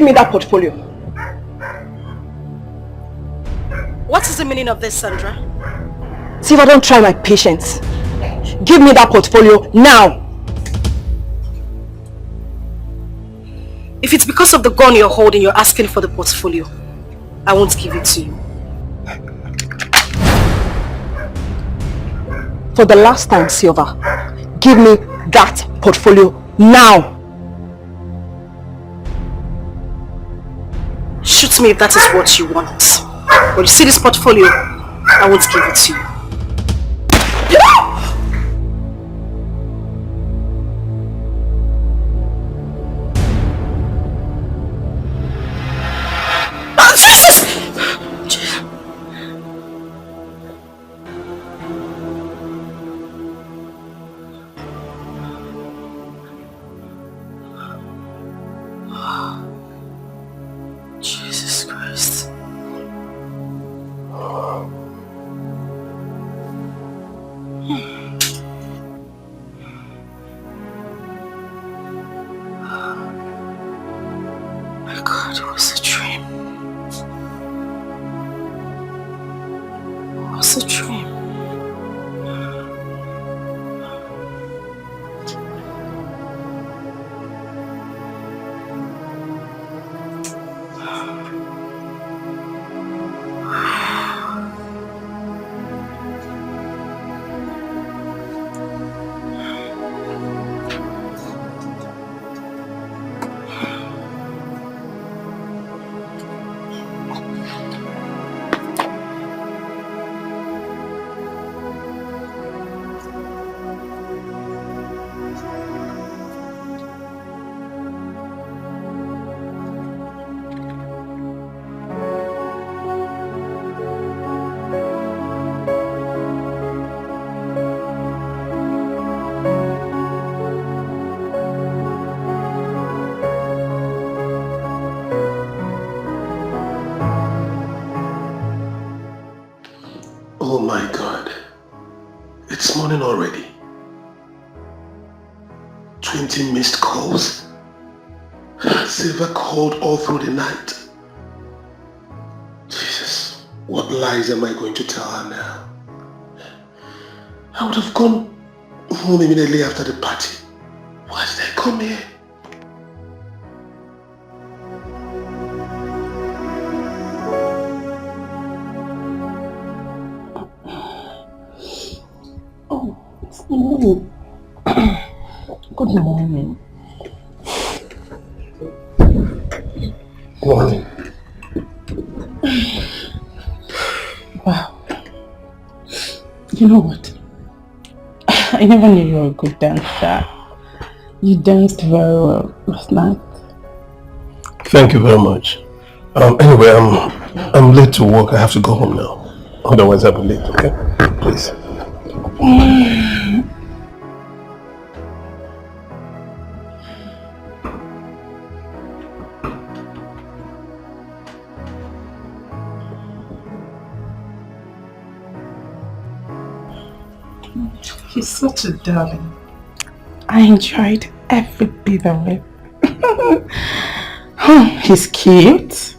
give me that portfolio. What is the meaning of this, Sandra? Silva, don't try my patience. Give me that portfolio now. If it's because of the gun you're holding, you're asking for the portfolio, I won't give it to you. For the last time, Silva, give me that portfolio now. Shoot me if that is what you want. But you see this portfolio, I won't give it to you. Jesus Christ. My God, it was a dream. It was a dream. Oh my God. It's morning already. 20 missed calls. Silva called all through the night. Jesus, what lies am I going to tell her now? I would have gone home immediately after the party. Why did I come here? Good morning. Good morning. Wow. You know what? I never knew you were a good dancer. You danced very well last night. Thank you very much. Anyway, I'm late to work. I have to go home now. Otherwise I'll be late, okay? Please. He's such a darling. I enjoyed every bit of it. He's cute,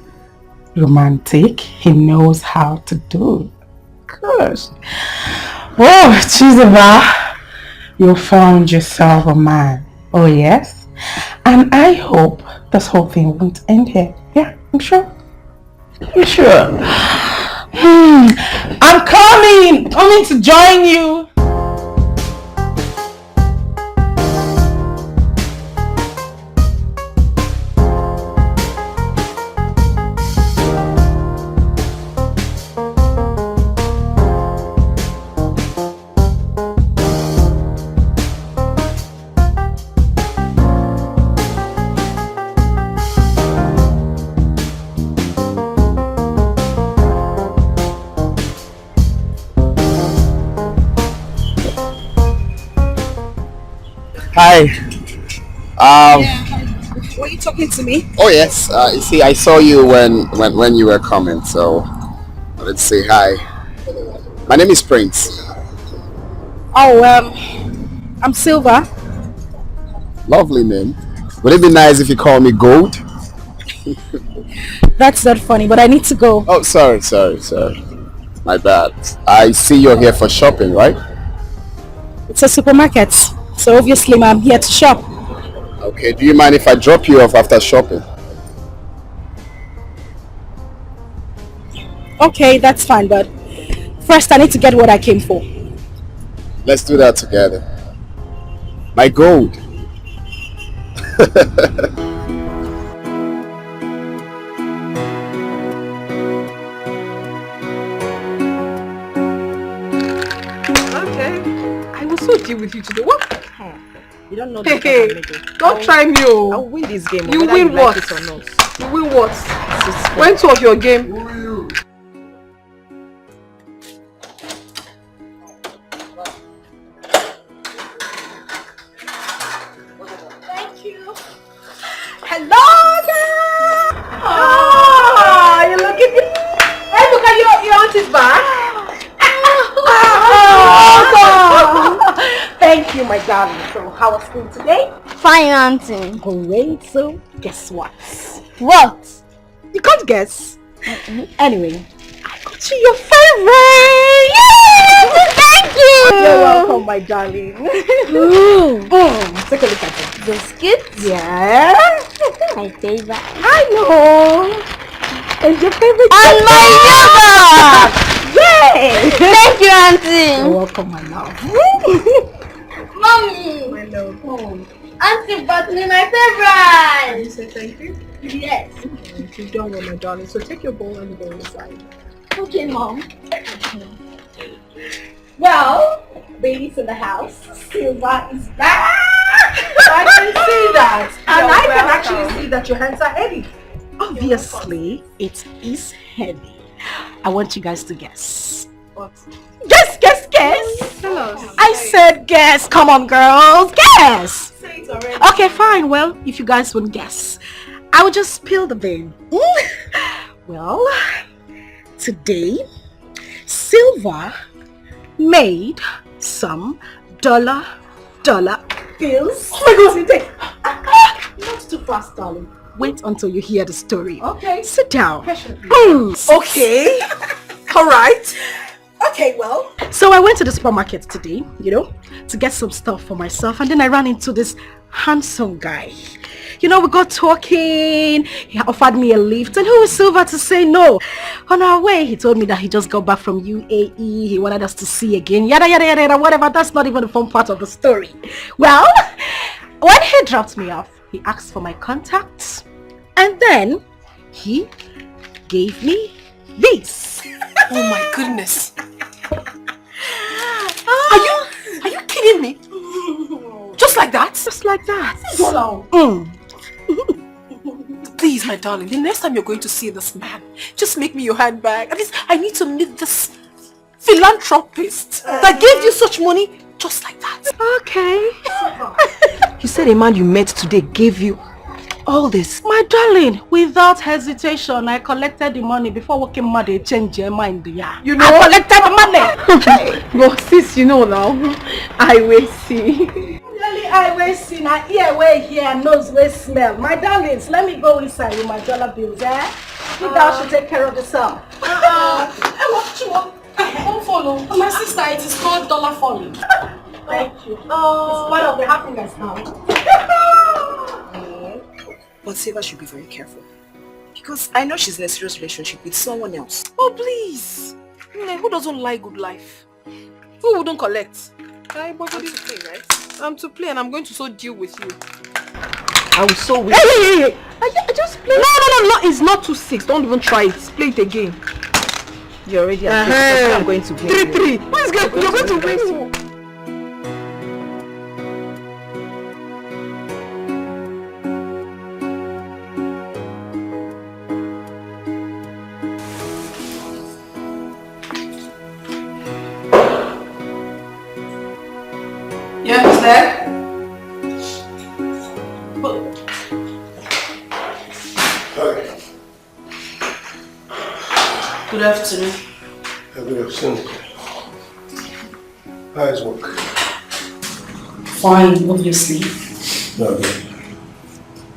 romantic, he knows how to do it. Gosh. Oh, Chizuba, you found yourself a man. Oh yes? And I hope this whole thing won't end here. Yeah, I'm sure. I'm sure. I'm coming to join you. Hi. Were you talking to me? Oh yes. You see, I saw you when you were coming, so let's say hi. My name is Prince. Oh, I'm Silva. Lovely name. Would it be nice if you call me Gold? That's not funny, but I need to go. Oh, sorry. My bad. I see you're here for shopping, right? It's a supermarket, so obviously I'm here to shop. Okay, do you mind if I drop you off after shopping? Okay, that's fine, but first I need to get what I came for. Let's do that together. My gold. I will so deal with you today. What? You don't know Hey, don't try me. I'll win this game. You whether win what? like it or not. You win what? When talk your game? Thank you. Hello, girl. Oh, you're looking good. Hey, look at your auntie's back. Thank you, my darling. So, how was school today? Fine, auntie. Great. So, guess what? What? You can't guess. Anyway, I got you your favorite. Yay! Thank you! You're welcome, my darling. Take a look at it. Biscuits? Yeah. My favorite. I know. And your favorite. And my yogurt! Yay! Thank you, auntie. You're welcome, my love. Mommy! My love. Auntie bought me my favorite! You say thank you? Yes. You don't want my darling, so take your bowl and go inside. Okay, Mom. Well, baby's in the house. Silva is back. I can see that. And I can actually see that your hands are heavy. Obviously, it is heavy. I want you guys to guess. What? Guess, guess, guess. Tell us. I said guess. Come on, girls. Guess. Say it already. Okay, fine. Well, if you guys won't guess, I will just spill the bean. Well, today, Silva made some dollar bills. Oh my God, not too fast, darling. Wait until you hear the story. Okay. Sit down. Okay. All right. Okay, well. So I went to the supermarket today, to get some stuff for myself, and then I ran into this handsome guy. We got talking, he offered me a lift, and who is Silva to say no? On our way, he told me that he just got back from UAE, he wanted us to see again, yada yada yada, whatever. That's not even the fun part of the story. Well, when he dropped me off, he asked for my contacts, and then he gave me this. Oh my goodness. Are you kidding me? Just like that? Just like that. Please, my darling, the next time you're going to see this man, just make me your handbag. At least I need to meet this philanthropist that gave you such money just like that. Okay. You said a man you met today gave you all this. My darling, without hesitation, I collected the money before working mad. They changed your mind. Yeah. I collected the money. But sis, now, I will see. Really, I will see. Now, ear way here, nose way smell. My darlings, let me go inside with my dollar bills, eh? You guys should take care of yourself. Don't follow. My sister, it is called dollar falling. Thank you. It's part of the happiness now. But Silva should be very careful. Because I know she's in a serious relationship with someone else. Oh, please. Who doesn't like good life? Who wouldn't collect? I'm to play, right? I'm to play, and I'm going to so deal with you. I will so win. Hey! I just play. No, it's not 2-6. Don't even try it. Play it again. You're already at I'm going to win. 3-3. What is good? You're going to win. You understand? Good afternoon. Good afternoon. How is work? Fine, obviously. Okay.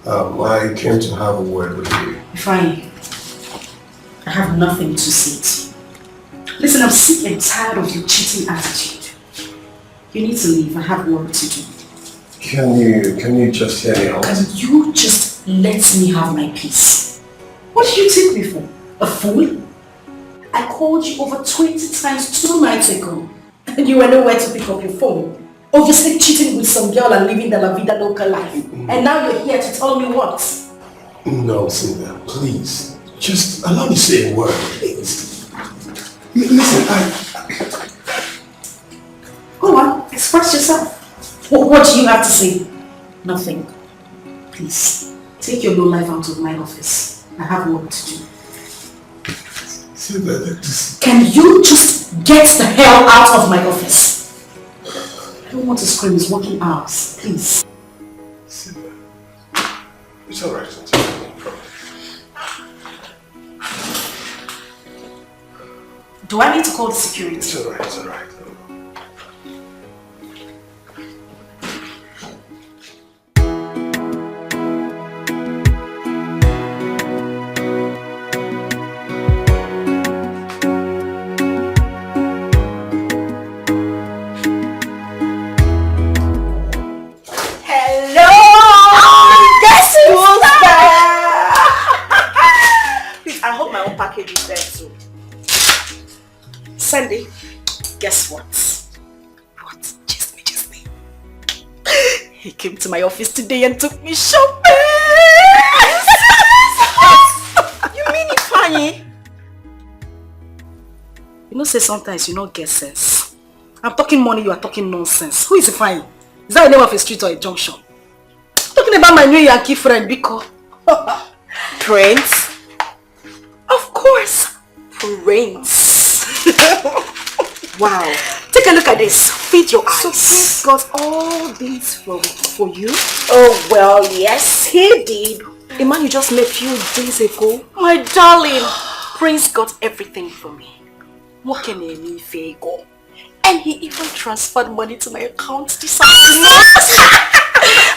I came to have a word with you. Fine. I have nothing to say to you. Listen, I'm sick and tired of your cheating attitude. You need to leave. I have work to do. Can you just hear me out? Can you just let me have my peace? What did you take me for? A fool? I called you over 20 times 2 nights ago and you were nowhere to pick up your phone. Obviously cheating with some girl and living the La Vida Loca life. And now you're here to tell me what? No, Silva, please. Just allow me to say a word, please. Listen, Go on, express yourself. What do you have to say? Nothing. Please, take your low life out of my office. I have work to do. Silva, can you just get the hell out of my office? I don't want to scream, it's working hours. Please. Silva, it's alright, no problem. Do I need to call the security? It's alright. Sandy, guess what? What? Just me. He came to my office today and took me shopping! You mean it funny? You know, say sometimes you don't get sense. I'm talking money, you are talking nonsense. Who is fine? Is that a name of a street or a junction? I'm talking about my new Yankee friend, Biko. Prince? Of course, Prince. Wow. Take a look at this. Feed your eyes. So Prince got all these for you? Oh, well, yes, he did. A man you just met a few days ago? My darling. Prince got everything for me. What can I mean, Fago? And he even transferred money to my account this afternoon.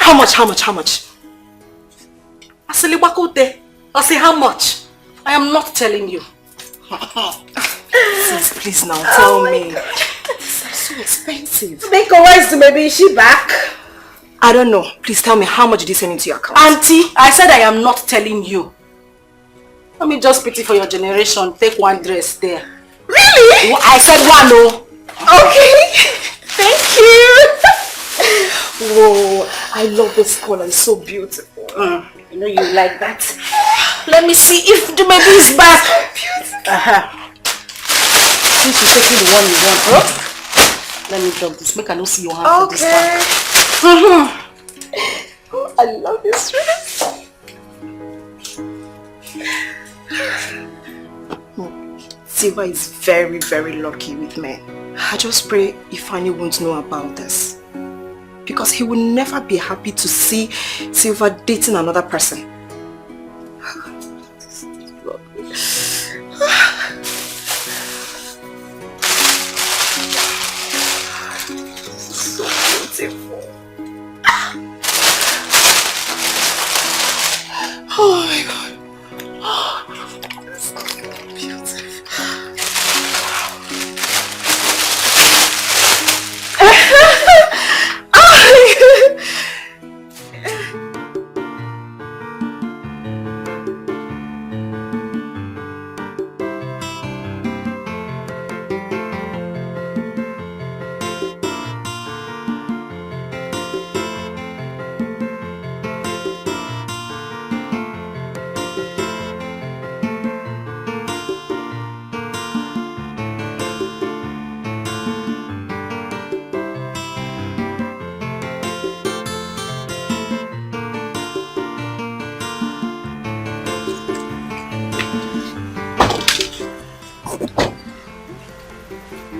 How much? I say how much? I am not telling you. Sis, please now tell me. These are so expensive. Make a wise maybe is she back? I don't know. Please tell me how much did he send into your account? Auntie, I said I am not telling you. Let me just pity for your generation. Take one dress there. Really? I said one, no. Okay. Thank you. Whoa, I love this color. It's so beautiful. You know you like that. Let me see if the baby is back. Beautiful. Since you're taking the one you want, huh? Let me drop this. Make I not see your hand for this one. Oh, I love this dress. Silva is very, very lucky with men. I just pray Ifeanyi won't know about this. Because he will never be happy to see Silva dating another person. So beautiful. Oh my God. It's so beautiful.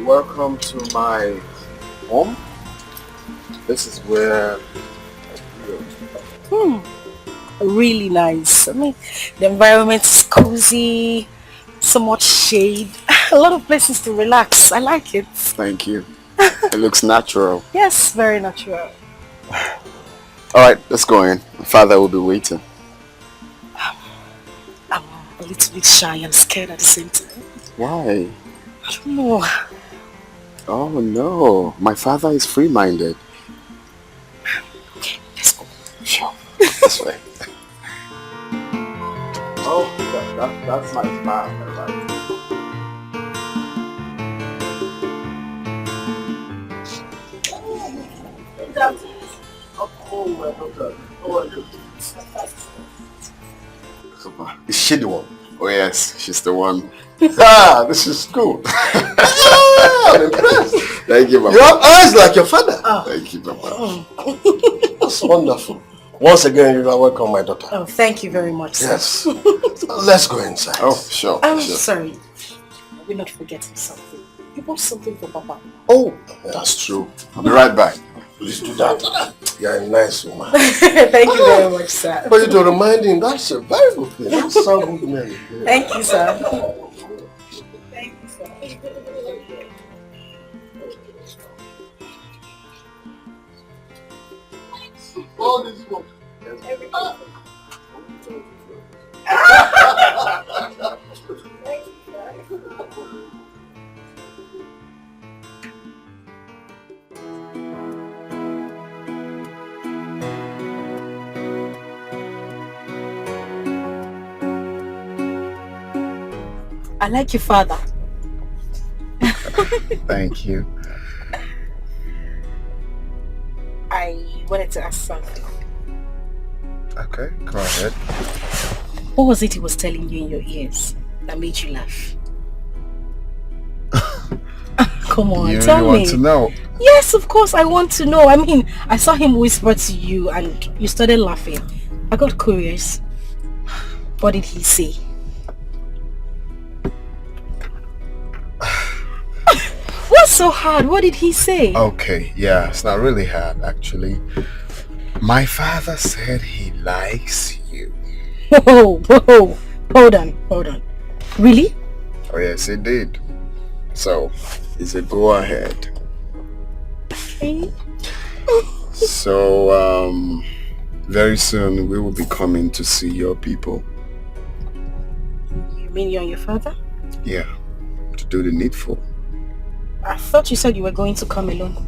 Welcome to my home. This is where Really nice. I mean, the environment is cozy, so much shade, a lot of places to relax. I like it. Thank you. It looks natural. Yes, very natural. Alright, let's go in. Father will be waiting. I'm a little bit shy and scared at the same time. Why? I don't know. Oh no, my father is free-minded. Okay, let's go. Sure, this way. Oh, that's my father, right? Is she the one? Oh yes, she's the one. Ah, this is cool. I'm impressed. Thank you, Papa. You have eyes like your father. Thank you, Papa. That's wonderful. Once again, you are welcome, my daughter. Oh, thank you very much, sir. Yes. Let's go inside. Oh, sure. I'm sure. sorry. We're not forgetting something. You bought something for Papa. Oh, that's true. I'll be right back. Please do that. You're a nice woman. Thank you very much, sir. But you to remind him, that's a very good thing. That's so good to me. Thank you, sir. Thank you, sir. All this work. I like your father. Thank you. I wanted to ask something. Okay, go ahead. What was it he was telling you in your ears that made you laugh? Come on, You tell me. want to know? Yes, of course I want to know. I mean, I saw him whisper to you and you started laughing. I got curious. What did he say? What's so hard? What did he say? Okay, yeah, it's not really hard actually. My father said he likes you. Whoa, whoa, hold on. Really? Oh yes, he did. So, it's a go ahead. Okay. So, very soon we will be coming to see your people. You mean you and your father? Yeah, to do the needful. I thought you said you were going to come alone.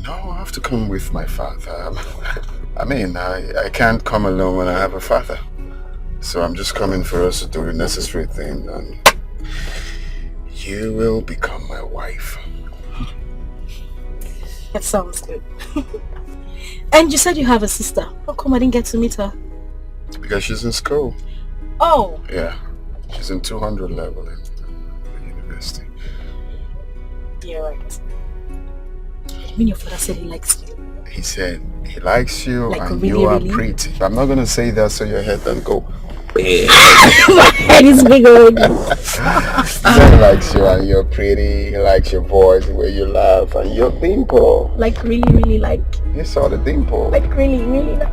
No, I have to come with my father. I mean, I can't come alone when I have a father. So I'm just coming for us to do the necessary thing and you will become my wife. That sounds good. And you said you have a sister. How come I didn't get to meet her? Because she's in school. Oh. Yeah, she's in 200 level in the university. You're right. I mean your father said he likes you. He said he likes you Like and really, you are really? pretty. I'm not going to say that so your head don't go. My head is big already. He said he likes you and you're pretty. He likes your voice, the way you laugh, and your dimple. Like really, really like. You saw the dimple. Like really, really like.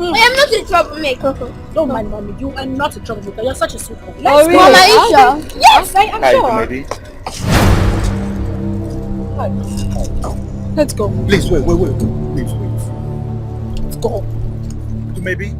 I am not a troublemaker. Don't mind mommy, you are not a troublemaker. You're such a sweet boy. Oh, really? Mama, are you sure? Yes, I am sure. Maybe. Let's go. Please, wait. Please, wait. Let's go. Maybe.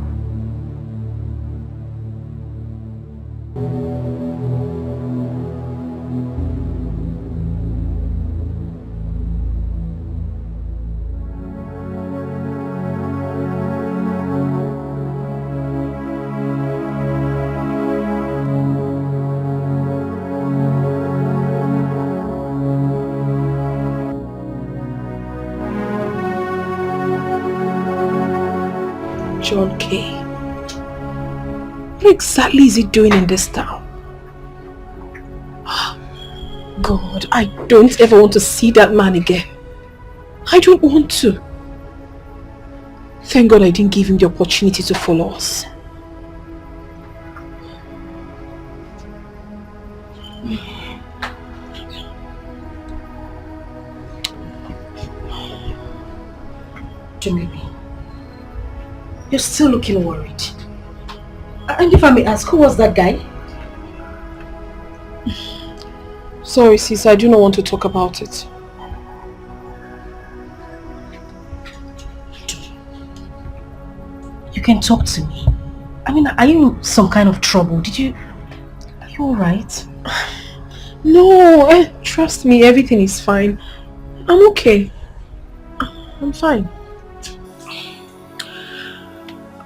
John K. What exactly is he doing in this town? God, I don't ever want to see that man again. I don't want to. Thank God I didn't give him the opportunity to follow us. Jumebi, You're still looking worried. And if I may ask, who was that guy? Sorry, sis, I do not want to talk about it. You can talk to me. I mean, are you in some kind of trouble? Are you alright? No, trust me, everything is fine. I'm okay. I'm fine.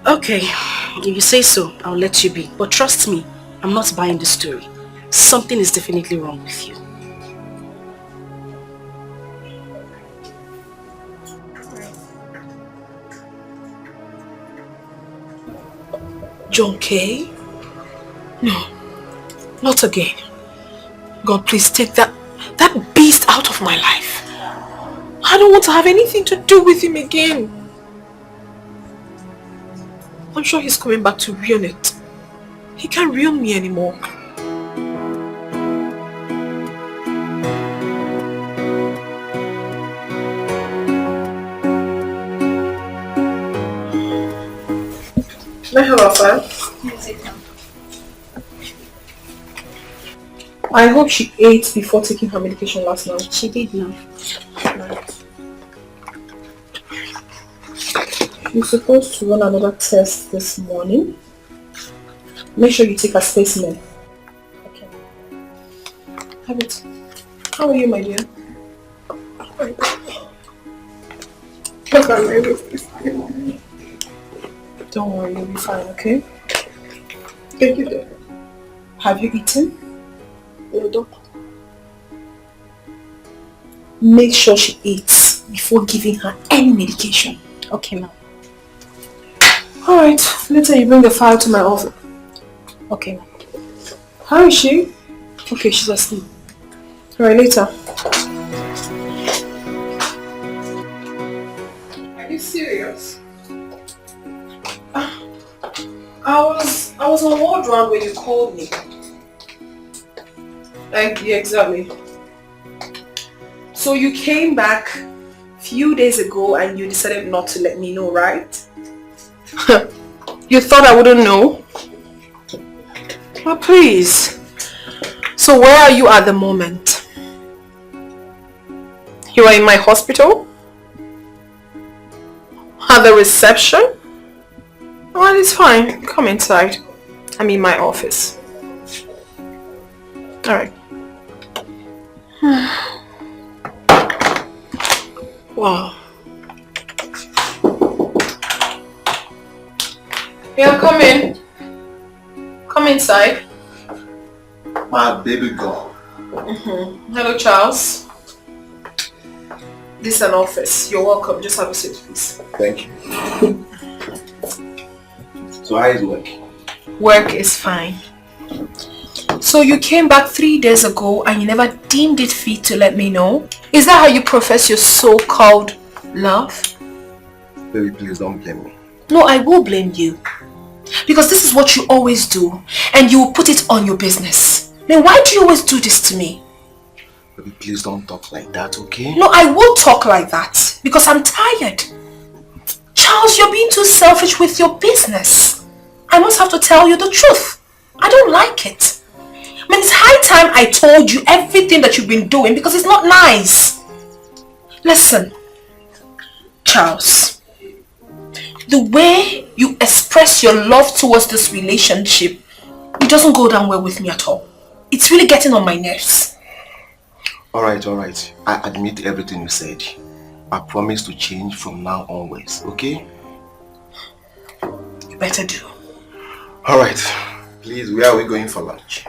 Okay, if you say so, I'll let you be. But trust me, I'm not buying the story. Something is definitely wrong with you. John K? No, not again. God, please take that beast out of my life. I don't want to have anything to do with him again. I'm sure he's coming back to ruin it. He can't ruin me anymore. Can I have a file? I hope she ate before taking her medication last night. She did now. Right. You're supposed to run another test this morning. Make sure you take a specimen. Okay. Have it. How are you, my dear? Don't worry, you'll be fine, okay? Thank you, doctor. Have you eaten? No, doctor. Make sure she eats before giving her any medication. Okay, ma'am. Alright, later you bring the file to my office. Okay, ma'am. How is she? Okay, she's asleep. Alright, later. Are you serious? I was on ward round when you called me. Yeah, exactly. So you came back a few days ago and you decided not to let me know, right? You thought I wouldn't know? Oh, please. So where are you at the moment? You are in my hospital? At the reception? Well, it's fine. Come inside. I'm in my office. Alright. Wow. Yeah, come in. Come inside. My baby girl. Hello, Charles. This is an office. You're welcome. Just have a seat, please. Thank you. So how is work? Work is fine. So you came back 3 days ago and you never deemed it fit to let me know? Is that how you profess your so-called love? Baby, please don't blame me. No, I will blame you. Because this is what you always do. And you will put it on your business. Then why do you always do this to me? Baby, please don't talk like that, okay? No, I will talk like that. Because I'm tired. Charles, you're being too selfish with your business. I must have to tell you the truth. I don't like it. I mean, it's high time I told you everything that you've been doing because it's not nice. Listen, Charles, the way you express your love towards this relationship, it doesn't go down well with me at all. It's really getting on my nerves. Alright. I admit everything you said. I promise to change from now onwards, okay? You better do. Alright. Please, where are we going for lunch?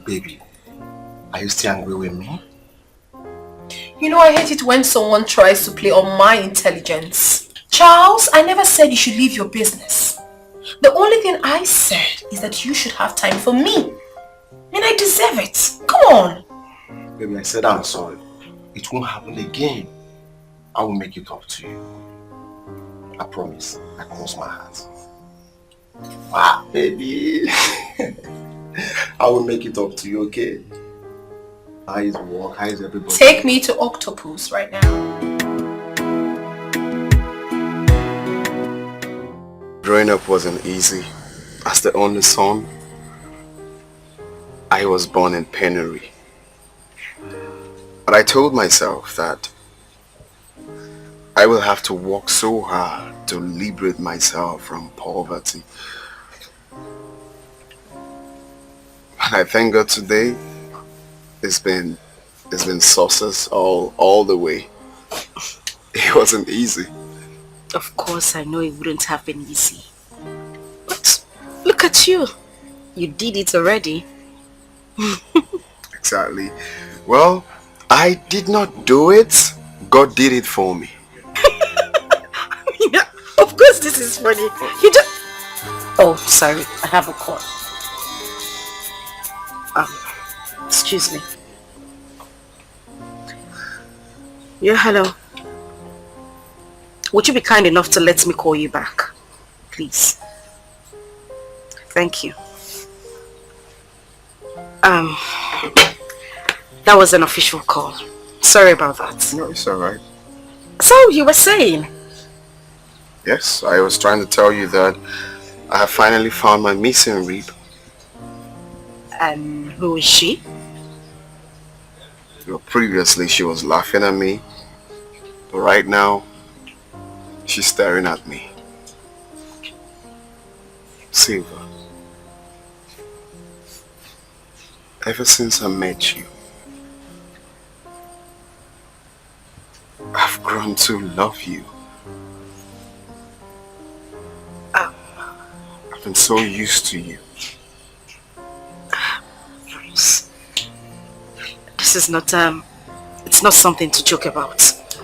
Baby, are you still angry with me? You know, I hate it when someone tries to play on my intelligence. Charles, I never said you should leave your business. The only thing I said is that you should have time for me. I mean, I deserve it. Come on. Baby, I said I'm sorry. It won't happen again. I will make it up to you. I promise. I cross my heart. Ah, baby. I will make it up to you, okay? How is work? How is everybody? Take me to Octopus right now. Growing up wasn't easy. As the only son, I was born in penury. But I told myself that I will have to work so hard to liberate myself from poverty. And I thank God today, it's been success all the way. It wasn't easy. Of course, I know it wouldn't have been easy. But look at you. You did it already. Exactly. Well, I did not do it. God did it for me. Yeah, of course this is funny. You just... Oh, sorry. I have a call. Excuse me. Yeah, hello. Would you be kind enough to let me call you back? Please. Thank you. That was an official call. Sorry about that. No, it's alright. So, you were saying? Yes, I was trying to tell you that I have finally found my missing rib. And who is she? Well, previously she was laughing at me, but right now she's staring at me. Silva, ever since I met you, I've grown to love you. I've been so used to you. This is not, it's not something to joke about.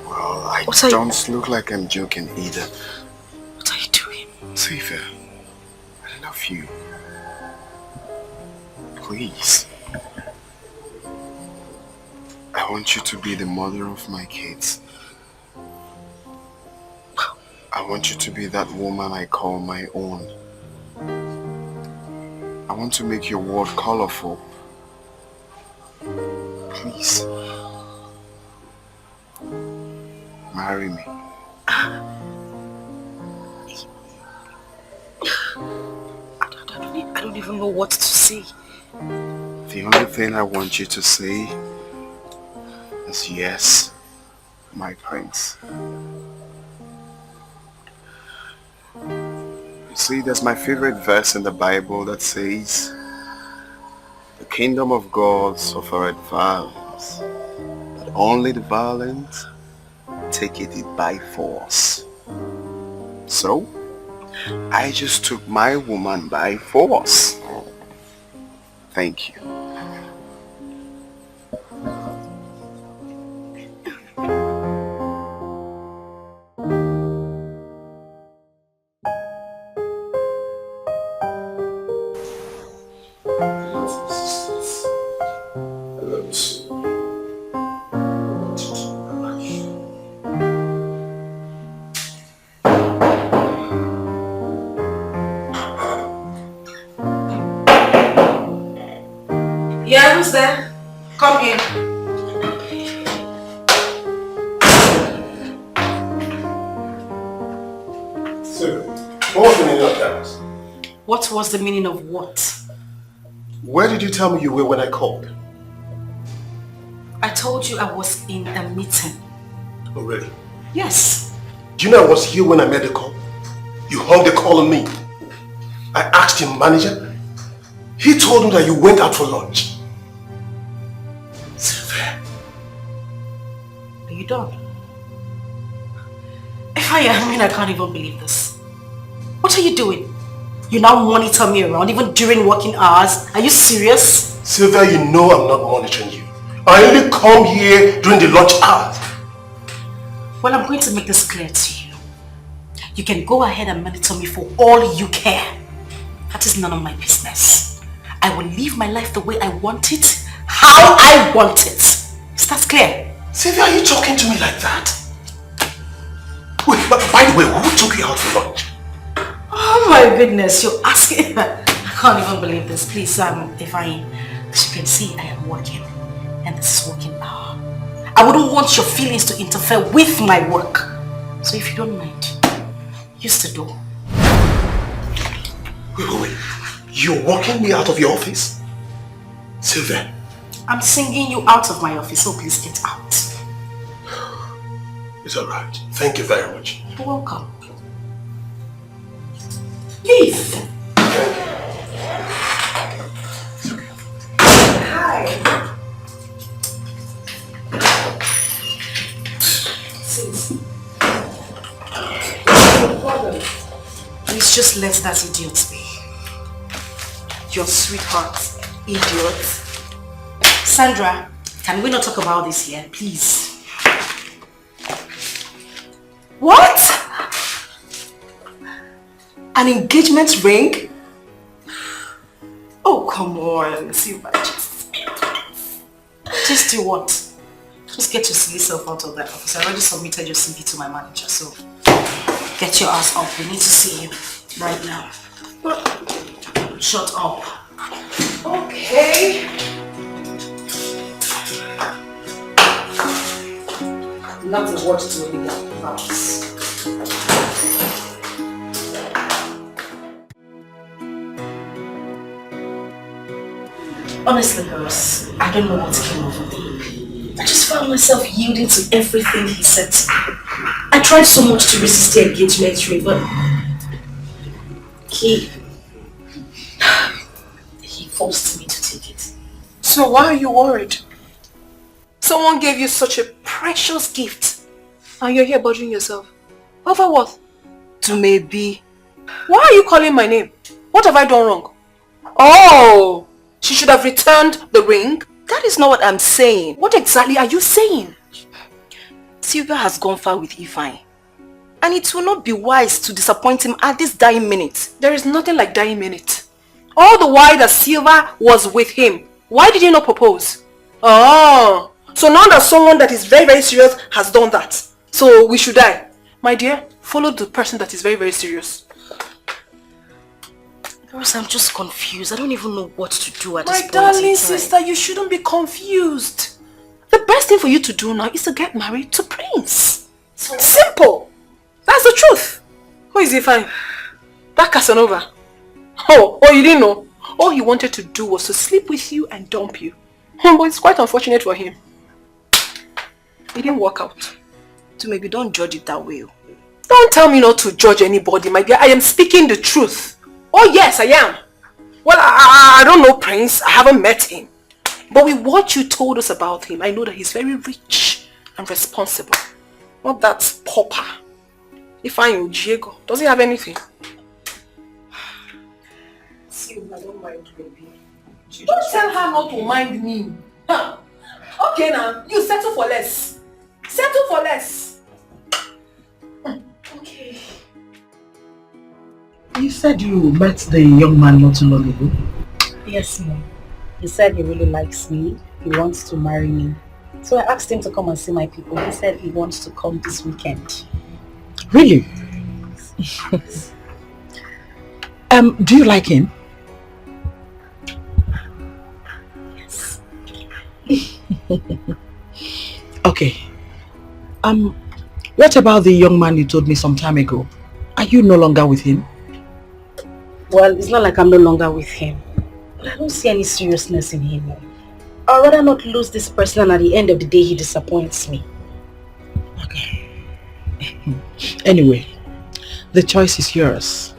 Well, I don't look like I'm joking either. What are you doing? Silva, I love you. Please. I want you to be the mother of my kids. I want you to be that woman I call my own. I want to make your world colorful. Please. Marry me. I don't even know what to say. The only thing I want you to say is yes, my prince. You see, there's my favorite verse in the Bible that says, "The kingdom of God suffereth violence, but only the violent taketh it by force." So, I just took my woman by force. Thank you. Yeah, who's there? Come here. So, what was the meaning of that? What was the meaning of what? Where did you tell me you were when I called? I told you I was in a meeting. Oh, really? Yes. Do you know I was here when I made the call? You hung the call on me. I asked your manager. He told me that you went out for lunch. Silva. Are you done? If I can't even believe this. What are you doing? You now monitor me around even during working hours. Are you serious? Silva, you know I'm not monitoring you. I only come here during the lunch hours. Well, I'm going to make this clear to you. You can go ahead and monitor me for all you care. That is none of my business. I will live my life the way I want it, how I want it. Is that clear? Silva, are you talking to me like that? Wait, by the way, who took you out for lunch? Oh my goodness, you're asking. I can't even believe this. Please, Divine, as you can see, I am working. And this is working hour. I wouldn't want your feelings to interfere with my work. So if you don't mind, use the door. Wait. You're walking me out of your office? Silva. I'm singing you out of my office, so please get out. It's alright. Thank you very much. You're welcome. Leave. Hi. Please just let that idiot be. Your sweetheart, idiot. Sandra, can we not talk about this here, please? What? An engagement ring? Oh, come on, Silva. Just do what? Just get your silly self out of that office. I already submitted your CV to my manager, so get your ass up. We need to see you right now. Shut up. Okay. Not a word to me about. Honestly, girls, I don't know what came over me. I just found myself yielding to everything he said to me. I tried so much to resist the engagement ring, but he forced me to take it. So why are you worried? Someone gave you such a precious gift and you're here bothering yourself. Over what? To maybe. Why are you calling my name? What have I done wrong? Oh, she should have returned the ring? That is not what I'm saying. What exactly are you saying? Silva has gone far with Ifeanyi. And it will not be wise to disappoint him at this dying minute. There is nothing like dying minute. All the while that Silva was with him, why did you not propose? Oh, so now that someone that is very, very serious has done that, so we should die. My dear, follow the person that is very, very serious. Girls, I'm just confused. I don't even know what to do at this point. My darling sister, you shouldn't be confused. The best thing for you to do now is to get married to Prince. Simple. That's the truth. Who is Ifeanyi? That Casanova. Oh, you didn't know? All he wanted to do was to sleep with you and dump you. But it's quite unfortunate for him. It didn't work out. So maybe don't judge it that way. Don't tell me not to judge anybody, my dear. I am speaking the truth. Oh yes, I am. Well, I don't know Prince. I haven't met him. But with what you told us about him, I know that he's very rich and responsible. Not that pauper. Ifeanyi Diego. Does he have anything? I don't mind, baby. Don't tell her not to mind me. Huh? Okay now, you settle for less. Settle for less. Okay. You said you met the young man not too long ago? Yes, Mom. He said he really likes me. He wants to marry me. So I asked him to come and see my people. He said he wants to come this weekend. Really? Do you like him? Yes. Okay. What about the young man you told me some time ago? Are you no longer with him? Well, it's not like I'm no longer with him. But I don't see any seriousness in him. I'd rather not lose this person and at the end of the day he disappoints me. Okay. Anyway, the choice is yours.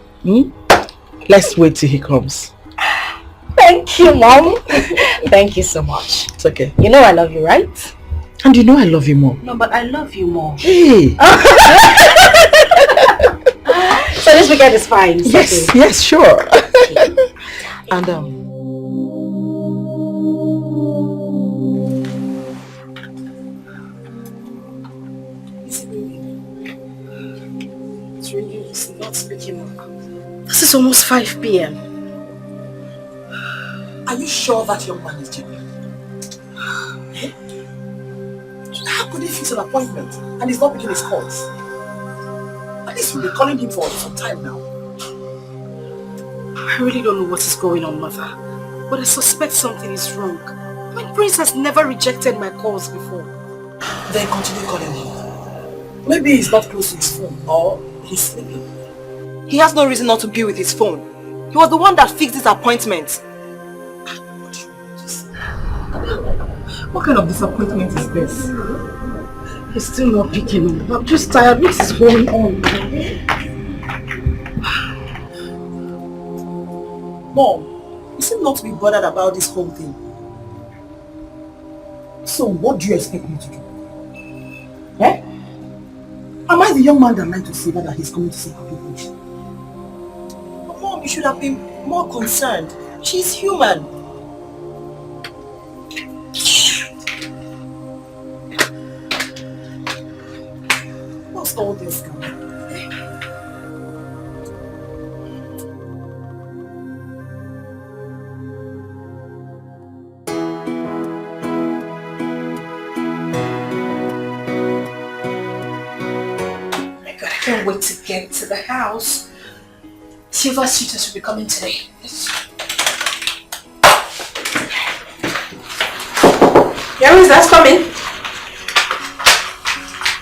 Let's wait till he comes. Thank you, Mom. Thank you so much. It's okay. You know I love you, right? And you know I love you more. No, but I love you more. Hey! So this weekend is fine. Yes, okay. Yes, sure. Okay. And It's really not speaking up. This is almost 5 p.m. Are you sure that young man is genuine? Eh? How could he fix an appointment and he's not picking his calls? At least you've been calling him for some time now. I really don't know what is going on, Mother. But I suspect something is wrong. My Prince has never rejected my calls before. Then continue calling him. Maybe he's not close to his phone or he's sleeping. He has no reason not to be with his phone. He was the one that fixed this appointment. What kind of disappointment is this? He's still not picking up. I'm just tired. What is going on? Mom, you seem not to be bothered about this whole thing. So what do you expect me to do? Eh? Am I the young man that lied to Silva that he's coming to see her people? But Mom, you should have been more concerned. She's human. What's all this now? I can't wait to get to the house. Silva suitors will be coming today. Yeah, who's that coming?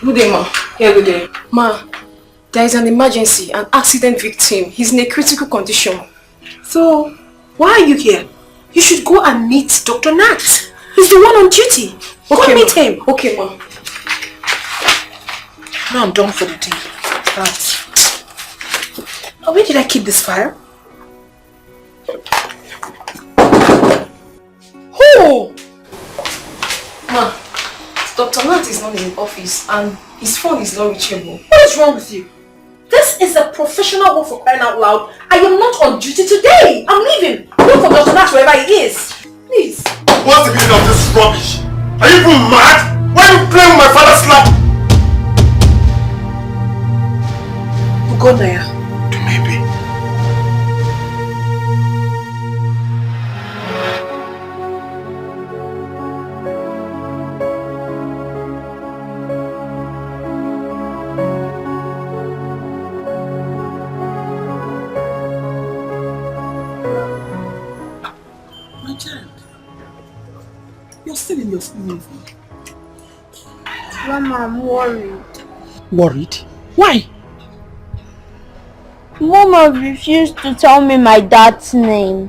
Good day, Ma. Yeah, good day. Ma, there is an emergency, an accident victim. He's in a critical condition. So, why are you here? You should go and meet Dr. Nat. He's the one on duty. Okay, go meet him. Okay, Ma. Now I'm done for the day. Right. Oh, where did I keep this file? Who? Ma, Dr. Nat is not in the office and his phone is not reachable. What is wrong with you? This is a professional work for crying out loud. I am not on duty today. I'm leaving. Look for Dr. Nat wherever he is. Please. What's the meaning of this rubbish? Are you even mad? Why are you playing with my father's slap? Go there. Maybe. My child, you're still in your school uniform. Mama, I'm worried. Worried? Why? Mama refused to tell me my dad's name.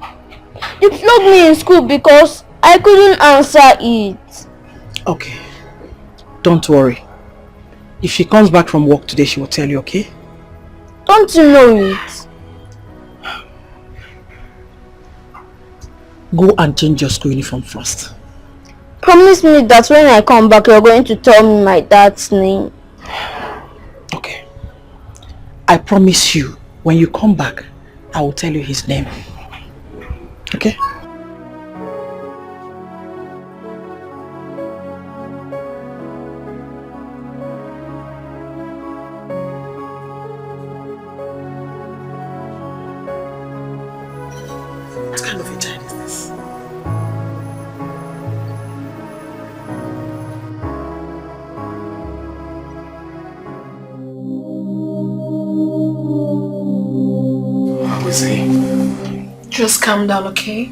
They flogged me in school because I couldn't answer it. Okay. Don't worry. If she comes back from work today, she will tell you, okay? Don't you know it? Go and change your school uniform first. Promise me that when I come back, you're going to tell me my dad's name. Okay. I promise you, when you come back, I will tell you his name. Okay? What kind of a child is this? Just calm down, okay?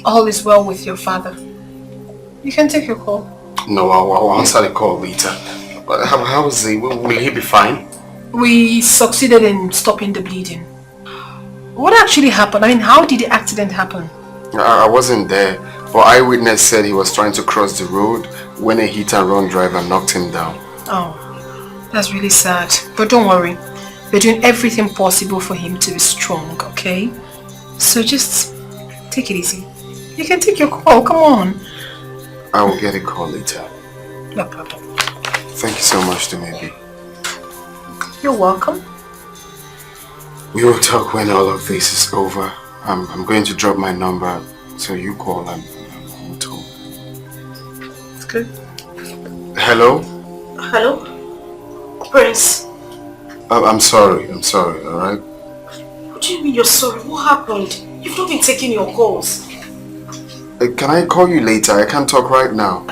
All is well with your father. You can take your call. No, I'll answer the call later. But how is he? Will he be fine? We succeeded in stopping the bleeding. What actually happened? I mean, how did the accident happen? I wasn't there, but eyewitness said he was trying to cross the road when a hit-and-run driver knocked him down. Oh, that's really sad. But don't worry. We're doing everything possible for him to be strong, okay? So just take it easy. You can take your call, come on. I will get a call later. No problem. Thank you so much, Maybe. You're welcome. We will talk when all of this is over. I'm going to drop my number, so you call and we'll talk. It's good. Hello? Hello? Prince. I'm sorry, alright? What do you mean you're sorry? What happened? You've not been taking your calls. Can I call you later? I can't talk right now.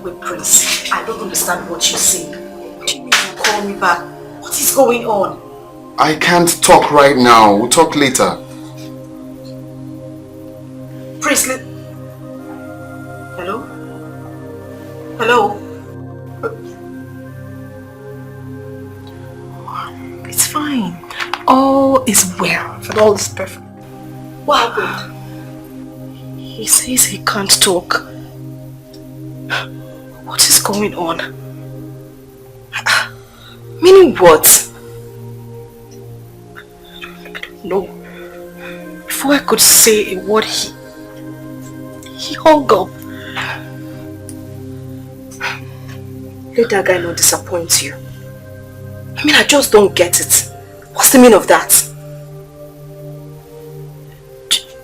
Wait, Prince. I don't understand what you're saying. What do you mean you call me back? What is going on? I can't talk right now. We'll talk later. Prince, hello? Hello? It's fine. Oh, is well, that all is perfect. What happened? He says he can't talk. What is going on? Meaning what? I don't know. Before I could say a word, he hung up. Let that guy not disappoint you. I mean, I just don't get it. What's the meaning of that?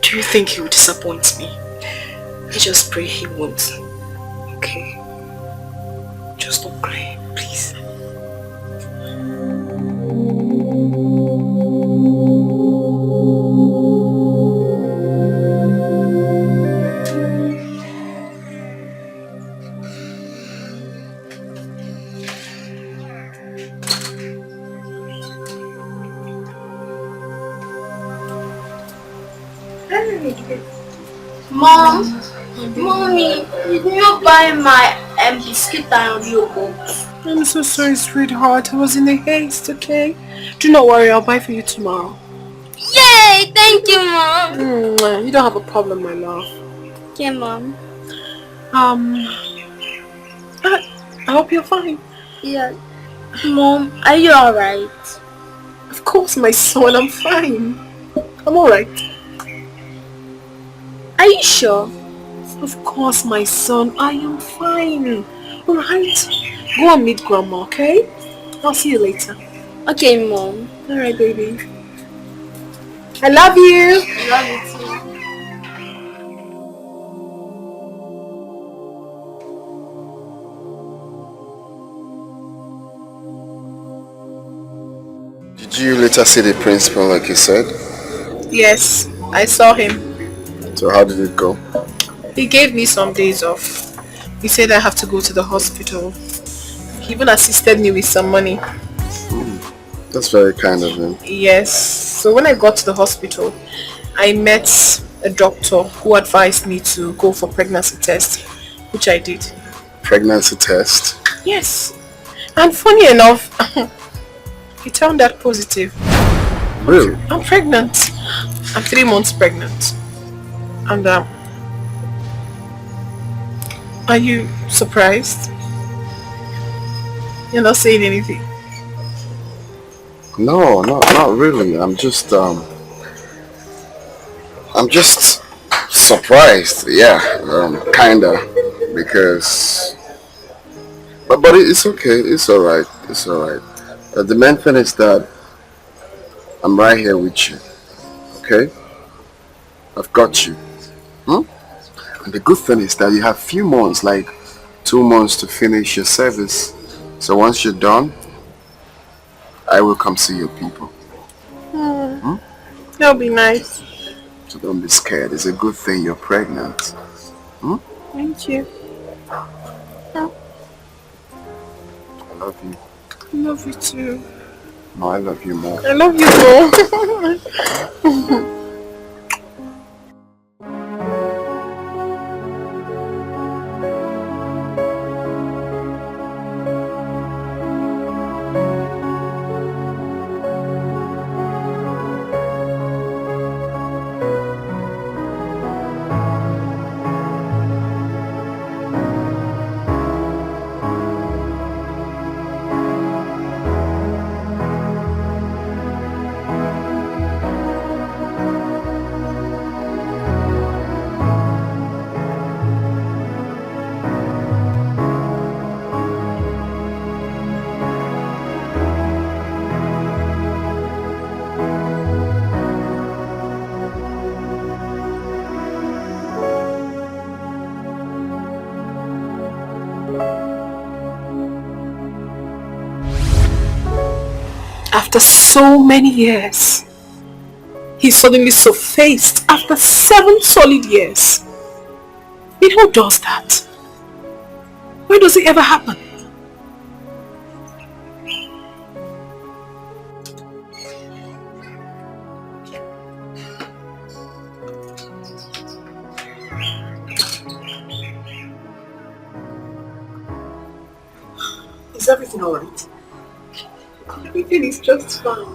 Do you think he will disappoint me? I just pray he won't. Okay? Just don't cry, please. Mom, Mommy, did you buy my biscuit and Oreo box? I'm so sorry, sweetheart. I was in a haste, okay? Do not worry, I'll buy for you tomorrow. Yay! Thank you, Mom. You don't have a problem, my love. Okay, Mom. I hope you're fine. Yeah. Mom, are you alright? Of course, my son, I'm fine. I'm alright. Are you sure? Of course, my son, I am fine. Alright? Go and meet Grandma, okay? I'll see you later. Okay, Mom. Alright, baby. I love you. I love you too. Did you later see the principal like you said? Yes, I saw him. So how did it go? He gave me some days off. He said I have to go to the hospital. He even assisted me with some money. That's very kind of him. Yes. So when I got to the hospital, I met a doctor who advised me to go for pregnancy test, which I did. Pregnancy test? Yes. And funny enough, it turned out positive. Really? I'm pregnant. I'm 3 months pregnant. And are you surprised? You're not saying anything. No, not really. I'm just surprised. Yeah, kinda, because. But it's okay. It's alright. It's alright. The main thing is that I'm right here with you. Okay? I've got you. And the good thing is that you have few months, like 2 months to finish your service. So once you're done, I will come see your people. That'll be nice. So don't be scared. It's a good thing you're pregnant. Thank you. I love you. I love you too. No, I love you more. I love you more. After so many years, he suddenly surfaced after 7 solid years. Who does that? Where does it ever happen? Is everything alright? Everything is just fine.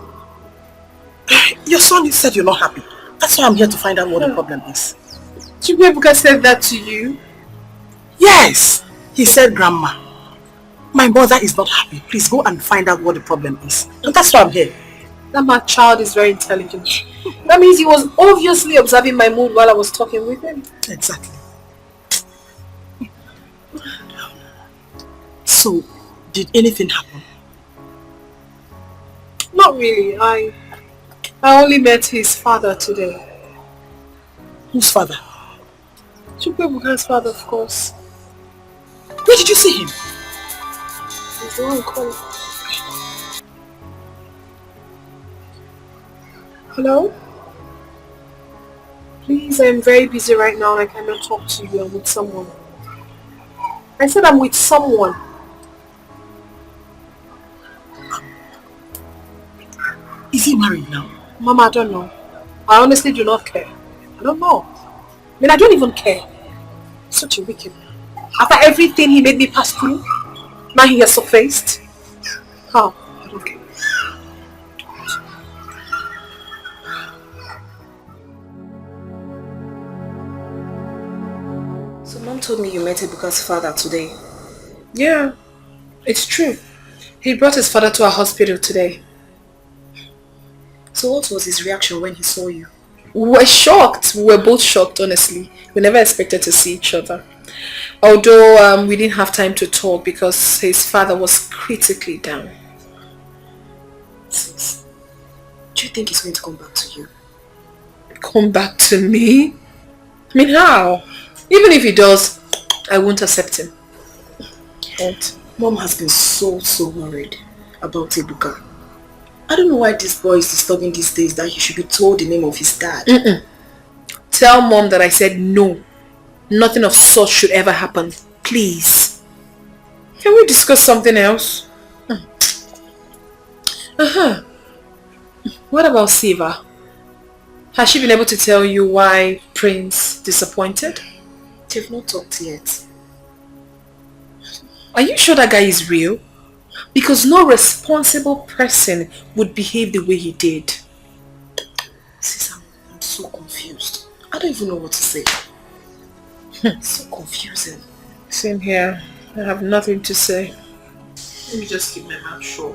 Your son said you're not happy. That's why I'm here to find out what the problem is. Chukwuebuka said that to you? Yes! He said, Grandma, my mother is not happy. Please go and find out what the problem is. And that's why I'm here. That my child is very intelligent. That means he was obviously observing my mood while I was talking with him. Exactly. So, did anything happen? Not really. I only met his father today. Whose father? Chukwuebuka's father, of course. Where did you see him? He's the one calling. Hello? Please, I'm very busy right now and I cannot talk to you. I'm with someone. I said I'm with someone. Is he married now? Mama, I don't know. I honestly do not care. I don't know. I mean, I don't even care. Such a wicked man. After everything he made me pass through, now he has surfaced. How? I don't care. So Mom told me you met Ebuka's father today. Yeah, it's true. He brought his father to our hospital today. So what was his reaction when he saw you? We were shocked. We were both shocked, honestly. We never expected to see each other. Although we didn't have time to talk because his father was critically down. Sis, do you think he's going to come back to you? Come back to me? I mean, how? Even if he does, I won't accept him. And Mom has been so worried about Ebuka. I don't know why this boy is disturbing these days that he should be told the name of his dad. Tell Mom that I said no. Nothing of such should ever happen. Please. Can we discuss something else? What about Silva? Has she been able to tell you why Prince disappointed? They've not talked yet. Are you sure that guy is real? Because no responsible person would behave the way he did. Sis, I'm so confused. I don't even know what to say. It's so confusing. Same here. I have nothing to say. Let me just keep my mouth shut.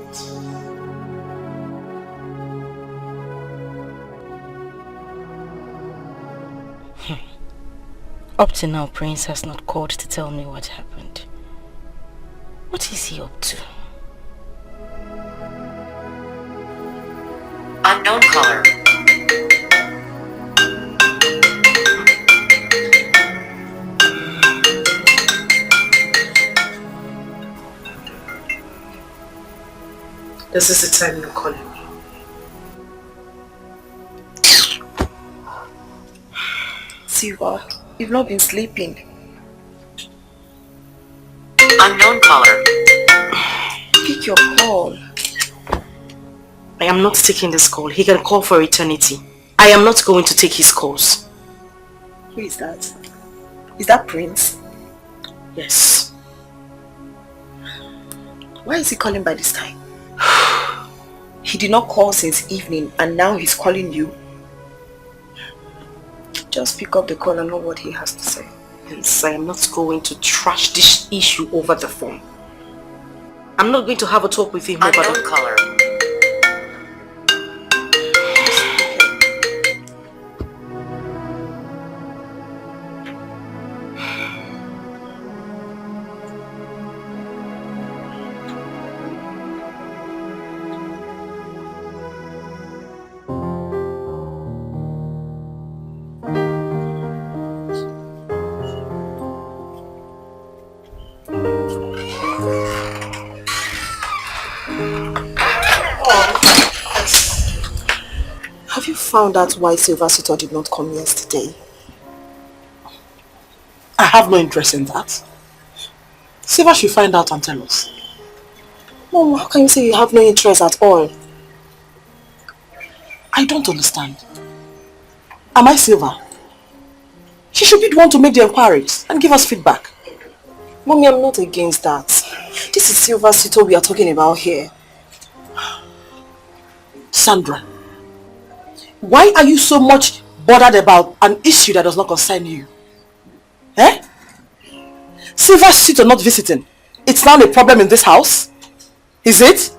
Up to now, Prince has not called to tell me what happened. What is he up to? Unknown caller. This is the time you're calling me. Silva, you've not been sleeping. Unknown caller. Pick your call. I am not taking this call. He can call for eternity. I am not going to take his calls. Who is that? Is that Prince? Yes. Why is he calling by this time? He did not call since evening and now he's calling you. Just pick up the call and know what he has to say. Yes, I am not going to trash this issue over the phone. I'm not going to have a talk with him over the Unknown caller. Have you found out why Silva Suitor did not come yesterday? I have no interest in that. Silva should find out and tell us. Mom, how can you say you have no interest at all? I don't understand. Am I Silva? She should be the one to make the inquiries and give us feedback. Mommy, I'm not against that. This is Silva Suitor we are talking about here. Sandra, Why are you so much bothered about an issue that does not concern you? Eh? Silva's suitor not visiting. It's now a problem in this house? Is it?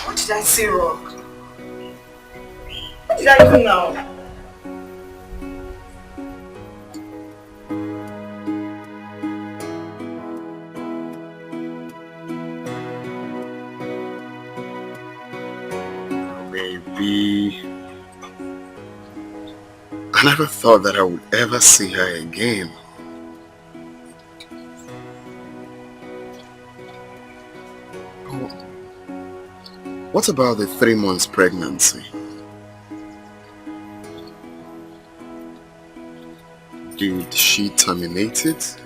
What did I say wrong? What did I do now? I never thought that I would ever see her again. What about the 3 months pregnancy? Did she terminate it?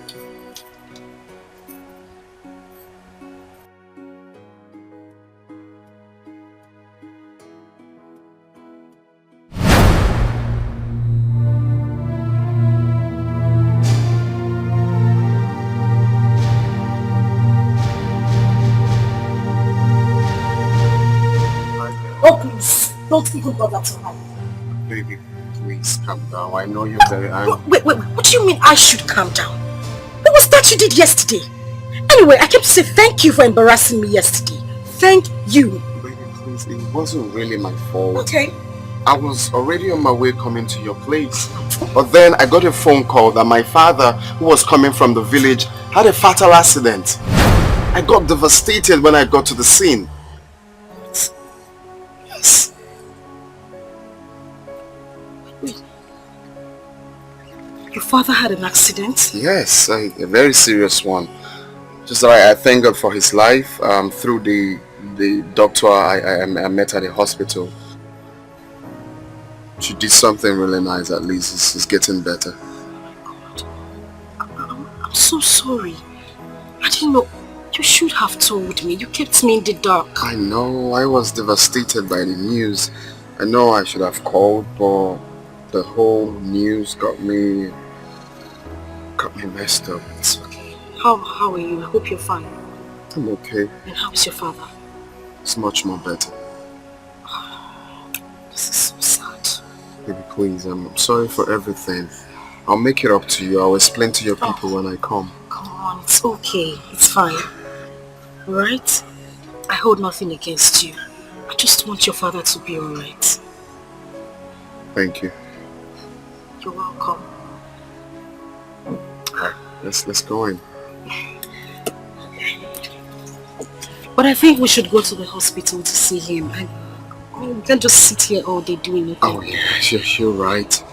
Oh please, don't even bother to hide. Baby, please calm down. I know you're very angry. Wait, what do you mean I should calm down? What was that you did yesterday? Anyway, I came to say thank you for embarrassing me yesterday. Thank you. Baby, please, it wasn't really my fault. Okay. I was already on my way coming to your place. But then I got a phone call that my father, who was coming from the village, had a fatal accident. I got devastated when I got to the scene. Yes. Your father had an accident? Yes, a very serious one. Just that I thank God for his life. Through the doctor I met at the hospital. She did something really nice. At least it's getting better. I'm so sorry. I didn't know. You should have told me. You kept me in the dark. I know. I was devastated by the news. I know I should have called, but the whole news got me messed up. It's okay. How are you? I hope you're fine. I'm okay. And how is your father? It's much more better. This is so sad. Baby, please, I'm sorry for everything. I'll make it up to you. I'll explain to your people when I come. Come on, it's okay. It's fine. Alright? I hold nothing against you. I just want your father to be alright. Thank you. You're welcome. Let's go in. But I think we should go to the hospital to see him. We can't just sit here all day doing nothing. Oh yeah, you're right.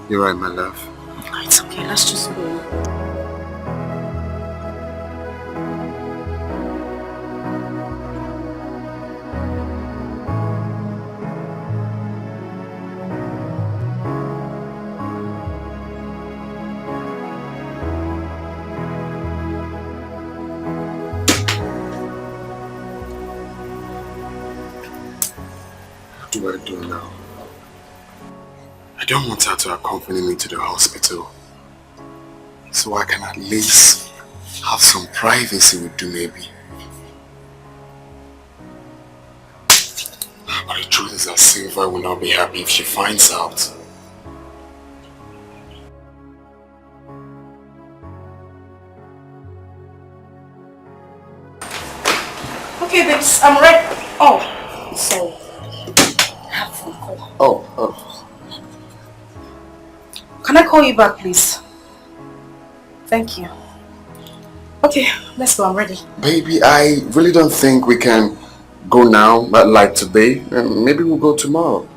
You're right, my love. It's okay, let's just go. What do I do now? I don't want her to accompany me to the hospital. So I can at least have some privacy with you, maybe. But the truth is that Silva will not be happy if she finds out. Okay, babes, I'm ready. Oh, sorry. I have a phone call. Oh. Can I call you back, please? Thank you. Okay, let's go. I'm ready. Baby, I really don't think we can go now, but like today. Maybe we'll go tomorrow.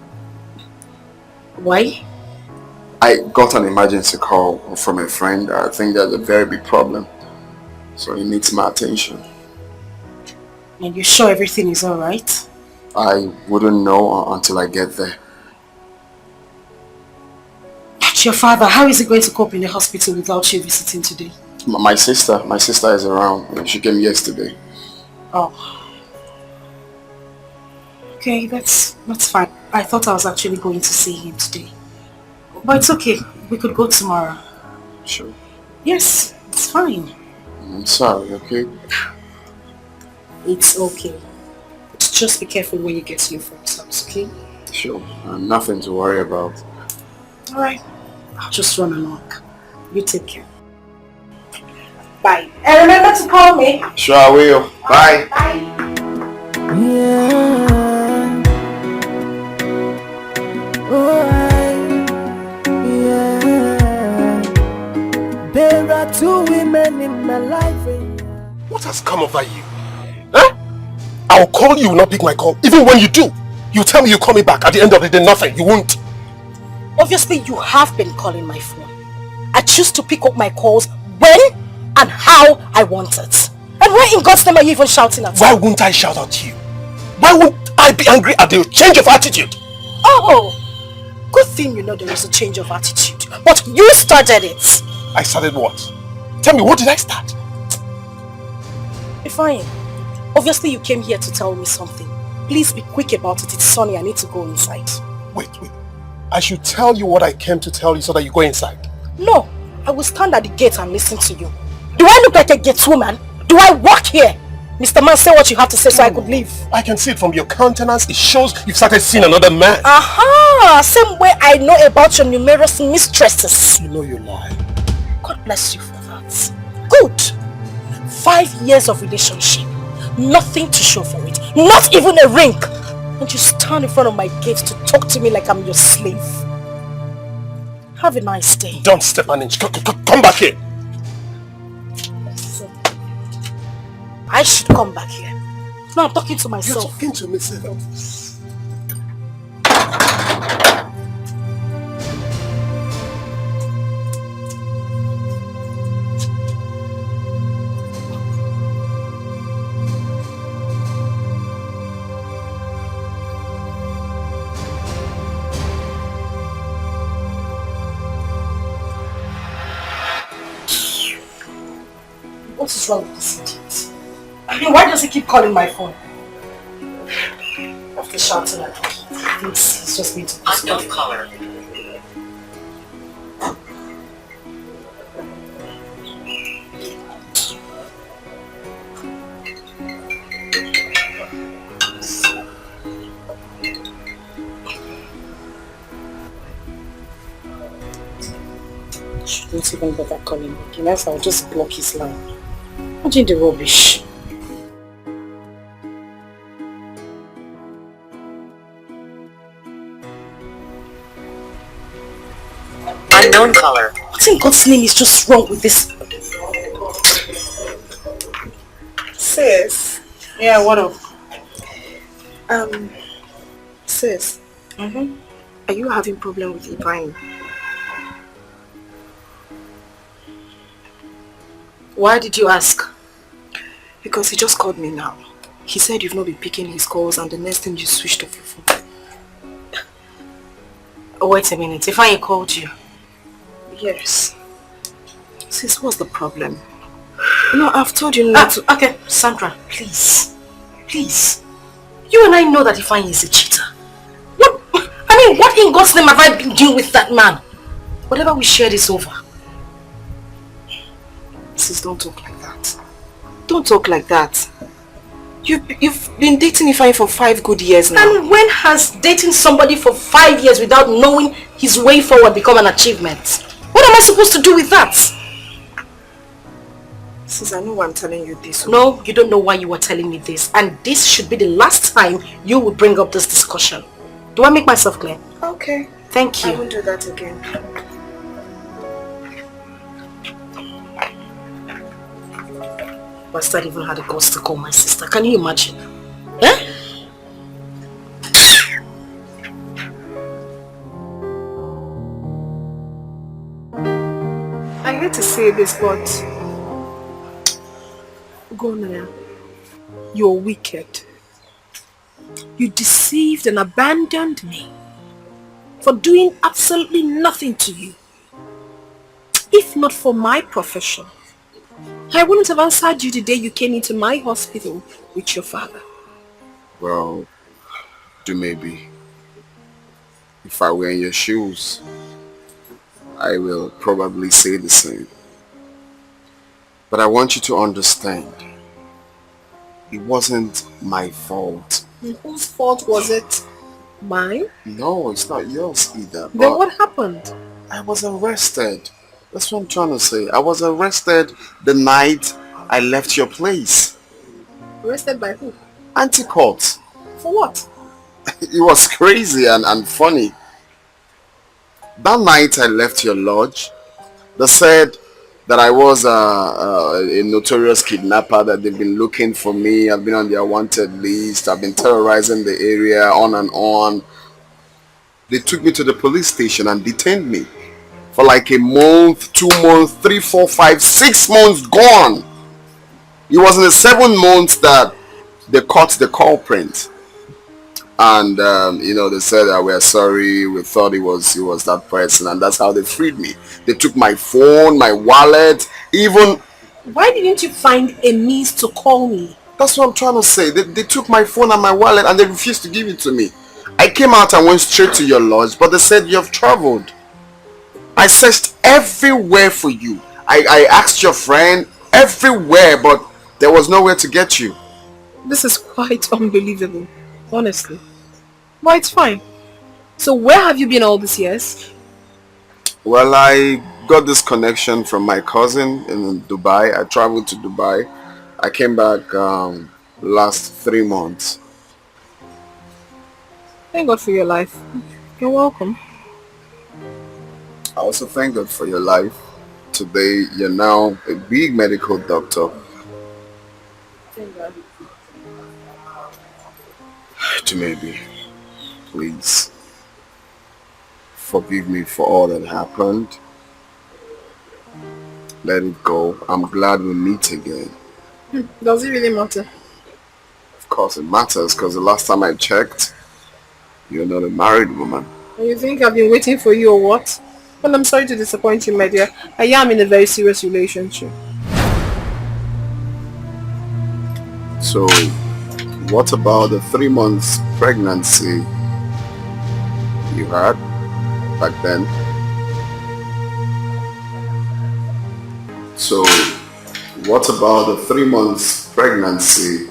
Why? I got an emergency call from a friend. I think there's a very big problem. So he needs my attention. And you're sure everything is alright? I wouldn't know until I get there. But your father, how is he going to cope in the hospital without you visiting today? My sister is around. She came yesterday. Oh. Okay, that's fine. I thought I was actually going to see him today. But it's okay. We could go tomorrow. Sure. Yes, it's fine. I'm sorry, okay? It's okay. Just be careful when you get to your friend's house, okay? Sure, nothing to worry about. Alright. I'll just run along. You take care. Bye. And remember to call me. Sure I will. Bye. Bye. Yeah. Yeah. There are two women in my life. What has come over you? Huh? I'll call you, not pick my call. Even when you do, you tell me you call me back. At the end of the day, nothing. You won't. Obviously, you have been calling my phone. I choose to pick up my calls when and how I want it. And why in God's name are you even shouting at me? Why won't I shout at you? Why won't I be angry at the change of attitude? Oh, good thing you know there is a change of attitude. But you started it. I started what? Tell me, what did I start? Fine. Obviously, you came here to tell me something. Please be quick about it. It's sunny. I need to go inside. Wait. I should tell you what I came to tell you so that you go inside. No, I will stand at the gate and listen to you. Do I look like a gate woman? Do I work here? Mr. Man, say what you have to say so I could leave. I can see it from your countenance. It shows you've started seeing another man. Aha! Same way I know about your numerous mistresses. You know you lie. God bless you for that. Good. 5 years of relationship. Nothing to show for it. Not even a ring. And you stand in front of my gate to talk to me like I'm your slave. Have a nice day. Don't step an inch. Come back here. So, I should come back here. No, I'm talking to myself. You're talking to me, Silva. What is wrong with this idiot? I mean, why does he keep calling my phone? After shouting at me, he thinks he's just going to Unknown caller. Shouldn't even bother calling me. Again, else I'll just block his line. Imagine the rubbish. Unknown caller. What in God's name is just wrong with this? Sis. Yeah, what up? Sis. Are you having problem with Ibrahim? Why did you ask? Because he just called me now. He said you've not been picking his calls and the next thing you switched off your phone. Oh, wait a minute. If I called you? Yes. Sis, what's the problem? You know, I've told you not to... Okay, Sandra, please. Please. You and I know that Ifeanyi is a cheater. What in God's name have I been doing with that man? Whatever we shared is over. Sis, don't talk like that. Don't talk like that. You've been dating Ifeanyi for 5 good years now. And when has dating somebody for 5 years without knowing his way forward become an achievement? What am I supposed to do with that? Sis, I know why I'm telling you this. No, you don't know why you were telling me this. And this should be the last time you will bring up this discussion. Do I make myself clear? Okay. Thank you. I won't do that again. Bastard even had the guts to call my sister. Can you imagine? Eh? I hate to say this, but Gonaya, you're wicked. You deceived and abandoned me for doing absolutely nothing to you. If not for my profession, I wouldn't have answered you the day you came into my hospital with your father. Well, do maybe. If I were in your shoes, I will probably say the same. But I want you to understand, it wasn't my fault. And whose fault was it? Mine? No, it's not yours either. Then But what happened? I was arrested. That's what I'm trying to say. I was arrested the night I left your place. Arrested by who? Anti-court. For what? It was crazy and funny. That night I left your lodge, they said that I was a notorious kidnapper, that they've been looking for me. I've been on their wanted list. I've been terrorizing the area, on and on. They took me to the police station and detained me for like a month, 2 months, 3, 4, 5, 6 months gone. It was in the 7 months that they caught the culprit. And they said that we're sorry, we thought it was that person, and that's how they freed me. They took my phone, my wallet, even... Why didn't you find a means to call me? That's what I'm trying to say. They took my phone and my wallet and they refused to give it to me. I came out and went straight to your lodge, but they said you have traveled. I searched everywhere for you. I asked your friend everywhere, but there was nowhere to get you. This is quite unbelievable, honestly. But it's fine. So where have you been all these years? Well, I got this connection from my cousin in Dubai. I traveled to Dubai. I came back last 3 months. Thank God for your life. You're welcome. I also thank God for your life. Today, you're now a big medical doctor. Thank God. To maybe, please forgive me for all that happened. Let it go. I'm glad we meet again. Does it really matter? Of course it matters, because the last time I checked, you're not a married woman. And you think I've been waiting for you or what? Well, I'm sorry to disappoint you, my dear. I am in a very serious relationship. So, what about the 3 months pregnancy you had back then? So, what about the 3 months pregnancy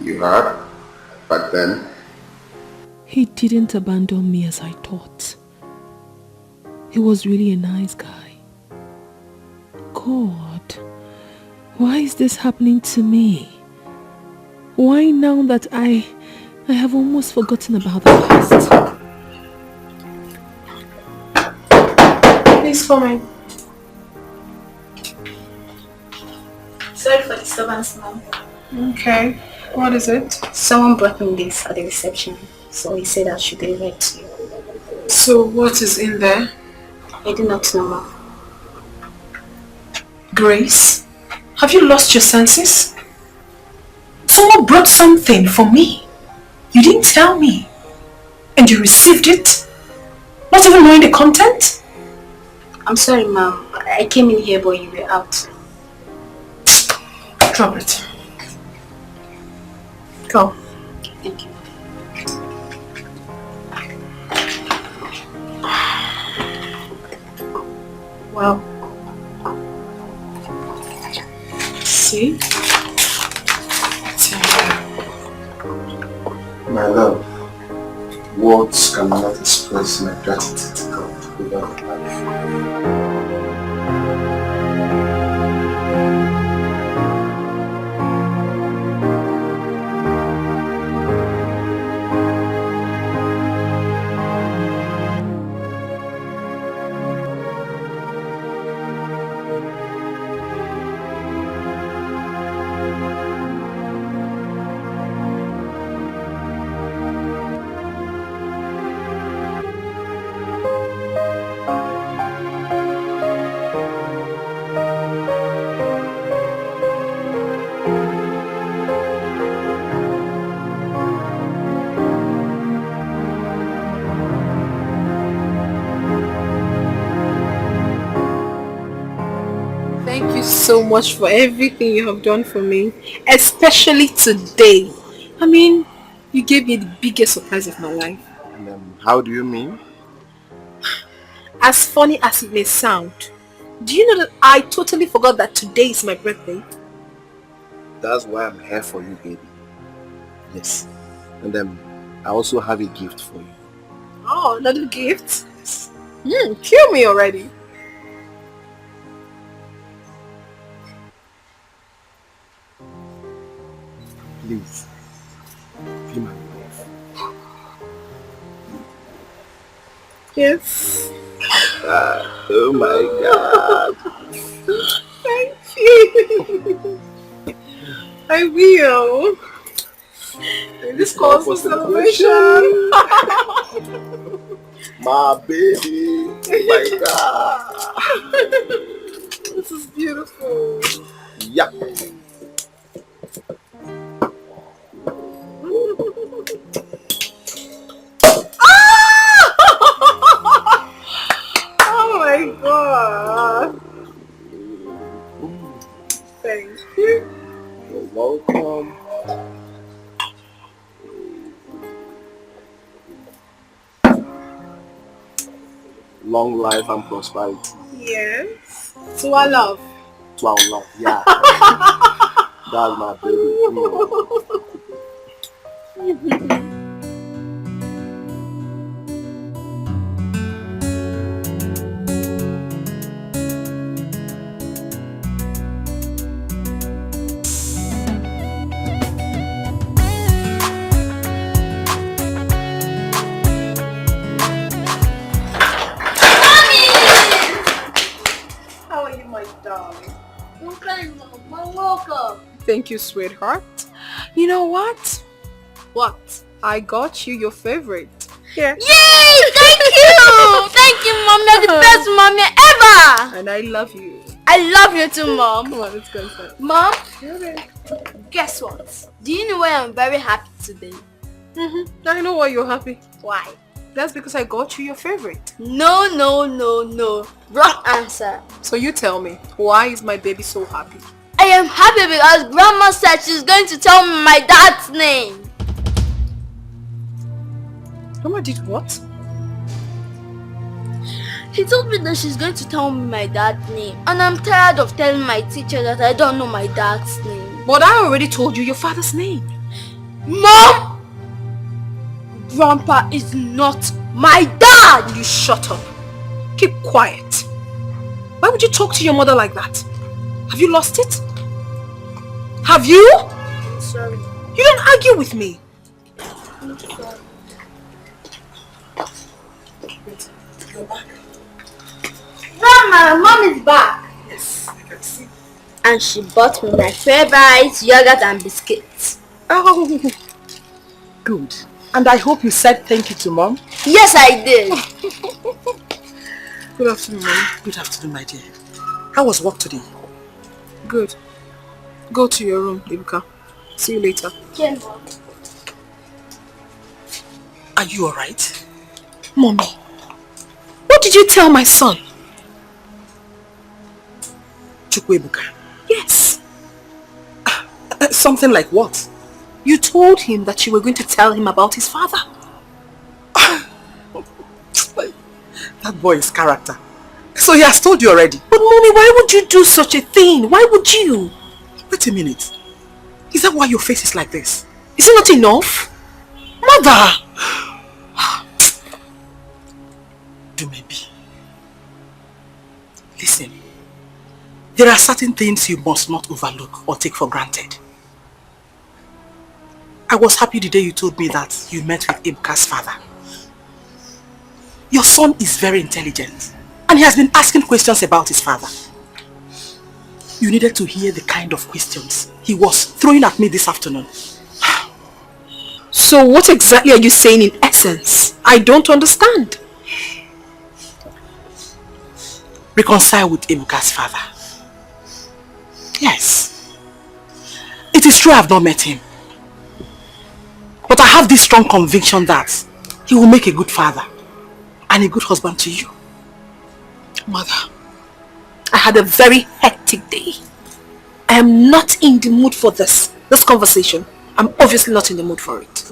you had back then? He didn't abandon me as I thought. He was really a nice guy. God, why is this happening to me? Why now that I have almost forgotten about the past? Please come in. Sorry for disturbance, ma'am. Okay. What is it? Someone brought me this at the reception, so he said I should deliver it to you. So what is in there? I do not know, ma'am. Grace, have you lost your senses? Someone brought something for me. You didn't tell me. And you received it? Not even knowing the content? I'm sorry, ma'am. I came in here, but you were out. Drop it. Go. Thank you. Wow. See? My love, words cannot express my gratitude to God without life. Thank you so much for everything you have done for me, especially today. I mean, you gave me the biggest surprise of my life. How do you mean? As funny as it may sound, Do you know that I totally forgot that today is my birthday? That's why I'm here for you, baby. Yes. And I also have a gift for you. Oh, another gift? Kill me already. Please, be my wife. Yes. Oh my God. Thank you. I will. This calls for celebration. My baby. Oh my God. This is beautiful. Yep. Oh my God. Thank you. You're welcome. Long life and prosperity. Yes. To our love. To our love, yeah. That's my baby. How are you, my darling? I'm fine, Mom. Welcome. Thank you, sweetheart. You know what? What? I got you your favorite. Here. Yay! Thank you! Thank you, Mom. You're the best mommy ever! And I love you. I love you too, Mom. Come on, let's go inside. Mom, guess what? Do you know why I'm very happy today? I know why you're happy. Why? That's because I got you your favorite. No. Wrong answer. So you tell me, why is my baby so happy? I am happy because Grandma said she's going to tell me my dad's name. Grandma did what? He told me that she's going to tell me my dad's name. And I'm tired of telling my teacher that I don't know my dad's name. But I already told you your father's name. Mom! Grandpa is not my dad! You shut up. Keep quiet. Why would you talk to your mother like that? Have you lost it? Have you? I'm sorry. You don't argue with me. I'm sorry. You're back. Grandma, Mom is back. Yes, I can see. And she bought me my favorite yogurt and biscuits. Oh, good. And I hope you said thank you to Mom. Yes, I did. Good afternoon, Mom. Good afternoon, my dear. How was work today? Good. Go to your room, Ibuka. See you later. Okay, Mom. Are you alright? Mommy, what did you tell my son? Chukwebuka. Yes. Something like what? You told him that you were going to tell him about his father. That boy is character. So he has told you already. But Mommy, why would you do such a thing? Why would you? Wait a minute. Is that why your face is like this? Is it not enough? Mother! Do maybe. Listen. There are certain things you must not overlook or take for granted. I was happy the day you told me that you met with Ibka's father. Your son is very intelligent and he has been asking questions about his father. You needed to hear the kind of questions he was throwing at me this afternoon. So what exactly are you saying in essence? I don't understand. Reconcile with Ibka's father. Yes. It is true I have not met him. But I have this strong conviction that he will make a good father and a good husband to you. Mother, I had a very hectic day. I am not in the mood for this conversation. I'm obviously not in the mood for it.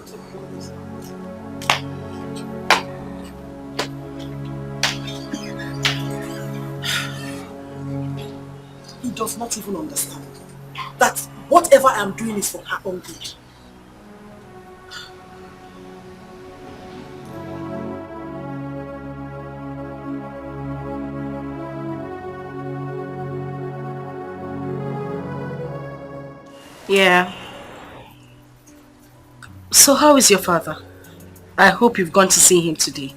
does not even understand that whatever I'm doing is for her own good. Yeah. So how is your father? I hope you've gone to see him today.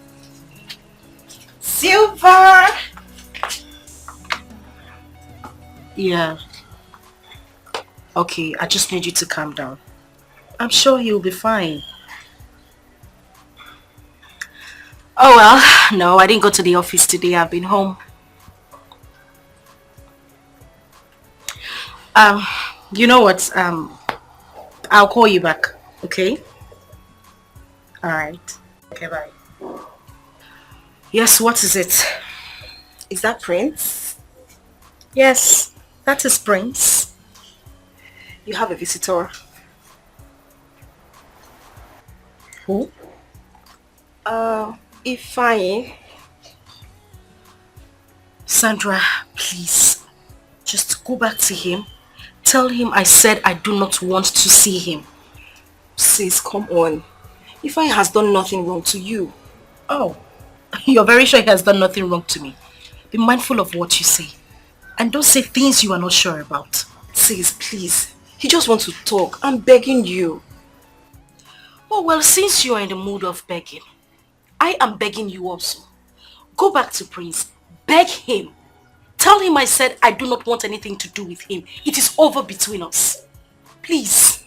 Silva! Yeah. Okay, I just need you to calm down. I'm sure he'll be fine. Oh well, no, I didn't go to the office today. I've been home. You know what? I'll call you back, okay? Alright. Okay, bye. Yes, what is it? Is that Prince? Yes, that is Prince. You have a visitor. Who? Ifeanyi. Sandra, please. Just go back to him. Tell him I said I do not want to see him. Sis, come on. Ifeanyi has done nothing wrong to you. Oh, you're very sure he has done nothing wrong to me. Be mindful of what you say. And don't say things you are not sure about. Sis, please. He just wants to talk. I'm begging you. Oh, well, since you are in the mood of begging, I am begging you also. Go back to Prince. Beg him. Tell him I said I do not want anything to do with him. It is over between us. Please.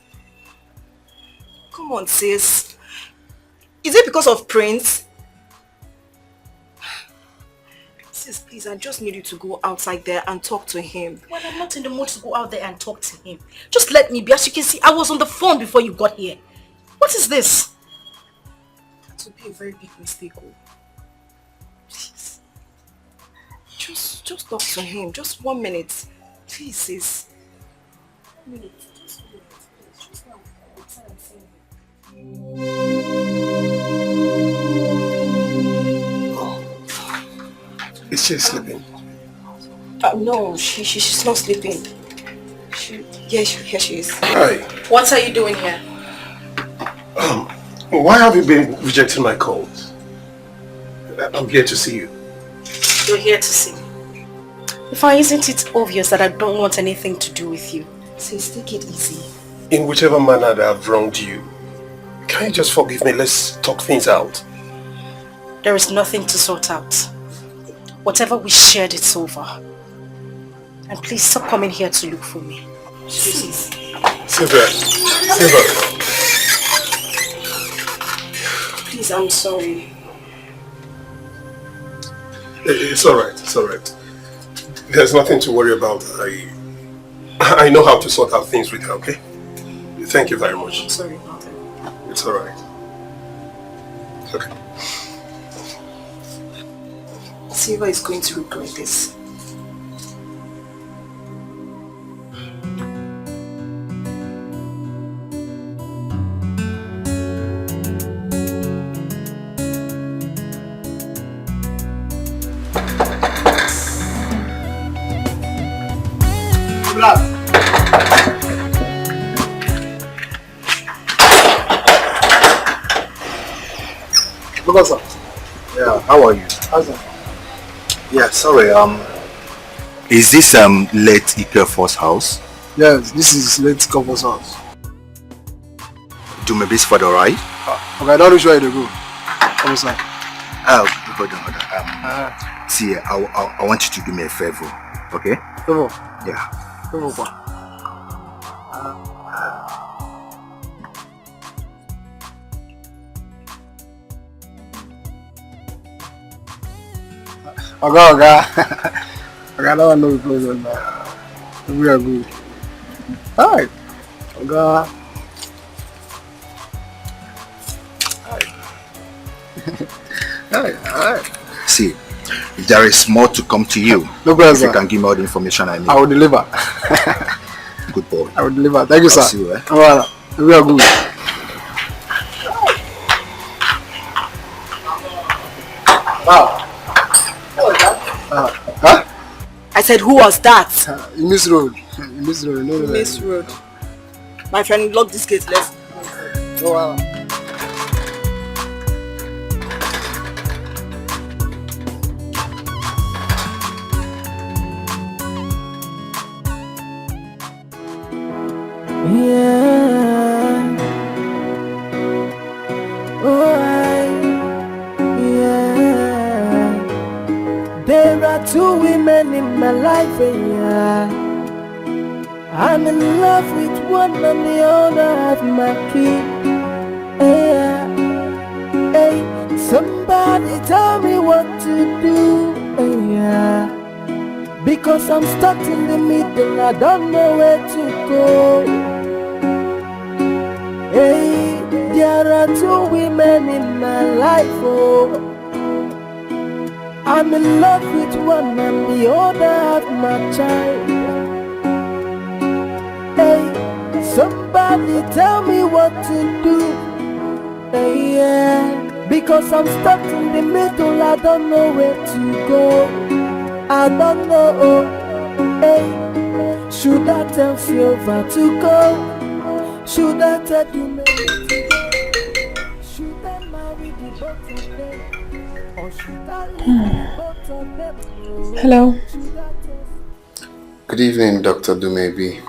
Come on, sis. Is it because of Prince? Sis, please, I just need you to go outside there and talk to him. Well, I'm not in the mood to go out there and talk to him. Just let me be. As you can see, I was on the phone before you got here. What is this? That would be a very big mistake. Oh. Please. Just talk to him. Just 1 minute. Please, sis. 1 minute. Just 1 minute. Please. Just now. I'm saying Oh. Is she sleeping? No, she's not sleeping. Here she is. Hi. What are you doing here? Why have you been rejecting my calls? I'm here to see you. You're here to see me. Isn't it obvious that I don't want anything to do with you? Sis, take it easy. In whichever manner that I've wronged you, can you just forgive me? Let's talk things out. There is nothing to sort out. Whatever we shared, it's over. And please stop coming here to look for me. Silva. Please, I'm sorry. It's alright, it's alright. There's nothing to worry about. I know how to sort out things with her, okay? Thank you very much. I'm sorry about it. It's alright. Okay. Silva is going to regret this. Yeah, how are you? Yeah, sorry, is this late Ikefor's house? Yes, this is late Ikefor's house. Do my best for the right? Okay, I don't know where to go. Come inside. Hold on. See, I want you to do me a favor, okay? Favor? Yeah. Favor what? Okay, I don't know what's going on now. We are good. Alright. Okay. Alright. See, if there is more to come to you, no problem, if you can give me all the information I need. I will deliver. Good boy. I will deliver. Thank you, sir. See you, Alright. We are good. Wow. Huh? I said, who was that? You miss road. You miss road. No, Miss road. My friend, lock this gate. Let's go. Oh, wow. Yeah. Oh, yeah. There are two women in my life, yeah. I'm in love with one and the other have my key. Yeah. Hey, somebody tell me what to do. Yeah. Because I'm stuck in the middle, I don't know where to go. Hey, there are two women in my life, oh. I'm in love with one and the other have my child. Hey, somebody tell me what to do. Hey, yeah, because I'm stuck in the middle, I don't know where to go. I don't know. Hey, should I tell Silva to go? Should I tell you maybe to go? Should I marry the both of them? Or should I leave the both of them? Hello. Good evening, Dr. Dumebi.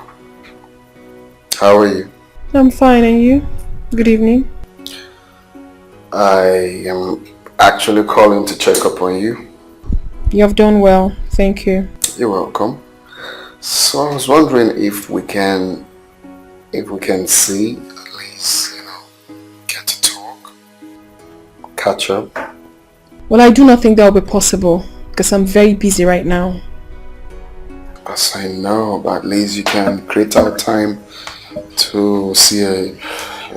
How are you? I'm fine, and you? Good evening. I am actually calling to check up on you. You have done well, thank you. You're welcome. So I was wondering if we can see, at least, get to talk, catch up. Well, I do not think that will be possible because I'm very busy right now. As I know, but at least you can create out time to see a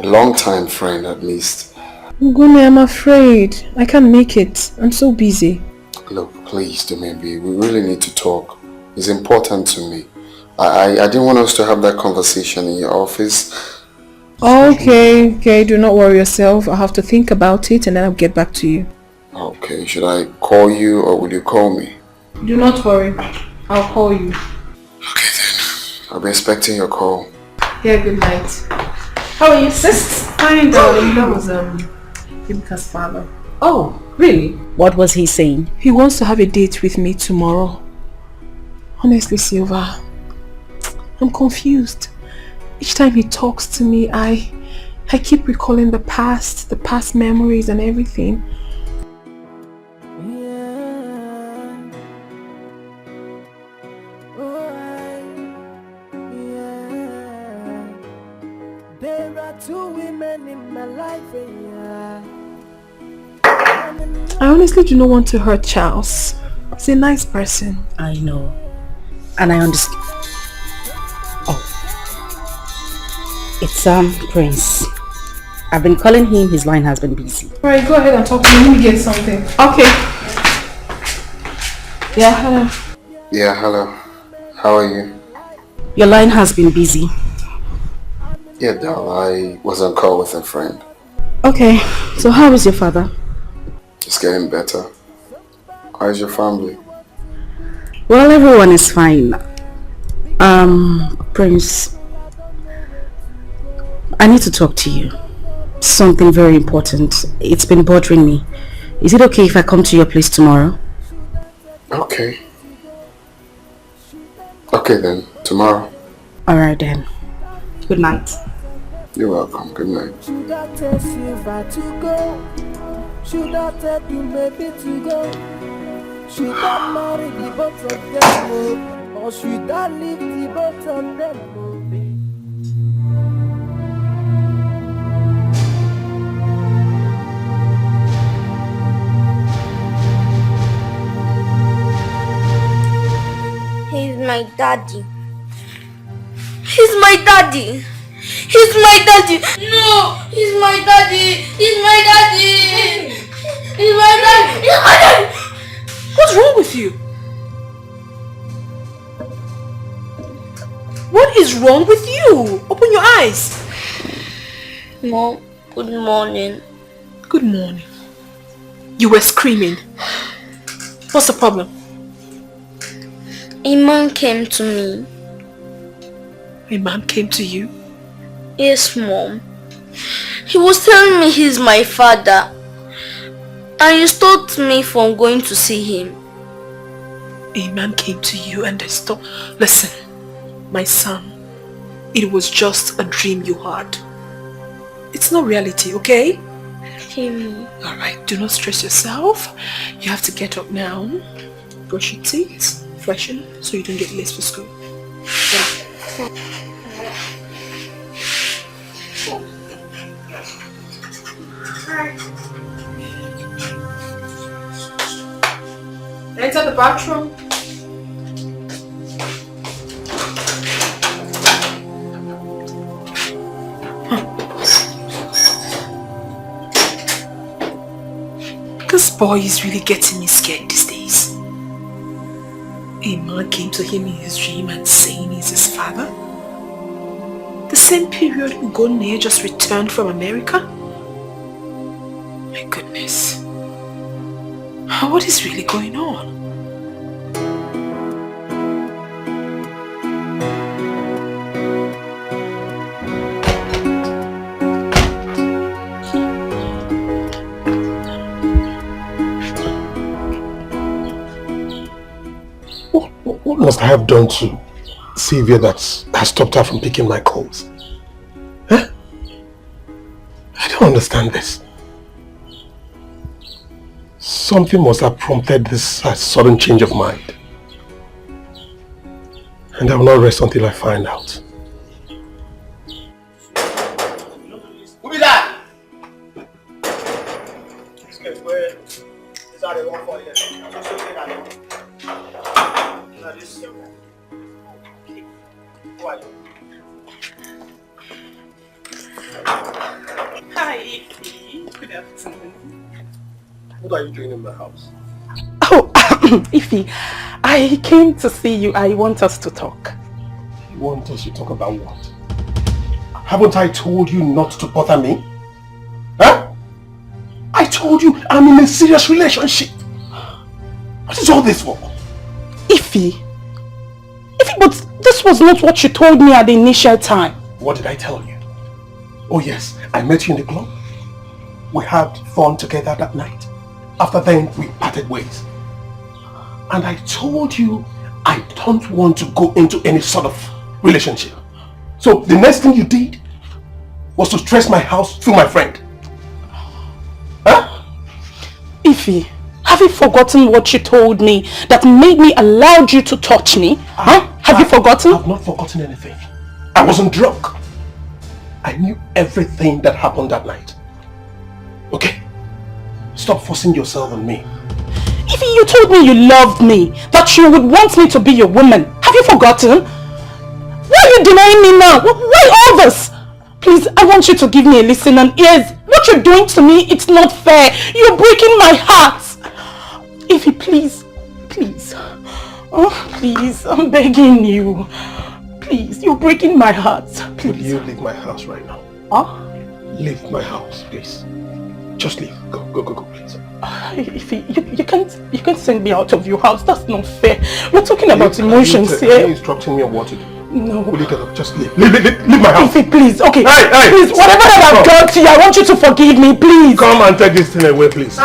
long-time friend at least. Gune, I'm afraid. I can't make it. I'm so busy. Look, please, Dumebi, we really need to talk. It's important to me. I didn't want us to have that conversation in your office. Okay, do not worry yourself. I'll have to think about it and then I'll get back to you. Okay, should I call you or will you call me? Do not worry. I'll call you. Okay then. I'll be expecting your call. Yeah, good night. How are you, sis? Fine, darling. That was Yumika's father. Oh, really? What was he saying? He wants to have a date with me tomorrow. Honestly, Silva, I'm confused. Each time he talks to me, I keep recalling the past memories and everything. There are two women in my life, yeah. I honestly do not want to hurt Charles. He's a nice person. I know. And I understand. Oh. It's Prince. I've been calling him, his line has been busy. Alright, go ahead and talk to me. Let me get something. Okay. Yeah, hello. Yeah, hello. How are you? Your line has been busy. Yeah, Dal, I was on call with a friend. Okay, so how is your father? It's getting better. How's your family? Well, everyone is fine. Prince, I need to talk to you. Something very important. It's been bothering me. Is it okay if I come to your place tomorrow? Okay. Okay then, tomorrow. Alright then. Good night. You're welcome. Good night. Should I tell Silva to go? Should I tell you maybe to go? Should I marry the both of them? Or should I leave the both of them? He's my daddy. He's my daddy. He's my daddy. No, he's my daddy. He's my daddy. He's my daddy. He's my daddy. What's wrong with you? What is wrong with you? Open your eyes. Mom, good morning. Good morning. You were screaming. What's the problem? A man came to me. A man came to you? Yes, Mom. He was telling me he's my father. And he stopped me from going to see him. A man came to you and they stopped. Listen, my son, it was just a dream you had. It's not reality, okay? Okay, Mom. Alright, do not stress yourself. You have to get up now. Brush your teeth, freshen, so you don't get late for school. Yeah. Enter the bathroom. This boy is really getting me scared these days. A man came to him in his dream and saying he's his father. The same period Ugonne just returned from America. My goodness. What is really going on? What must I have done to Sylvia that has stopped her from picking my calls? Huh? I don't understand this. Something must have prompted this sudden change of mind. And I will not rest until I find out. Who be that? Hi, good afternoon. What are you doing in my house? Oh, Ify, I came to see you. I want us to talk. You want us to talk about what? Haven't I told you not to bother me? Huh? I told you I'm in a serious relationship. What is all this for? Ify, but this was not what you told me at the initial time. What did I tell you? Oh yes, I met you in the club. We had fun together that night. After then, we parted ways. And I told you I don't want to go into any sort of relationship. So the next thing you did was to stress my house through my friend. Huh? Ify, have you forgotten what you told me that made me allow you to touch me? Have you forgotten? I've not forgotten anything. I wasn't drunk. I knew everything that happened that night. Okay? Stop forcing yourself on me. Ify, you told me you loved me, that you would want me to be your woman. Have you forgotten? Why are you denying me now? Why all this? Please, I want you to give me a listening ears. What you're doing to me, it's not fair. You're breaking my heart. Ify, please. Oh, please, I'm begging you. Please, you're breaking my heart. Please. Will you leave my house right now? Huh? Leave my house, please. Just leave. Go, please. Ify, you can't send me out of your house. That's not fair. We're talking about emotions here. Are you instructing me on what to do? No. Will you get up? Just leave. Leave my house. Ify, please. Okay. Hey. Please, whatever that I've done to you, I want you to forgive me, please. Come and take this thing away, please.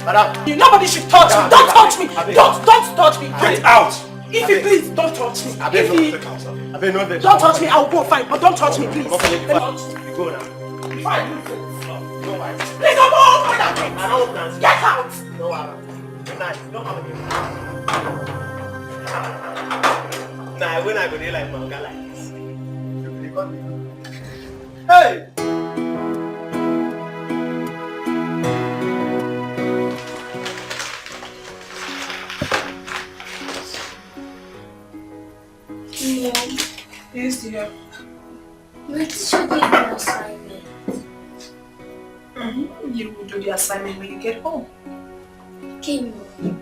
Nobody should touch me. Don't touch me. Don't touch me. Get out. Ify, please, don't touch me. Ify, don't touch me. I'll go fine, but don't touch me, please. You go now. Fine. Please, I'm all for that. Get out. No, good night. Don't come again. Nah, when I go there like manga like this. Hey! Mom. Yes, dear. My teacher gave me an assignment. You will do the assignment when you get home. Okay, Mom.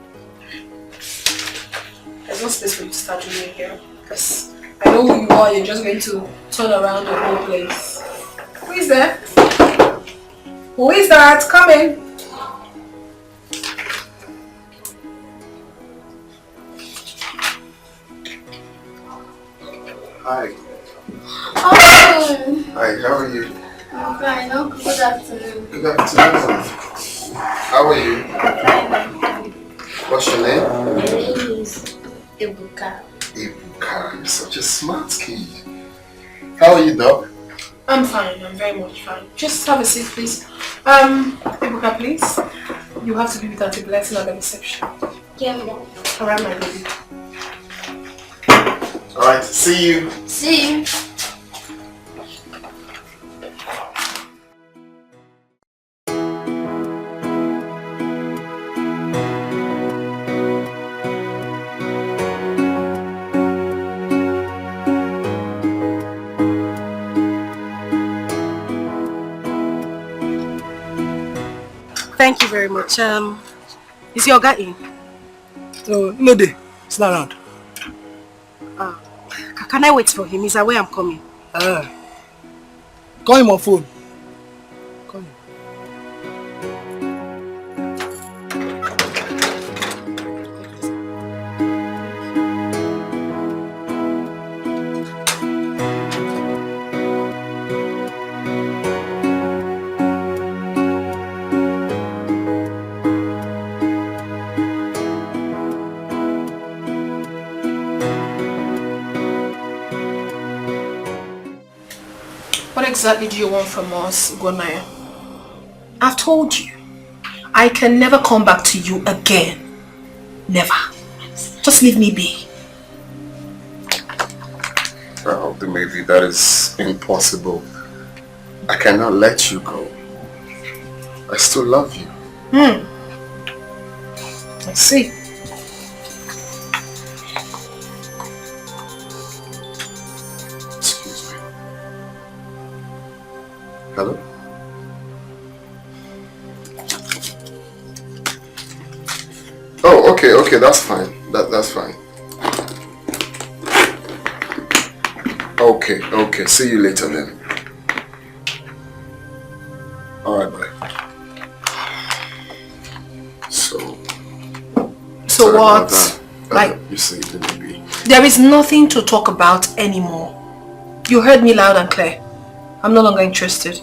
There's no space for you to start doing it here. Because I know who you are, you're just going to turn around the whole place. Who is there? Who is that? Come in. Hi. Oh, Hi, how are you? I'm fine. Uncle, good afternoon. Good afternoon. How are you? What's your name? My name is Ebuka. Ibuka, you're such a smart kid. How are you, Doc? I'm fine. I'm very much fine. Just have a seat, please. Ebuka, please. You have to be with Auntie Blessing at the reception. Yeah, Mom. Alright, my baby. Alright, see you. See you. Thank you very much. Is your guy in? No day. It's not around. Can I wait for him? He's away, I'm coming. Call him on phone. Call him. What exactly do you want from us, Gonaya? I've told you. I can never come back to you again. Never. Just leave me be. Well, maybe that is impossible. I cannot let you go. I still love you. Let's see. Excuse me. Hello? Oh, okay, that's fine. That's fine. Okay, see you later then. Alright, bye. So what? You see, maybe. There is nothing to talk about anymore. You heard me loud and clear. I'm no longer interested.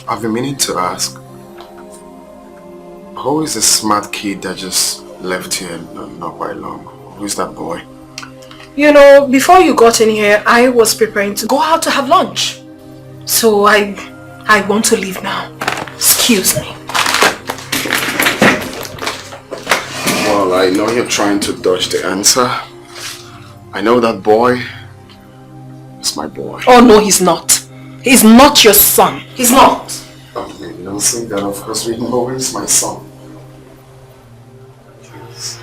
I've been meaning to ask, who is the smart kid that just left here not quite long? Who is that boy? You know, before you got in here, I was preparing to go out to have lunch. So I want to leave now. Excuse me. Well, I know you're trying to dodge the answer. I know that boy is my boy. Oh no, he's not. He's not your son. He's not. Okay, you don't say that. Of course, we know he's my son. Please.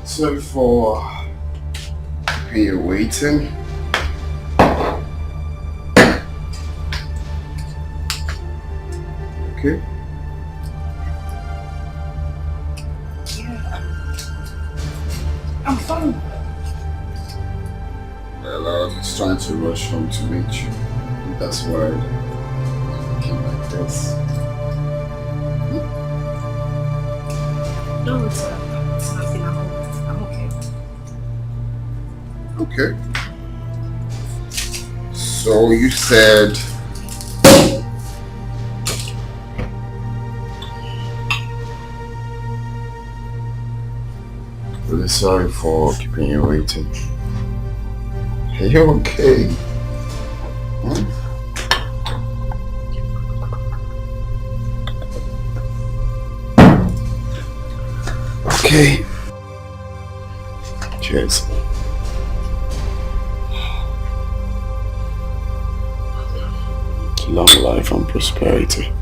Sorry for being waiting. Okay. Yeah. I'm fine. Well, I was just trying to rush home to meet you. That's why I came like this. No, it's nothing. I'm okay. Okay. So you said Really sorry for keeping you waiting. Are you okay? Hmm? Okay. Cheers. Long life and prosperity.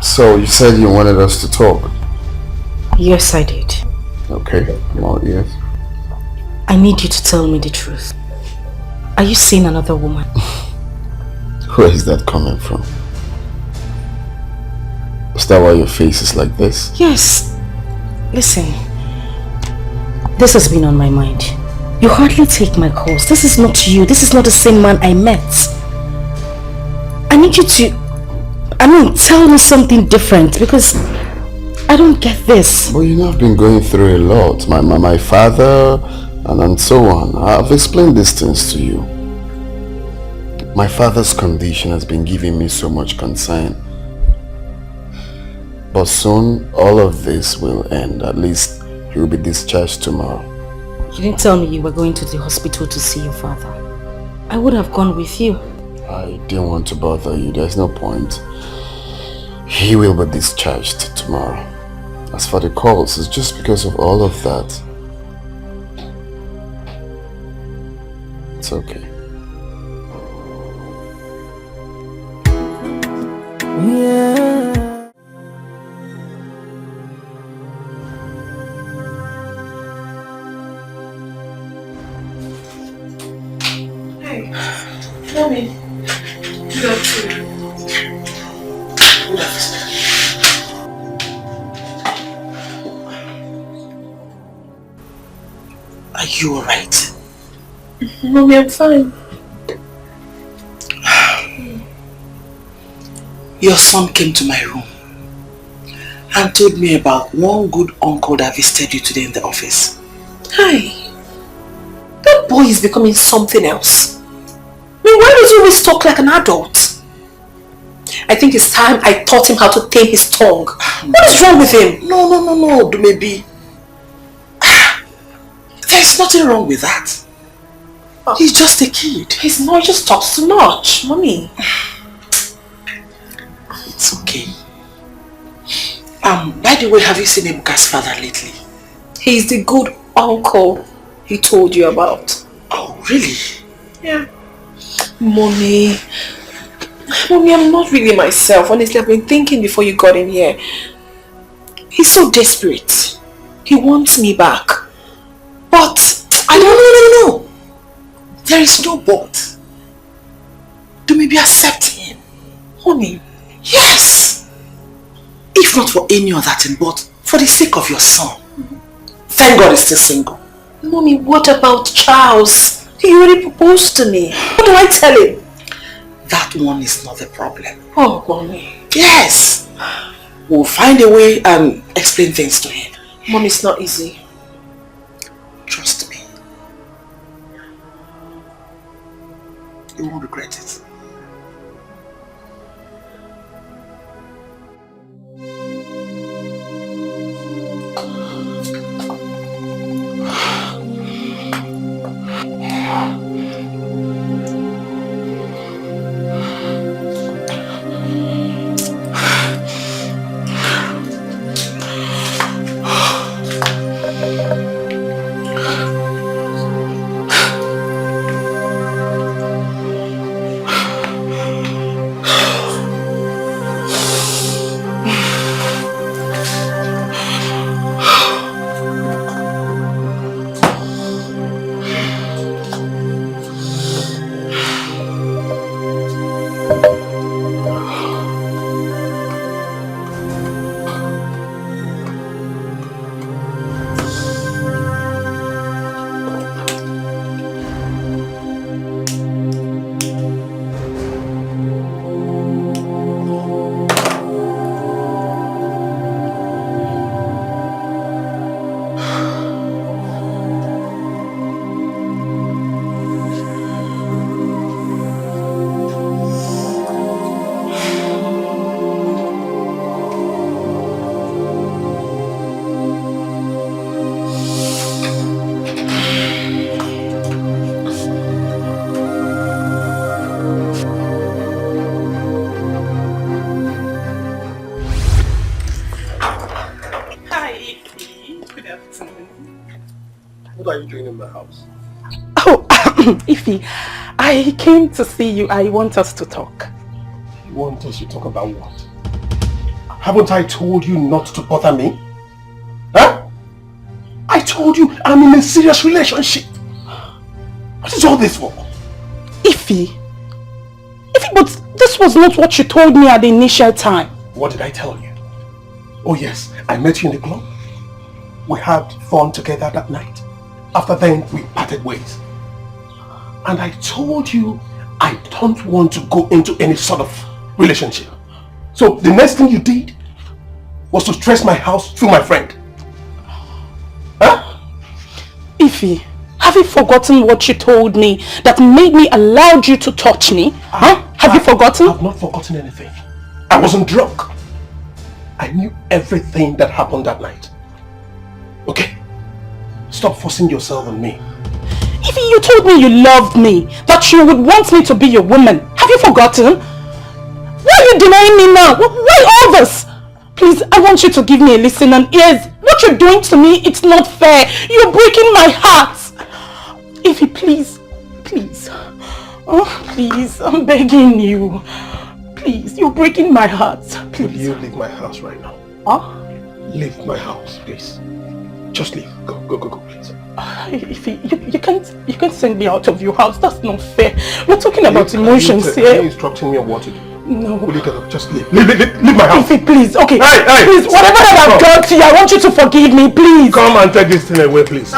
So you said you wanted us to talk? Yes, I did. Okay, I'm all ears. I need you to tell me the truth. Are you seeing another woman? Where is that coming from? Is that why your face is like this? Yes. Listen, this has been on my mind. You hardly take my calls. This is not you. This is not the same man I met. I need you to, tell me something different because I don't get this. Well, you know, I've been going through a lot. My father and so on. I've explained these things to you. My father's condition has been giving me so much concern. But soon, all of this will end. At least, he will be discharged tomorrow. You didn't tell me you were going to the hospital to see your father. I would have gone with you. I didn't want to bother you. There's no point. He will be discharged tomorrow. As for the calls, it's just because of all of that. It's okay. Yeah. Hey, mommy. Good afternoon. Good afternoon. Are you alright? Mommy, I'm fine. Your son came to my room and told me about one good uncle that visited you today in the office. Hi. That boy is becoming something else. Why does he always talk like an adult? I think it's time I taught him how to tame his tongue. What is wrong with him? No, maybe. There's nothing wrong with that. He's just a kid. He's not, he just talks too much, mommy. It's okay. By the way, have you seen Ebuka's father lately? He's the good uncle he told you about. Oh, really? Yeah. Mommy, I'm not really myself. Honestly, I've been thinking before you got in here. He's so desperate. He wants me back. But I don't... No. There is no but. To maybe accept him. Honey. Yes. If not for any other thing, but for the sake of your son. Thank God he's still single. Mommy, what about Charles? He already proposed to me. What do I tell him? That one is not the problem. Oh, mommy. Yes. We'll find a way and explain things to him. Mommy, it's not easy. Trust me. You won't regret it. What are you doing in my house? Oh, Ify, I came to see you. I want us to talk. You want us to talk about what? Haven't I told you not to bother me? Huh? I told you I'm in a serious relationship. What is all this for? Ify, but this was not what you told me at the initial time. What did I tell you? Oh yes, I met you in the club. We had fun together that night. After then, we parted ways. And I told you I don't want to go into any sort of relationship. So the next thing you did was to stress my house through my friend. Huh? Ify, have you forgotten what you told me that made me allow you to touch me? Have you forgotten? I've not forgotten anything. I wasn't drunk. I knew everything that happened that night. Okay? Stop forcing yourself on me. Ify, you told me you loved me, that you would want me to be your woman. Have you forgotten? Why are you denying me now? Why all this? Please, I want you to give me a listen and ears. What you're doing to me, it's not fair. You're breaking my heart. Ify, please. Please. Oh, please, I'm begging you. Please, you're breaking my heart. Please. Will you leave my house right now? Huh? Leave my house, please. Just leave. Go, please. Ify, you can't send me out of your house. That's not fair. We're talking about emotions here. Are you instructing me on what to do? No. Will you get up? Just leave. Leave my house. Ify, please. Okay. Hey! Please, whatever that I've done to you, I want you to forgive me, please. Come and take this thing away, please.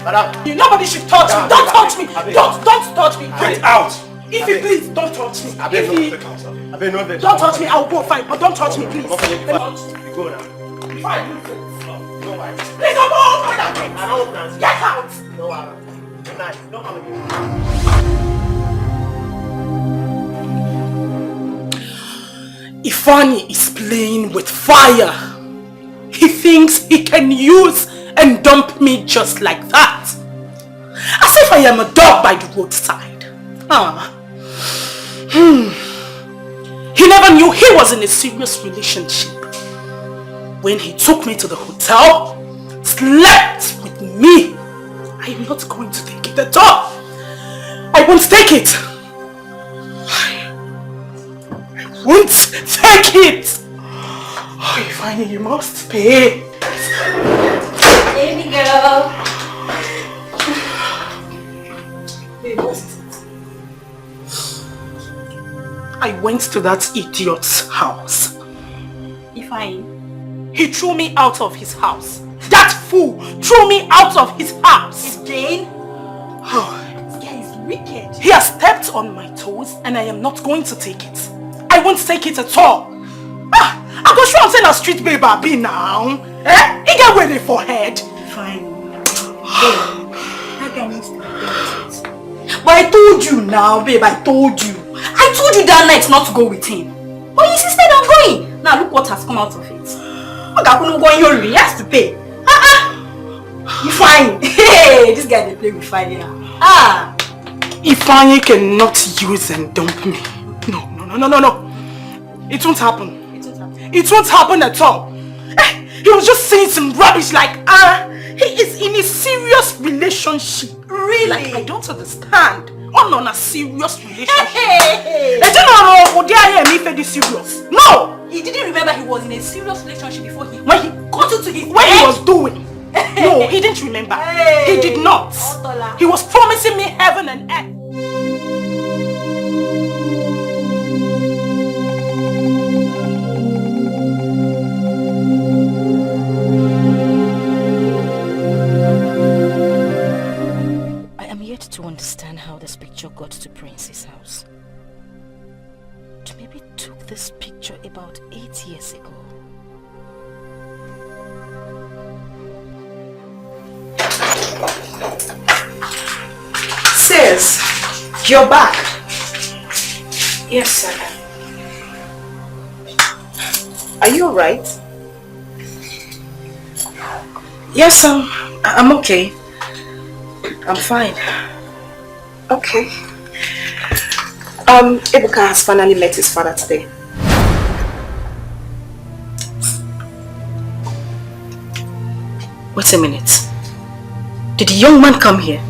Nobody should touch me. Don't touch me. Don't touch me. Get out. Ify, please, don't touch me. Ify, Don't touch me. I'll go fine, but don't touch me, please. Go now. Fine. Please, I'm all for that. Get out. Good night. Don't come again. Ifani is playing with fire. He thinks he can use and dump me just like that. As if I am a dog by the roadside. He never knew he was in a serious relationship. When he took me to the hotel, slept with me. I am not going to take it at all. I won't take it. I won't take it. Oh, Ifani, you must pay. Baby girl. I went to that idiot's house. Ifani. He threw me out of his house. That fool threw me out of his house. Jane? Oh. This guy is wicked. He has stepped on my toes and I am not going to take it. I won't take it at all. I go sure I'm saying a street babe I be now. He get with it for head. Fine. That guy needs to be dealt. But I told you now, babe, I told you. I told you that night not to go with him. But you insisted on going. Now look what has come out of it. He has to pay. You fine. Hey, this guy they play with fire. Ifani cannot use and dump me. No. It won't happen. It won't happen at all. He was just saying some rubbish like, he is in a serious relationship. Really? Like, I don't understand. On a serious relationship. Hey. Serious. No! He didn't remember he was in a serious relationship before he when he got into his what he was doing. No, he didn't remember. He did not. He was promising me heaven and earth. I am yet to understand how this picture got to Prince's house. Maybe took this picture about 8 years ago. Sis, you're back. Yes, sir. Are you alright? Yes, I'm okay. I'm fine. Okay. Ebuka has finally met his father today. Wait a minute. Did the young man come here?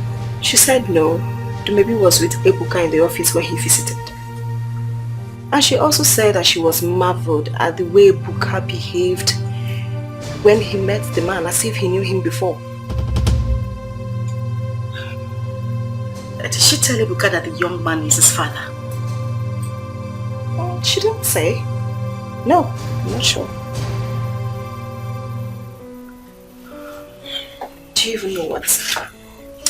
She said no. Dumebi was with Ebuka in the office when he visited. And she also said that she was marveled at the way Ebuka behaved when he met the man as if he knew him before. Did she tell Ebuka that the young man is his father? She didn't say. No, I'm not sure. Do you even know what?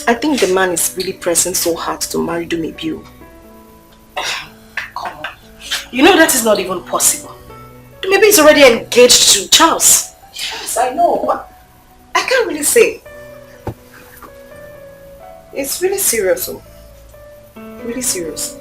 I think the man is really pressing so hard to marry Dumebi. Come on. You know that is not even possible. Dumebi is already engaged to Charles. Yes, I know, but I can't really say. It's really serious, though. Really serious.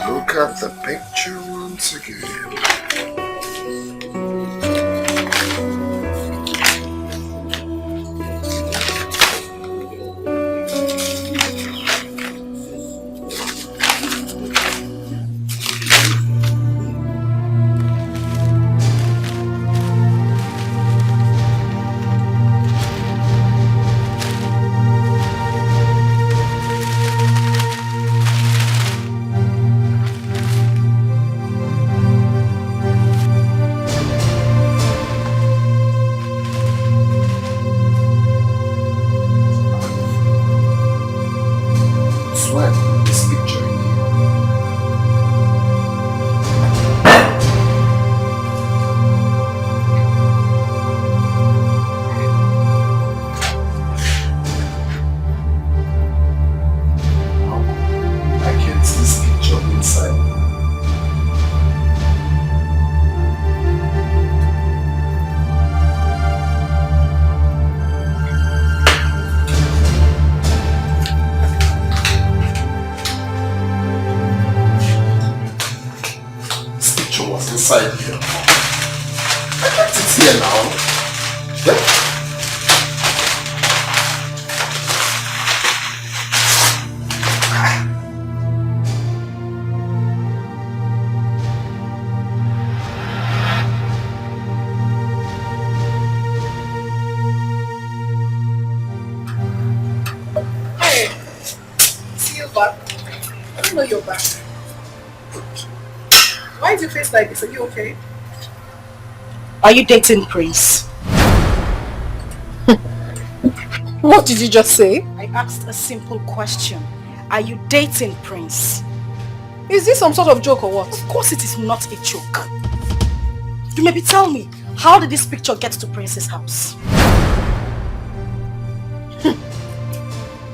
Look at the picture once again. inside here. I kept it here now. Yeah? Hey, Silva, I don't know you're back. Why is your face like this? Are you okay? Are you dating Prince? What did you just say? I asked a simple question. Are you dating Prince? Is this some sort of joke or what? Of course it is not a joke. You maybe tell me, how did this picture get to Prince's house?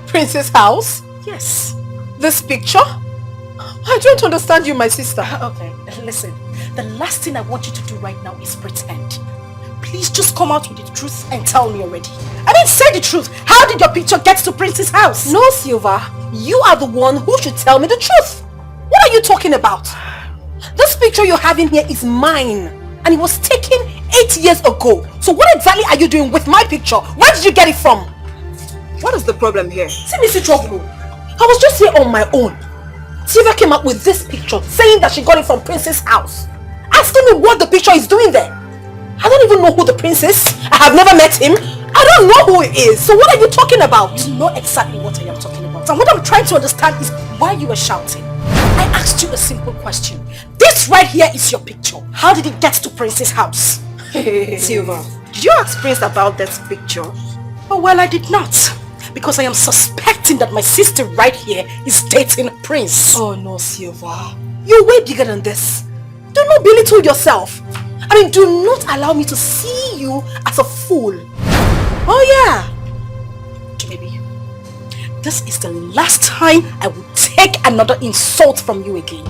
Prince's house? Yes. This picture? I don't understand you, my sister. Okay, listen. The last thing I want you to do right now is pretend. Please just come out with the truth and tell me already. I mean, say the truth. How did your picture get to Prince's house? No, Silva. You are the one who should tell me the truth. What are you talking about? This picture you're having here is mine. And it was taken 8 years ago. So what exactly are you doing with my picture? Where did you get it from? What is the problem here? See, Mr. Trouble. I was just here on my own. Silva came up with this picture saying that she got it from Prince's house. Asking me what the picture is doing there. I don't even know who the prince is. I have never met him. I don't know who he is. So what are you talking about? You know exactly what I am talking about. And what I'm trying to understand is why you were shouting. I asked you a simple question. This right here is your picture. How did it get to Prince's house? Silva, did you ask Prince about this picture? Oh, well, I did not. Because I am suspecting that my sister right here is dating Prince. Oh no, Silva. You're way bigger than this. Do not belittle yourself. I mean, do not allow me to see you as a fool. Oh yeah. Maybe this is the last time I will take another insult from you again.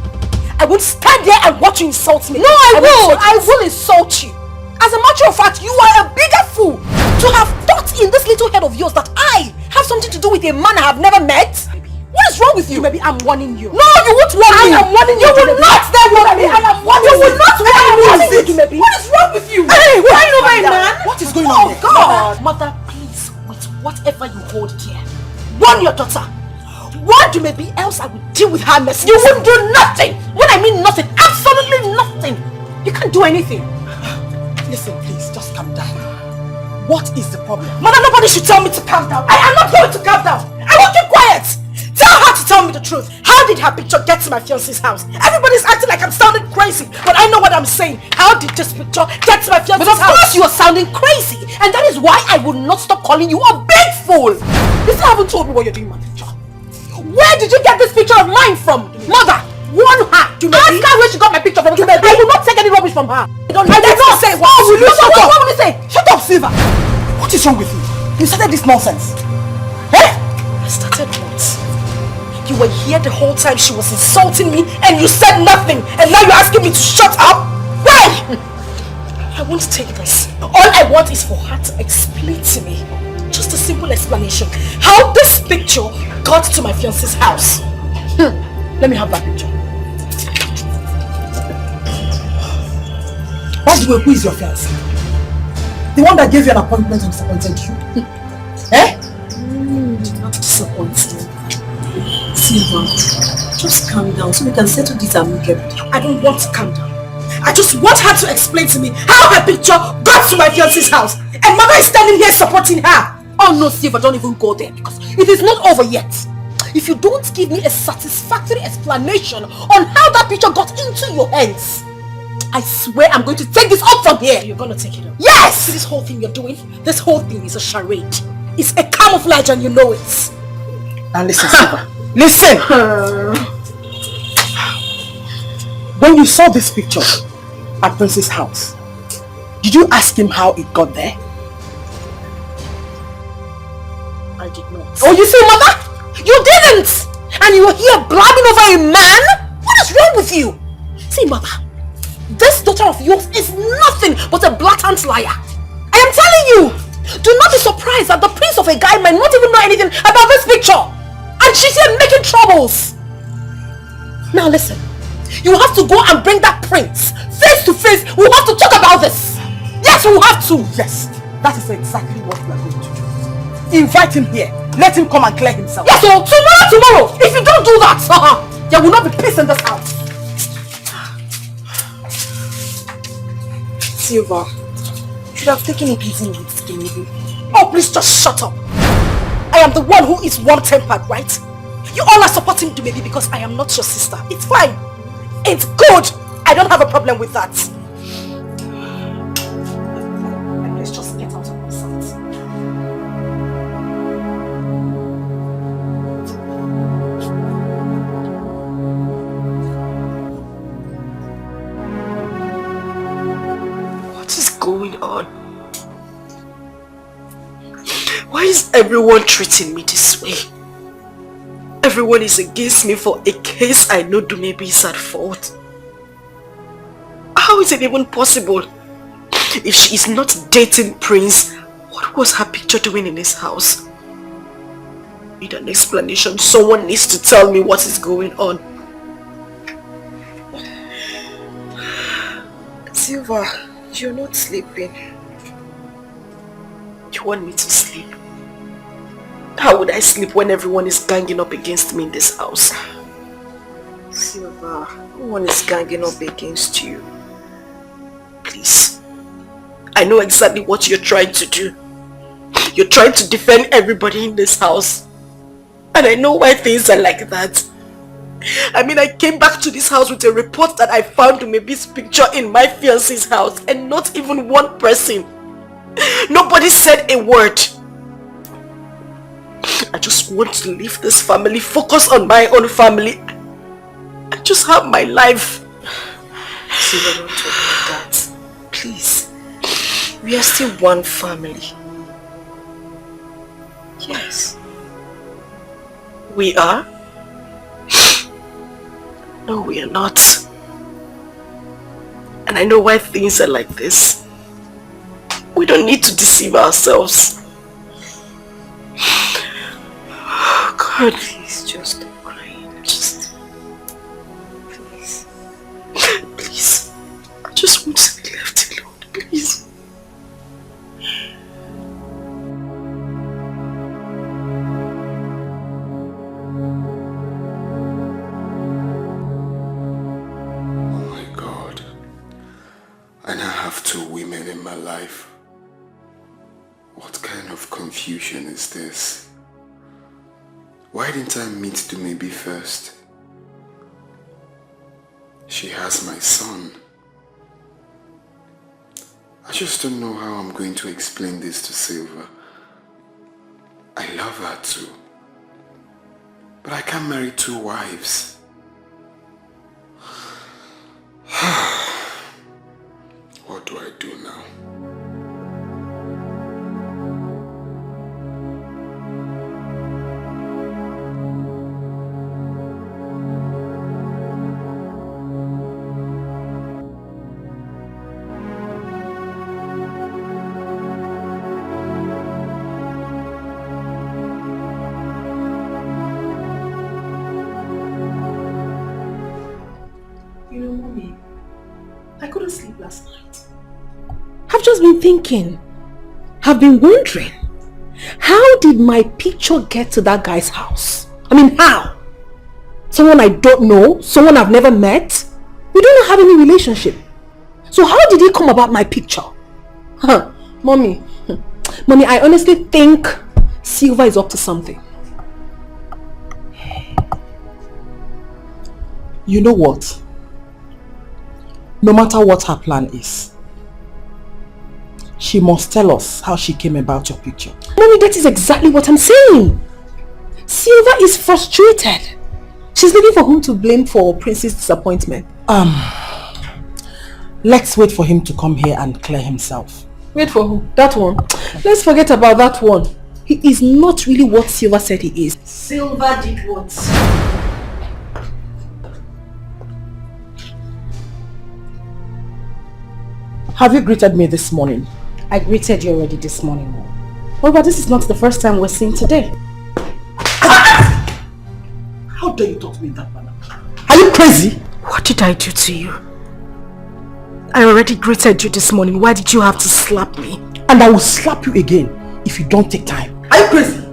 I won't stand there and watch you insult me. No, I will insult you. As a matter of fact, you are a bigger fool to have thought in this little head of yours that I have something to do with a man I have never met. What is wrong with you? Maybe I'm warning you. No, you won't warn me. I am warning you. You will not then warn me. I am warning you. You will not warn me. What is wrong with you? Hey, why are you my man? What is going on here? God. Mother, please, with whatever you hold dear, warn your daughter. What do maybe else I will deal with her mercy? You won't do nothing. When I mean nothing, absolutely nothing. You can't do anything. Listen, please, just calm down. What is the problem? Mother, nobody should tell me to calm down. I am not going to calm down. I will keep quiet. Tell her to tell me the truth. How did her picture get to my fiancé's house? Everybody's acting like I'm sounding crazy, but I know what I'm saying. How did this picture get to my fiancé's house? But of course you are sounding crazy, and that is why I will not stop calling you a big fool. You still haven't told me what you're doing with my picture. Where did you get this picture of mine from? Mother, warn her. Ask her where she got my picture from. I will not take any rubbish from her. I did not say what. Oh, will you shut up? What will you say? Shut up, Silva. What is wrong with you? You started this nonsense. Eh? I started what? You were here the whole time she was insulting me and you said nothing. And now you're asking me to shut up? Why? I won't take this. All I want is for her to explain to me. Just a simple explanation. How this picture got to my fiancé's house. Let me have that picture. By the way, who is your fiancé? The one that gave you an appointment and disappointed you? Eh? Not disappointed. Silva, just calm down so we can settle this amicably. I don't want to calm down. I just want her to explain to me how her picture got to my fiancé's house. And mother is standing here supporting her. Oh no, Silva, don't even go there because it is not over yet. If you don't give me a satisfactory explanation on how that picture got into your hands, I swear I'm going to take this up from here. You're going to take it up? Yes! See this whole thing you're doing? This whole thing is a charade. It's a camouflage and you know it. Now listen, Silva. Listen! When you saw this picture at Prince's house, did you ask him how it got there? I did not. Oh, you see, Mother? You didn't! And you were here blabbing over a man? What is wrong with you? See, Mother, this daughter of yours is nothing but a blatant liar. I am telling you! Do not be surprised that the prince of a guy might not even know anything about this picture. And she's here making troubles. Now listen, you have to go and bring that prince face to face. We have to talk about this. Yes, we have to. Yes, that is exactly what we are going to do. Invite him here. Let him come and clear himself. Yes, so tomorrow. If you don't do that, there will not be peace in this house. Silva, you should have taken it easy with Kenny. Oh, please just shut up. I am the one who is warm-tempered, right? You all are supporting me maybe because I am not your sister. It's fine. It's good. I don't have a problem with that. Please just get out of my sight. What is going on? Why is everyone treating me this way? Everyone is against me for a case I know Dumebi is at fault. How is it even possible? If she is not dating Prince, what was her picture doing in his house? I need an explanation. Someone needs to tell me what is going on. Silva, you're not sleeping. You want me to sleep? How would I sleep when everyone is ganging up against me in this house? Silva, no one is ganging up against you. Please. I know exactly what you're trying to do. You're trying to defend everybody in this house. And I know why things are like that. I mean, I came back to this house with a report that I found Dumebi's picture in my fiancé's house and not even one person. Nobody said a word. I just want to leave this family, focus on my own family, and just have my life. Silva, don't talk like that. Please. We are still one family. Yes. We are? No, we are not. And I know why things are like this. We don't need to deceive ourselves. Oh God, please just stop crying. Just... Please. Please. I just want to be left alone, please. And I have 2 women in my life. What kind of confusion is this? Why didn't I meet Dumebi first? She has my son. I just don't know how I'm going to explain this to Silva. I love her too. But I can't marry 2 wives. What do I do now? You know, Mommy, I couldn't sleep last night. I've just been thinking. I've been wondering. How did my picture get to that guy's house? I mean, how? Someone I don't know? Someone I've never met? We don't have any relationship. So how did he come about my picture? Huh, Mommy. Mommy, I honestly think Silva is up to something. You know what? No matter what her plan is, she must tell us how she came about your picture. Mommy, that is exactly what I'm saying. Silva is frustrated. She's looking for whom to blame for Prince's disappointment. Let's wait for him to come here and clear himself. Wait for who? That one? Let's forget about that one. He is not really what Silva said he is. Silva did what? Have you greeted me this morning? I greeted you already this morning, Mom. Well, but this is not the first time we're seeing today. How dare you talk to me in that manner? Are you crazy? What did I do to you? I already greeted you this morning. Why did you have to slap me? And I will slap you again if you don't take time. Are you crazy?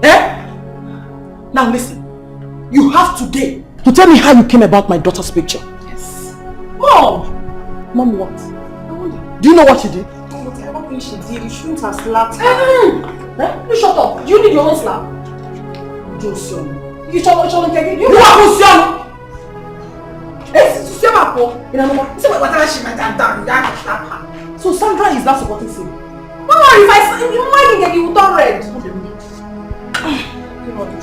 Eh? Now listen. You have today to tell me how you came about my daughter's picture. Yes. Mom! Mom, what? Do you know what you did? Whatever thing she did, you shouldn't have slapped her. You shut up. Do you need your own slap? Josion. You are Josion. So Sandra is not supporting Silva. Mama, if I mind that you will turn red.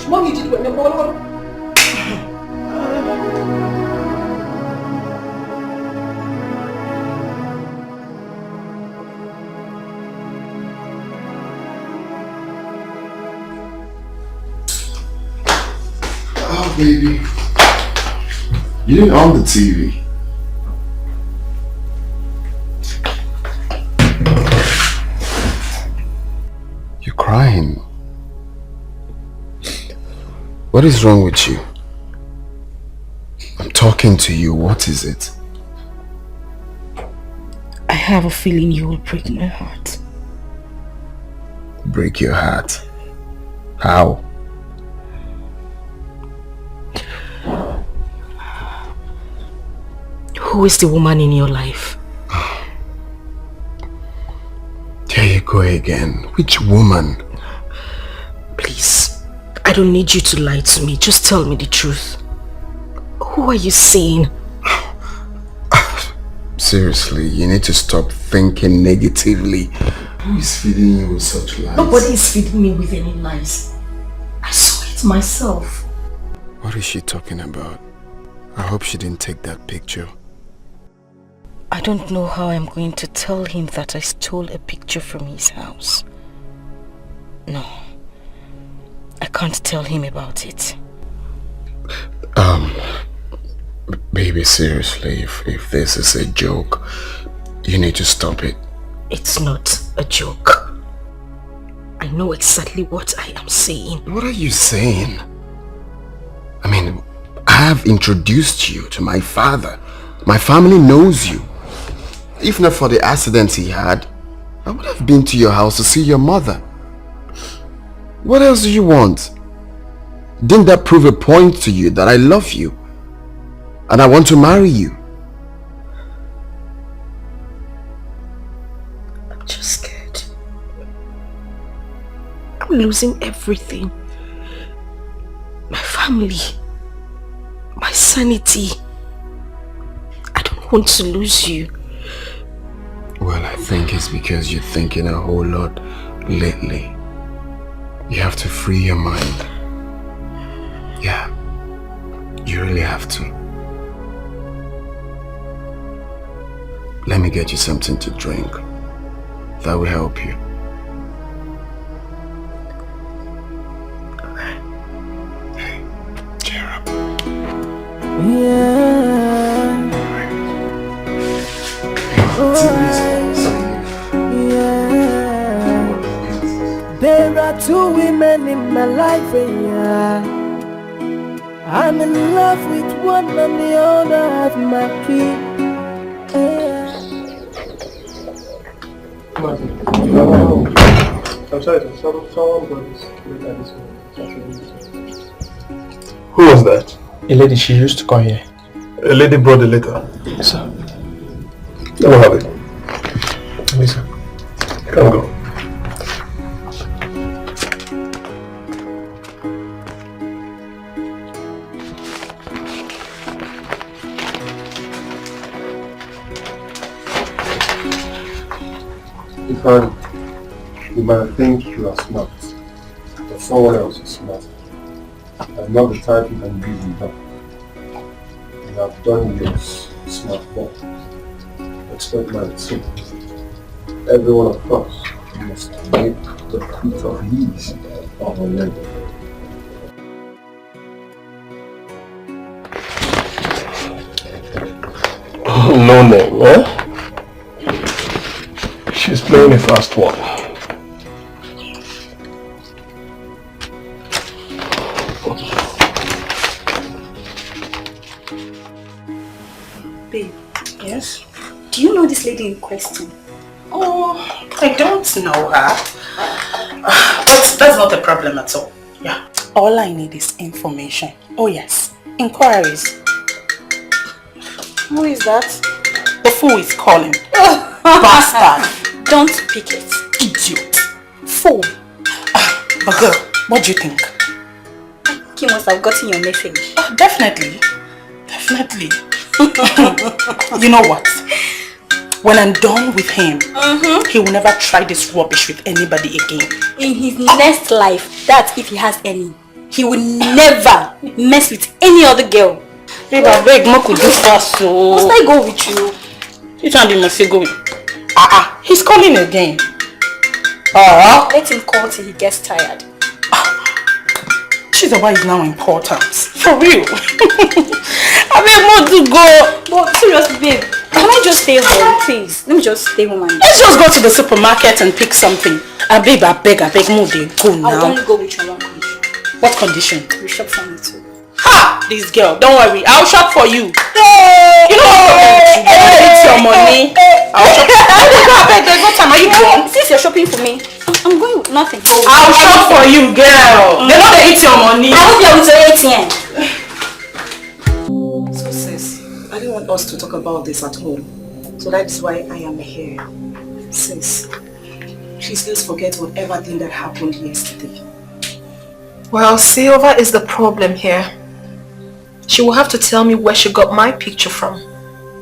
Mom, you did what? Oh, baby. You didn't on the TV. You're crying. What is wrong with you? I'm talking to you. What is it? I have a feeling you will break my heart. Break your heart? How? Who is the woman in your life? There you go again. Which woman? Please, I don't need you to lie to me. Just tell me the truth. Who are you seeing? Seriously, you need to stop thinking negatively. Who is feeding you with such lies? Nobody is feeding me with any lies. I saw it myself. What is she talking about? I hope she didn't take that picture. I don't know how I'm going to tell him that I stole a picture from his house. No, I can't tell him about it. Baby, Baby, seriously, if this is a joke, you need to stop it. It's not a joke. I know exactly what I am saying. What are you saying? I mean, I have introduced you to my father. My family knows you. If not for the accident he had, I would have been to your house to see your mother. What else do you want? Didn't that prove a point to you that I love you and I want to marry you? I'm just scared. I'm losing everything. My family, my sanity. I don't want to lose you. Well, I think it's because you're thinking a whole lot lately. You have to free your mind. Yeah, you really have to. Let me get you something to drink. That will help you. Hey, cheer up. Yeah. Yeah. There are two women in my life, yeah. I'm in love with one and the other have my key. I'm sorry, someone brought this later this morning. Who was that? A lady, she used to come here. A lady brought the letter. Yes, sir. Let me have it. Yes, sir. Come go. You might think you are smart, but someone else is smart. I'm not the type you can reason with. You have done your smart work. Expect mine too. Every one of us must make the fruit of these of our labor. No name, eh? She's playing a fast one. Babe. Yes? Do you know this lady in question? Oh, I don't know her. But that's not a problem at all. Yeah. All I need is information. Oh yes. Inquiries. Who is that? The fool is calling. Bastard. Don't pick it. Idiot. Fool. But girl, what do you think? He must have gotten your message. Definitely. Definitely. You know what? When I'm done with him, he will never try this rubbish with anybody again. In his next life, that's if he has any, he will never mess with any other girl. Babe, I beg, Mo could do fast, so... Must I go with you? You trying to must go with? He's calling again. Let him call till he gets tired. She's why is now important. For real. I mean, more to go. But seriously, babe, can I just stay home, please? Let me just stay home and... Let's just go to the supermarket and pick something. Babe, I beg, move there. Go now. I'll only go with your one condition. What condition? You shop for me too. Ha! This girl, don't worry. I'll shop for you. You know what? It's your money. I'll shop for you. I beg, there's no time. Are you going? Since you're shopping for me, I'm going with nothing. I'll shop for you, girl. They know they eat your money. I hope you're with your ATM. So sis, I didn't want us to talk about this at home. So that's why I am here. Sis, please let's forget whatever thing that happened yesterday. Well, Silva is the problem here. She will have to tell me where she got my picture from.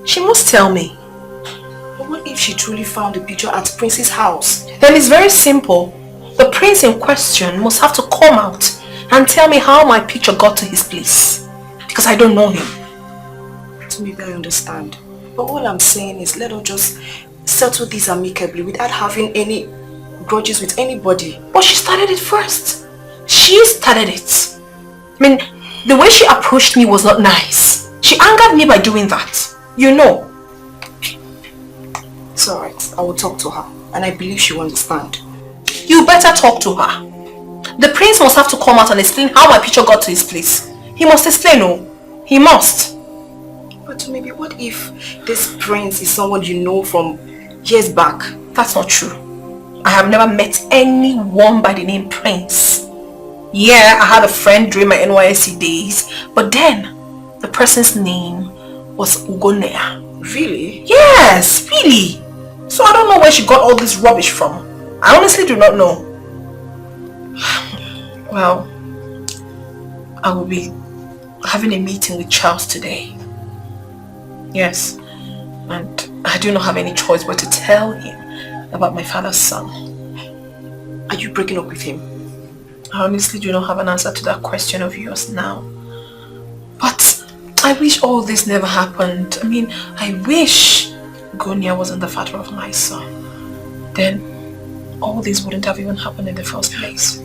She must tell me. But what if she truly found the picture at Prince's house? Then it's very simple. The prince in question must have to come out and tell me how my picture got to his place. Because I don't know him. So maybe I understand. But all I'm saying is let us just settle this amicably without having any grudges with anybody. But she started it first. She started it. I mean, the way she approached me was not nice. She angered me by doing that. You know. It's alright. I will talk to her. And I believe she will understand. You better talk to her. The prince must have to come out and explain how my picture got to his place. He must explain, oh. He must. But maybe what if this prince is someone you know from years back? That's not true. I have never met anyone by the name Prince. Yeah, I had a friend during my NYSC days, but then the person's name was Ugonea. Really? Yes, really. So I don't know where she got all this rubbish from. I honestly do not know. Well, I will be having a meeting with Charles today. Yes, and I do not have any choice but to tell him about my father's son. Are you breaking up with him? I honestly do not have an answer to that question of yours now. But I wish all this never happened. I mean, I wish Gonia wasn't the father of my son. Then all this wouldn't have even happened in the first place.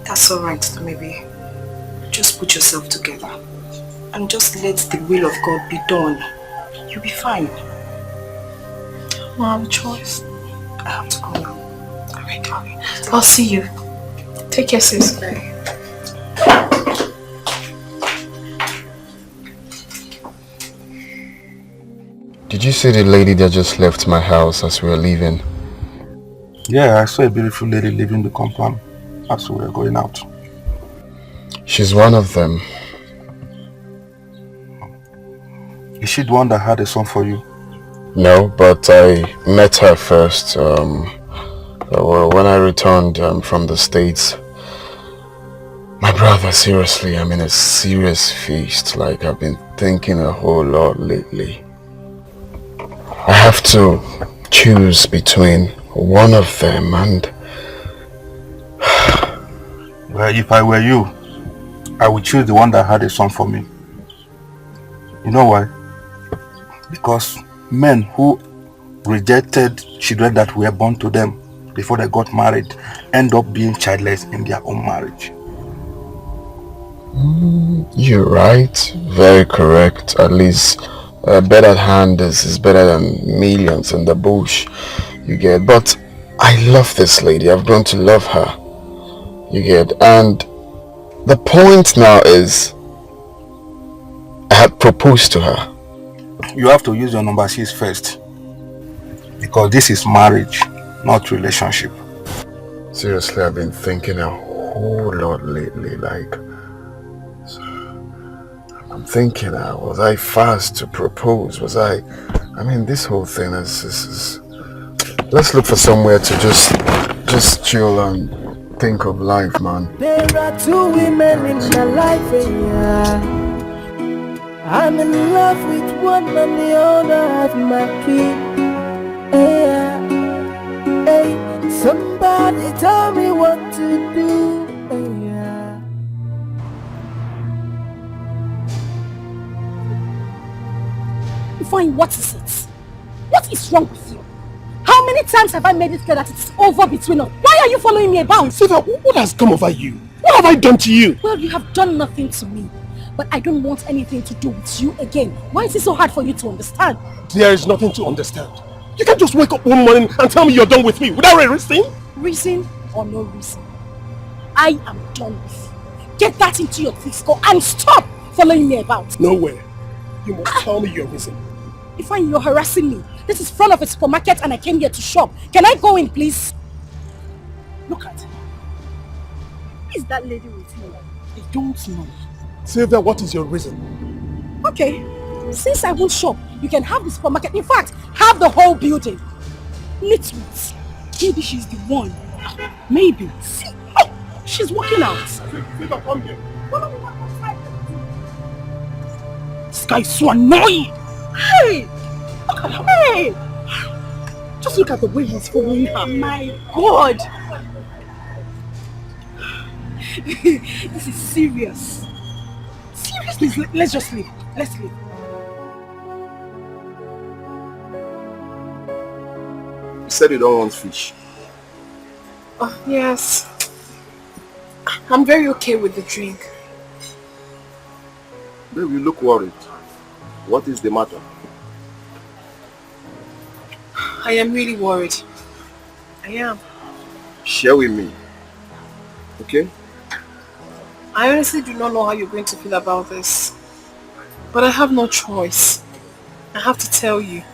That's alright, maybe. Just put yourself together. And just let the will of God be done. You'll be fine. I don't have a choice. I have to go now. Alright, darling. I'll see you. Take care, sis. Bye. Did you see the lady that just left my house as we were leaving? Yeah, I saw a beautiful lady leaving the compound as we were going out. She's one of them. Is she the one that had a son for you? No, but I met her first when I returned from the States. My brother, seriously, I'm in a serious feast. Like, I've been thinking a whole lot lately. I have to choose between one of them and... Well, if I were you, I would choose the one that had a son for me. You know why? Because men who rejected children that were born to them before they got married end up being childless in their own marriage. You're right. Very correct. At least a bird at hand is better than millions in the bush. You get. But I love this lady. I've grown to love her. You get. And the point now is I had proposed to her. You have to use your number 6 first. Because this is marriage, not relationship. Seriously, I've been thinking a whole lot lately. Like, I'm thinking, was I fast to propose? Was I mean, this whole thing is let's look for somewhere to just chill and think of life, man. There are 2 women in my life, yeah. I'm in love with one and the other have my key. Yeah. Hey, somebody tell me what to do. Yeah. Fine, what is it? What is wrong with you? How many times have I made it clear that it's over between us? Why are you following me about? Silva, what has come over you? What have I done to you? Well, you have done nothing to me. But I don't want anything to do with you again. Why is it so hard for you to understand? There is nothing to understand. You can't just wake up one morning and tell me you're done with me without a reason. Reason or no reason, I am done with you. Get that into your thick skull and stop following me about. Nowhere. You must tell me your reason. If you're harassing me, this is front of a supermarket and I came here to shop. Can I go in, please? Look at her. Who is that lady with you? I don't know. Silva, what is your reason? Okay, since I won't shop, you can have the supermarket. In fact, have the whole building. Nitwits. Maybe she's the one. Maybe. See? Oh, she's walking out. Silva, come here. This guy is so annoying. Hey! Look at her. Hey! Just look at the way he's following her. My God! This is serious. Seriously, let's just leave. Let's leave. You said you don't want fish. Oh, yes. I'm very okay with the drink. Babe, you look worried. What is the matter? I am really worried. I am. Share with me. Okay? I honestly do not know how you're going to feel about this. But I have no choice. I have to tell you.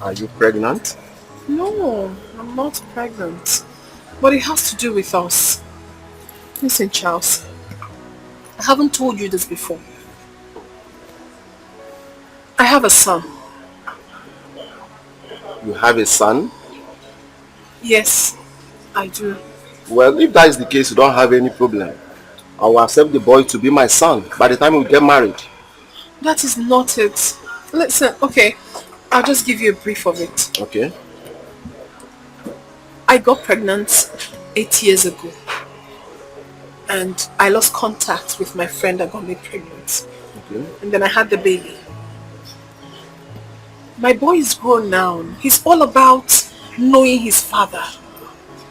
Are you pregnant? No, I'm not pregnant. But it has to do with us. Listen, Charles. I haven't told you this before. I have a son. You have a son? Yes, I do. Well, if that is the case, you don't have any problem. I will accept the boy to be my son by the time we get married. That is not it. Listen, okay, I'll just give you a brief of it. Okay. I got pregnant 8 years ago. And I lost contact with my friend that got me pregnant. Okay. And then I had the baby. My boy is grown now. He's all about knowing his father.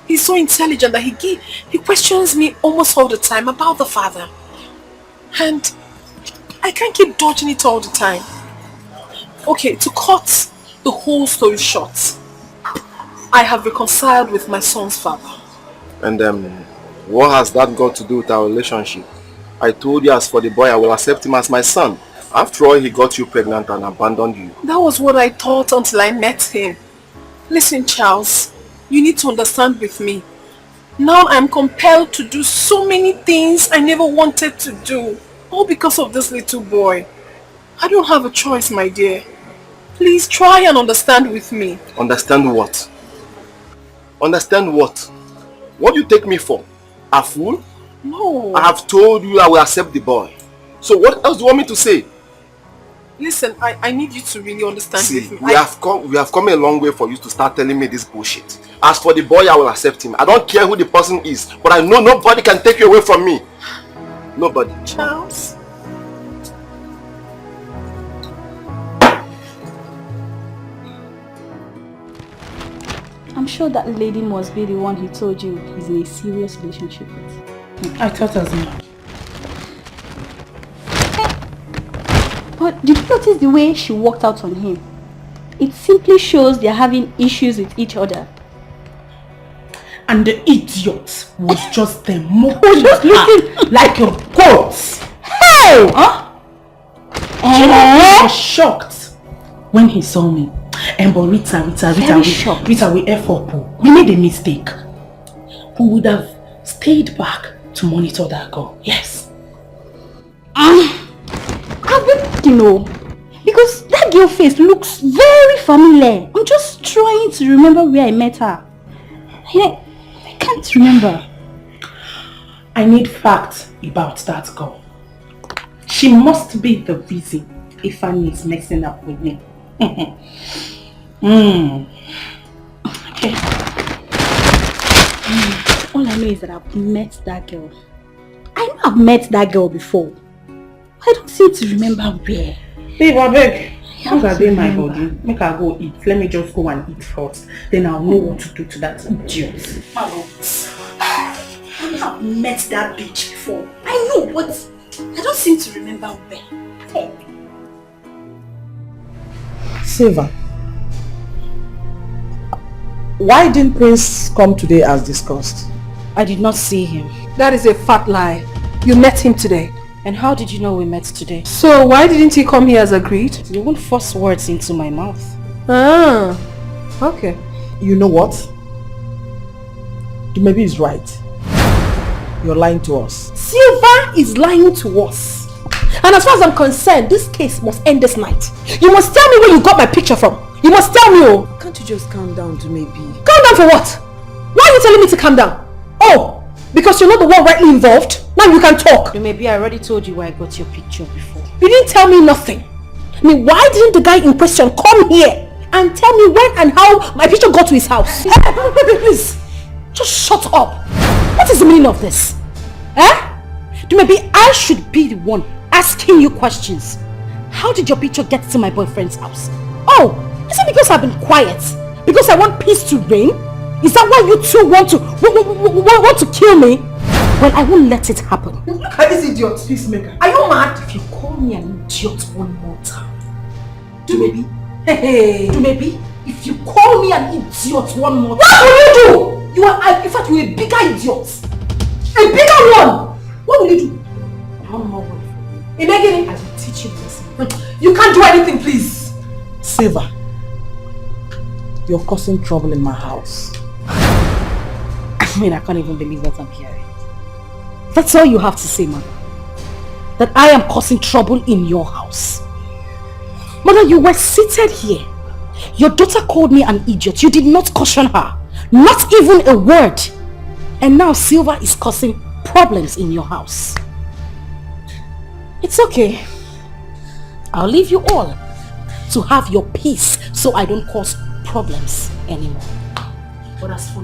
He's so intelligent that he questions me almost all the time about the father. And I can't keep dodging it all the time. Okay, to cut the whole story short, I have reconciled with my son's father. And what has that got to do with our relationship? I told you as for the boy, I will accept him as my son. After all, he got you pregnant and abandoned you. That was what I thought until I met him. Listen, Charles, you need to understand with me. Now I'm compelled to do so many things I never wanted to do. All because of this little boy. I don't have a choice, my dear. Please try and understand with me. Understand what? Understand what? What do you take me for? A fool? No. I have told you I will accept the boy. So what else do you want me to say? Listen, I need you to really understand with me. We have come a long way for you to start telling me this bullshit. As for the boy, I will accept him. I don't care who the person is, but I know nobody can take you away from me. Nobody. Charles. I'm sure that lady must be the one he told you he's in a serious relationship with. I thought as much. But did you notice the way she walked out on him? It simply shows they're having issues with each other. And the idiot was just there mocking her like a goat. Hey! Huh? He was shocked when he saw me. But Rita, we F up. We made a mistake. We would have stayed back to monitor that girl. Yes. You know, because that girl face looks very familiar. I'm just trying to remember where I met her. I can't remember. I need facts about that girl. She must be the reason Ifeanyi is messing up with me. Okay. All I know is that I've met that girl. I know I've met that girl before. I don't seem to remember where. Babe, I beg. As I dey my body, make her go eat. Let me just go and eat first. Then I'll know what to do to that idiot. I've met that bitch before. I know, but I don't seem to remember where. Silva, why didn't Prince come today as discussed? I did not see him. That is a fat lie. You met him today. And how did you know we met today? So why didn't he come here as agreed? You won't force words into my mouth. Ah, okay. You know what? Maybe he's right. You're lying to us. Silva is lying to us. And as far as I'm concerned, this case must end this night. You must tell me where you got my picture from. You must tell me, oh. Can't you just calm down to maybe? Calm down for what? Why are you telling me to calm down? Oh, because you're not the one rightly involved? Now you can talk. Maybe I already told you where I got your picture before. You didn't tell me nothing. I mean, why didn't the guy in question come here and tell me when and how my picture got to his house? Please, just shut up. What is the meaning of this? Maybe I should be the one asking you questions. How did your picture get to my boyfriend's house? Oh, is it because I've been quiet? Because I want peace to reign? Is that why you two want to kill me? Well, I won't let it happen. Look at this idiot, peacemaker. Are you mad? If you call me an idiot one more time, maybe, if you call me an idiot one more time, what will you do? You are, in fact, you're a bigger idiot. A bigger one. What will you do? One more word. Imagine I will teach you this. You can't do anything, please. Silva, you're causing trouble in my house. I mean, I can't even believe what I'm hearing. That's all you have to say, Mother. That I am causing trouble in your house. Mother, you were seated here. Your daughter called me an idiot. You did not caution her. Not even a word. And now Silva is causing problems in your house. It's okay. I'll leave you all to have your peace so I don't cause problems anymore. But as for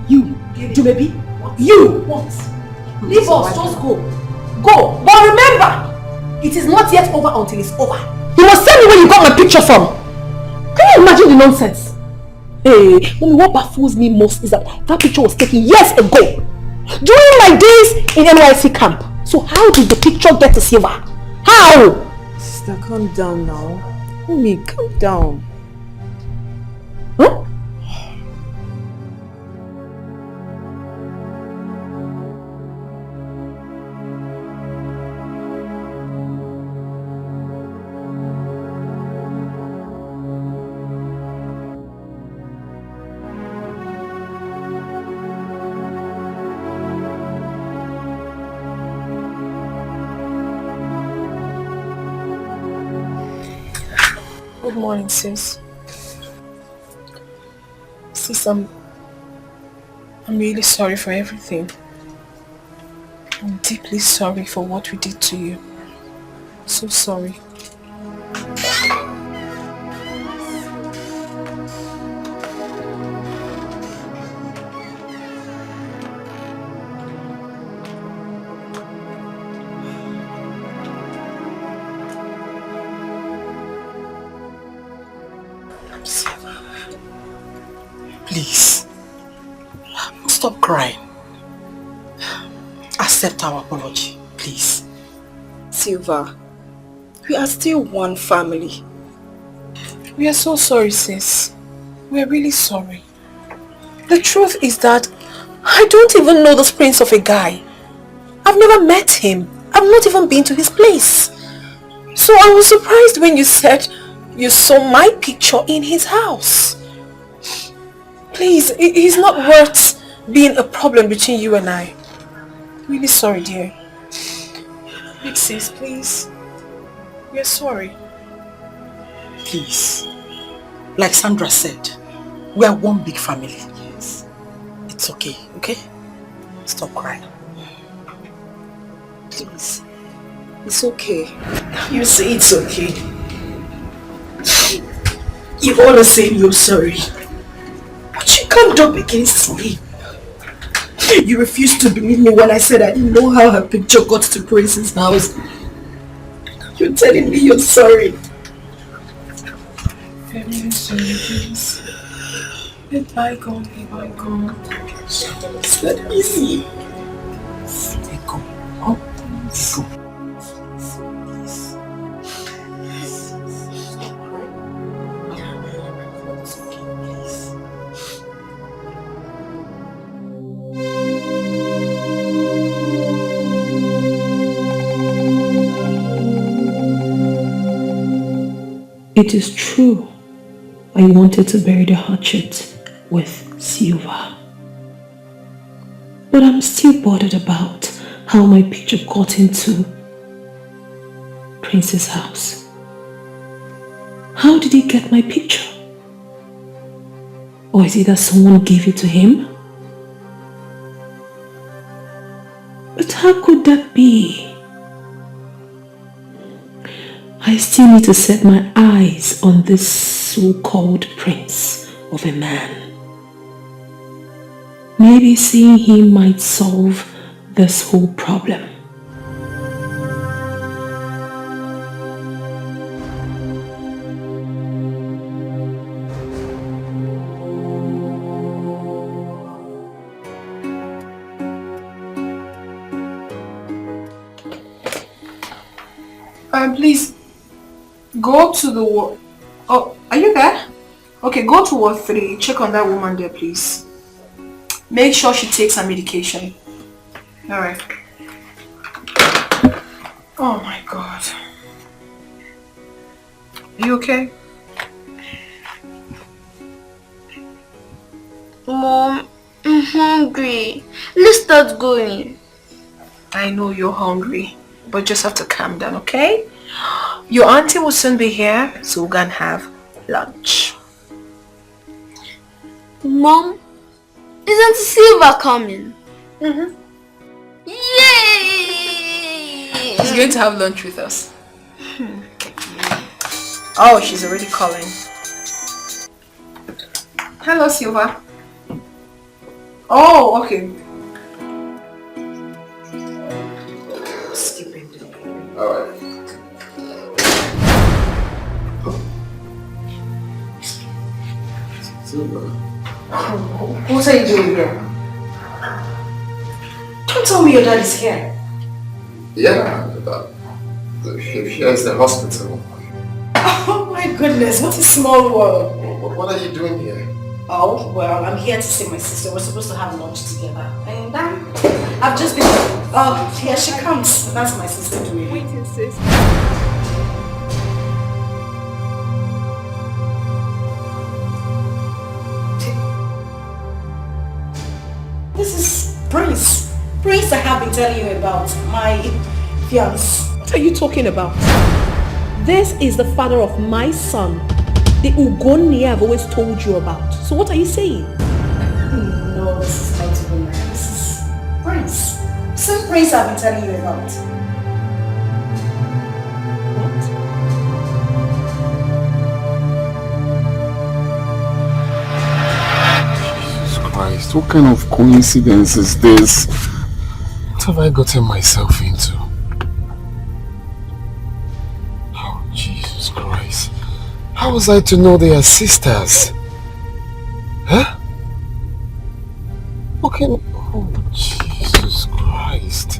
you, baby, you, what? Leave us, just go. Go. But remember, it is not yet over until it's over. You must tell me where you got my picture from. Can you imagine the nonsense? Hey, mommy, what baffles me most is that picture was taken years ago. During my days in NYC camp. So how did the picture get to Silva? How? Sister, calm down now. Mommy, calm down. Huh? Good morning, sis. Sis, I'm really sorry for everything. I'm deeply sorry for what we did to you. So sorry. Please, stop crying. Accept our apology, please. Silva, we are still one family. We are so sorry, sis. We are really sorry. The truth is that I don't even know this prince of a guy. I've never met him. I've not even been to his place. So I was surprised when you said you saw my picture in his house. Please, he's not worth being a problem between you and I. Really sorry, dear. Big sis, please. We're sorry. Please. Like Sandra said, we are one big family. Yes. It's okay, okay? Stop crying. Please. It's okay. You say it's okay. You've always said you're sorry. But you can't up against me. You refused to believe me when I said I didn't know how her picture got to Prince's house. You're telling me you're sorry. I'm really sorry, please. Let bygone be bygone. It's not easy. Let go. Oh, let go. It is true, I wanted to bury the hatchet with Silva. But I'm still bothered about how my picture got into Prince's house. How did he get my picture? Or is it that someone gave it to him? But how could that be? I still need to set my eyes on this so-called prince of a man. Maybe seeing him might solve this whole problem. Please, go to the ward. Oh, are you there? Okay, go to ward 3. Check on that woman there, please. Make sure she takes her medication. Alright. Oh my God. Are you okay? Mom, I'm hungry. Let's start going. I know you're hungry, but just have to calm down, okay? Your auntie will soon be here, so we're gonna have lunch. Mom, isn't Silva coming? Mm-hmm. Yay! She's going to have lunch with us. Oh, she's already calling. Hello, Silva. Oh, okay. Alright. Silva. What are you doing here? Don't tell me your dad is here. Yeah, here's the hospital. Oh my goodness, what a small world. What are you doing here? Oh, well, I'm here to see my sister. We're supposed to have lunch together. And I've just been... Oh, here she comes. That's my sister doing. Waiting, sis. This is Prince. Prince I have been telling you about. My fiance. What are you talking about? This is the father of my son. The Ugoni I've always told you about. So what are you saying? No, this is not even like this is Prince. Same Prince I've been telling you about. Jesus Christ, what kind of coincidence is this? What have I gotten myself into? Oh, Jesus Christ. How was I to know they are sisters? Huh? Okay. Oh, Jesus Christ.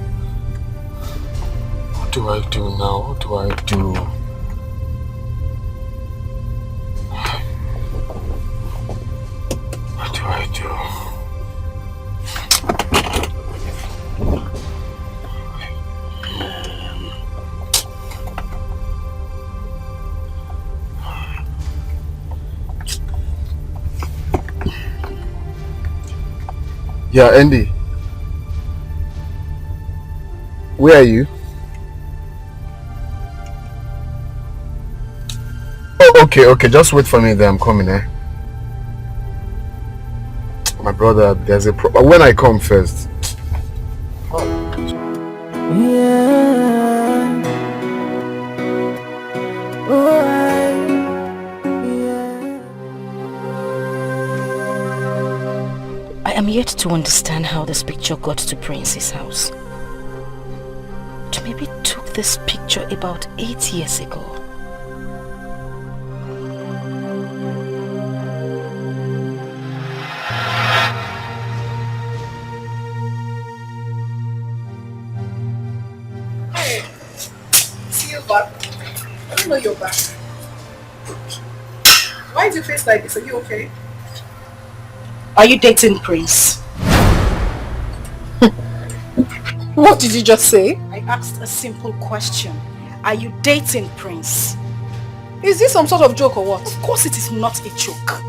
What do I do now? What do I do? What do I do? Yeah, Andy. Where are you? Oh, okay. Just wait for me there. I'm coming, eh? My brother, there's a problem. When I come first. I am yet to understand how this picture got to Prince's house. Maybe took this picture about 8 years ago. Hey, Silva, I don't know you're back. Why is your face like this? Are you okay? Are you dating Prince? What did you just say? I asked a simple question. Are you dating Prince? Is this some sort of joke or what? Of course it is not a joke.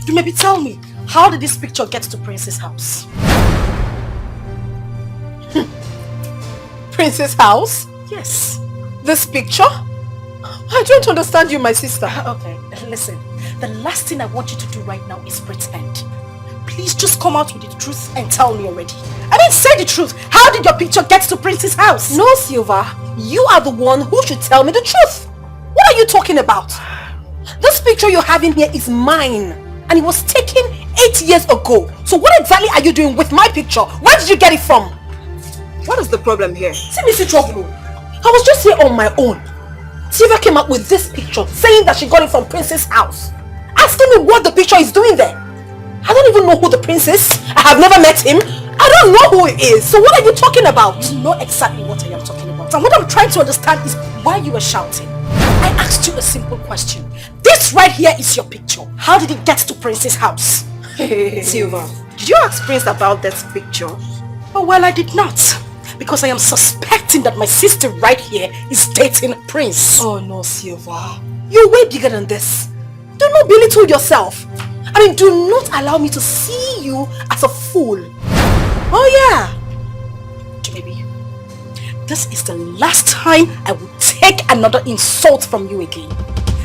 You maybe tell me, how did this picture get to Prince's house? Prince's house? Yes. This picture? I don't understand you, my sister. Okay, listen. The last thing I want you to do right now is pretend. Please just come out with the truth and tell me already. I mean, say the truth. How did your picture get to Prince's house? No, Silva. You are the one who should tell me the truth. What are you talking about? This picture you're having here is mine. And it was taken 8 years ago. So what exactly are you doing with my picture? Where did you get it from? What is the problem here? See, Mr. Trouble. I was just here on my own. Silva came up with this picture saying that she got it from Prince's house. Asking me what the picture is doing there. I don't even know who the prince is. I have never met him. I don't know who he is. So what are you talking about? You know exactly what I am talking about. about. And what I'm trying to understand is why you were shouting. I asked you a simple question. This right here is your picture. How did it get to Prince's house? Silva, did you ask Prince about that picture? Oh, well, I did not. Because I am suspecting that my sister right here is dating Prince. Oh no, Silva. You're way bigger than this. Do not belittle yourself. I mean, do not allow me to see you as a fool. Oh yeah. Maybe this is the last time I will take another insult from you again.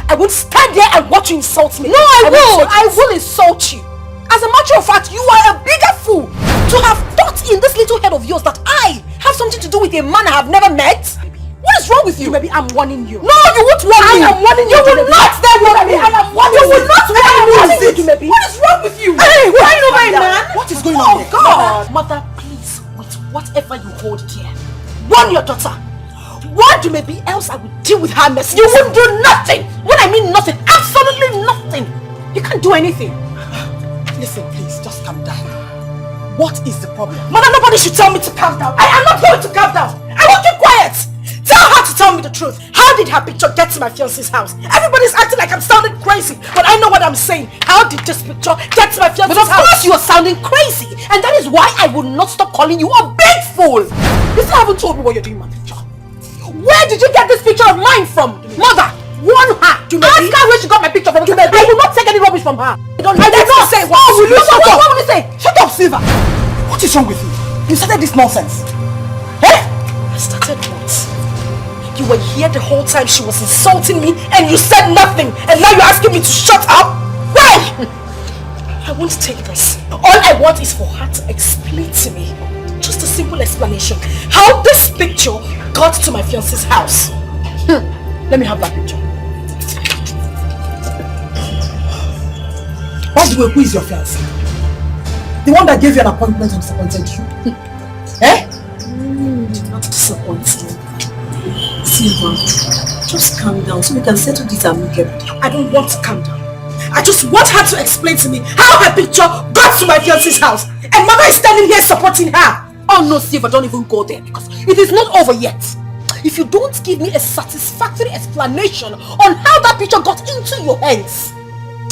I won't stand there and watch you insult me. No, I will insult you. As a matter of fact, you are a bigger fool to have thought in this little head of yours that I have something to do with a man I have never met. What is wrong with you? Maybe I'm warning you. No, you won't warn me. I am warning you. You will not then warn me. I am warning you. You will not warn me. What is wrong with you? Hey, why over a man? What is going on here? God. Mother, please, with whatever you hold dear, warn your daughter. Warn you, maybe else I will deal with her mess. You won't do nothing. When I mean nothing, absolutely nothing. You can't do anything. Listen, please, just calm down. What is the problem? Mother, nobody should tell me to calm down. I am not going to calm down. I will keep quiet. Tell her to tell me the truth. How did her picture get to my fiance's house? Everybody's acting like I'm sounding crazy, but I know what I'm saying. How did this picture get to my fiance's house? But of course you are sounding crazy, and that is why I will not stop calling you a big fool. You still haven't told me what you're doing with my picture. Where did you get this picture of mine from? Mother, warn her. Ask her where she got my picture from. I will not take any rubbish from her. I will not say what. What will you say? Shut up, Silva. What is wrong with you? You started this nonsense. Eh? I started what? You were here the whole time she was insulting me and you said nothing, and now you're asking me to shut up? Why? I won't take this. All I want is for her to explain to me, just a simple explanation, how this picture got to my fiance's house. Let me have that picture. By the way, who is your fiancé? The one that gave you an appointment and disappointed you? Eh? Not disappointing. Silva, just calm down so we can settle this amicably. I don't want to calm down. I just want her to explain to me how her picture got to my fiance's house. And Mama is standing here supporting her. Oh no, Silva, don't even go there because it is not over yet. If you don't give me a satisfactory explanation on how that picture got into your hands,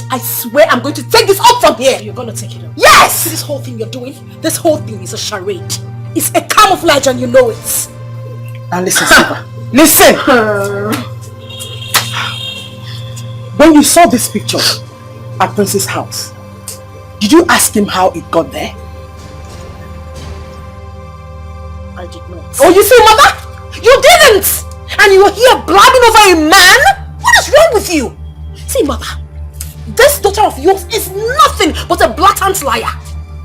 I swear I'm going to take this up from here. You're going to take it up? Yes! See this whole thing you're doing? This whole thing is a charade. It's a camouflage and you know it. Now listen, Silva. Listen! When you saw this picture at Prince's house, did you ask him how it got there? I did not. Oh, you see, Mother? You didn't! And you were here blabbing over a man? What is wrong with you? See, Mother, this daughter of yours is nothing but a blatant liar.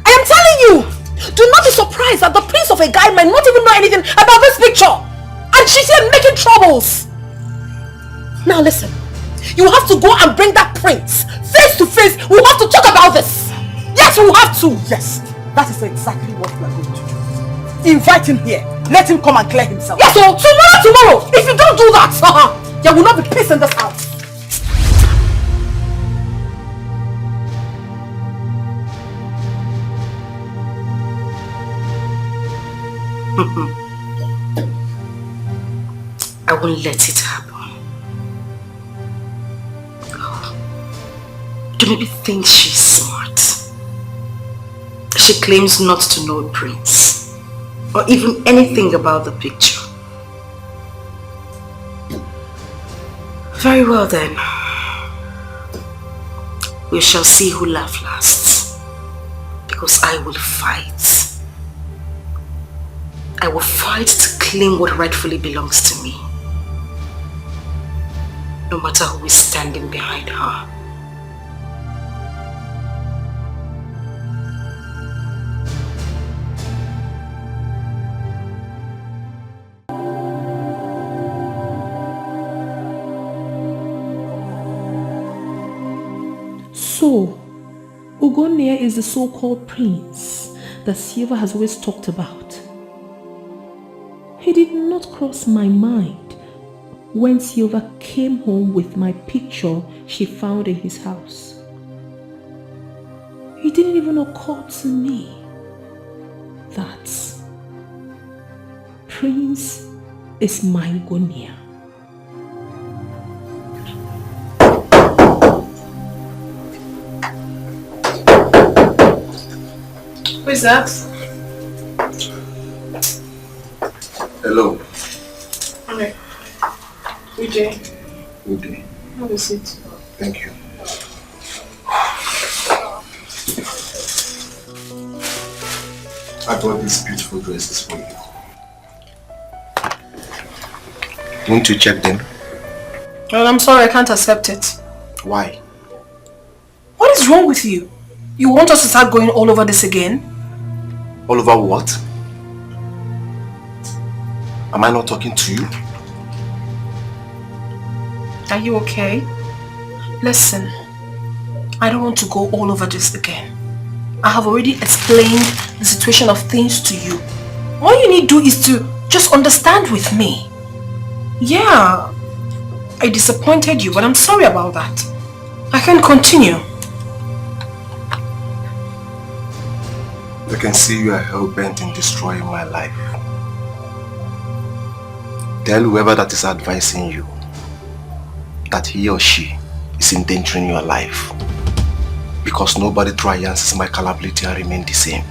I am telling you, do not be surprised that the prince of a guy might not even know anything about this picture. And she's here making troubles. Now listen, you have to go and bring that prince face to face. We have to talk about this. Yes, we have to. Yes, that is exactly what we are going to do. Invite him here. Let him come and clear himself. Yes, so tomorrow, if you don't do that, there will not be peace in this house. I won't let it happen. Do maybe think she's smart. She claims not to know a prince or even anything about the picture. Very well then. We shall see who laughs last. Because I will fight. I will fight to claim what rightfully belongs to me. No matter who is standing behind her. So, Ugonia is the so-called prince that Silva has always talked about. He did not cross my mind when Silva came home with my picture she found in his house. It didn't even occur to me that Prince is my Ugonia. Who is that? Hello. Okay. Good day. Good day. Have a seat. Thank you. I bought these beautiful dresses for you. Won't you check them? Well, I'm sorry, I can't accept it. Why? What is wrong with you? You want us to start going all over this again? All over what? Am I not talking to you? Are you okay? Listen, I don't want to go all over this again. I have already explained the situation of things to you. All you need to do is to just understand with me. Yeah, I disappointed you, but I'm sorry about that. I can continue. I can see you are hell-bent in destroying my life. Tell whoever that is advising you that he or she is endangering your life. Because nobody triumphs my capability and remain the same.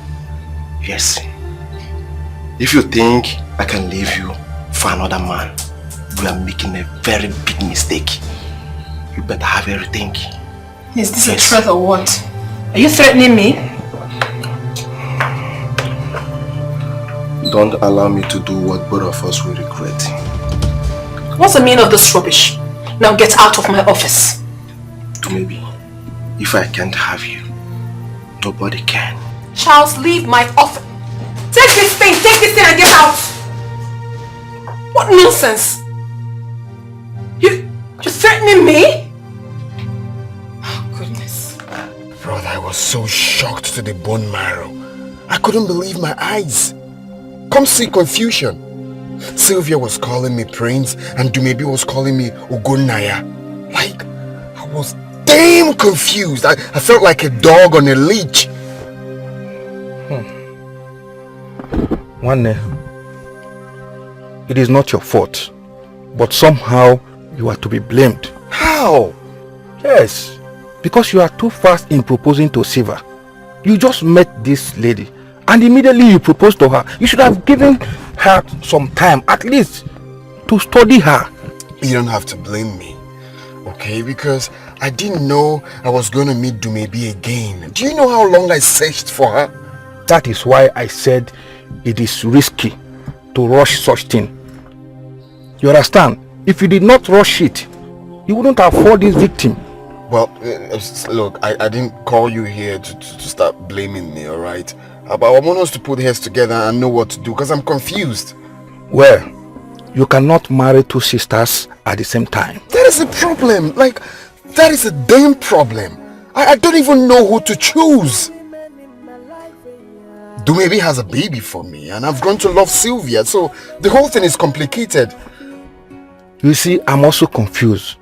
Yes. If you think I can leave you for another man, you are making a very big mistake. You better have everything. Is this a threat or what? Are you threatening me? Don't allow me to do what both of us will regret. What's the meaning of this rubbish? Now get out of my office. Maybe, if I can't have you, nobody can. Charles, leave my office. Take this thing and get out. What nonsense. You're threatening me? Oh, goodness. Brother, I was so shocked to the bone marrow. I couldn't believe my eyes. Come see confusion. Sylvia was calling me Prince and Dumebi was calling me Ugonaya. Like, I was damn confused. I felt like a dog on a leash. One, it is not your fault, but somehow you are to be blamed. How? Yes, because you are too fast in proposing to Silva. You just met this lady and immediately you proposed to her. You should have given her some time, at least, to study her. You don't have to blame me, okay? Because I didn't know I was going to meet Dumebi again. Do you know how long I searched for her? That is why I said it is risky to rush such thing. You understand? If you did not rush it, you wouldn't afford this victim. Well, look, I didn't call you here to start blaming me, alright? But I want us to put heads together and know what to do, because I'm confused. Well, you cannot marry two sisters at the same time. That is a problem. Like, that is a damn problem. I don't even know who to choose. Dumebi has a baby for me and I've grown to love Sylvia, so the whole thing is complicated. You see, I'm also confused.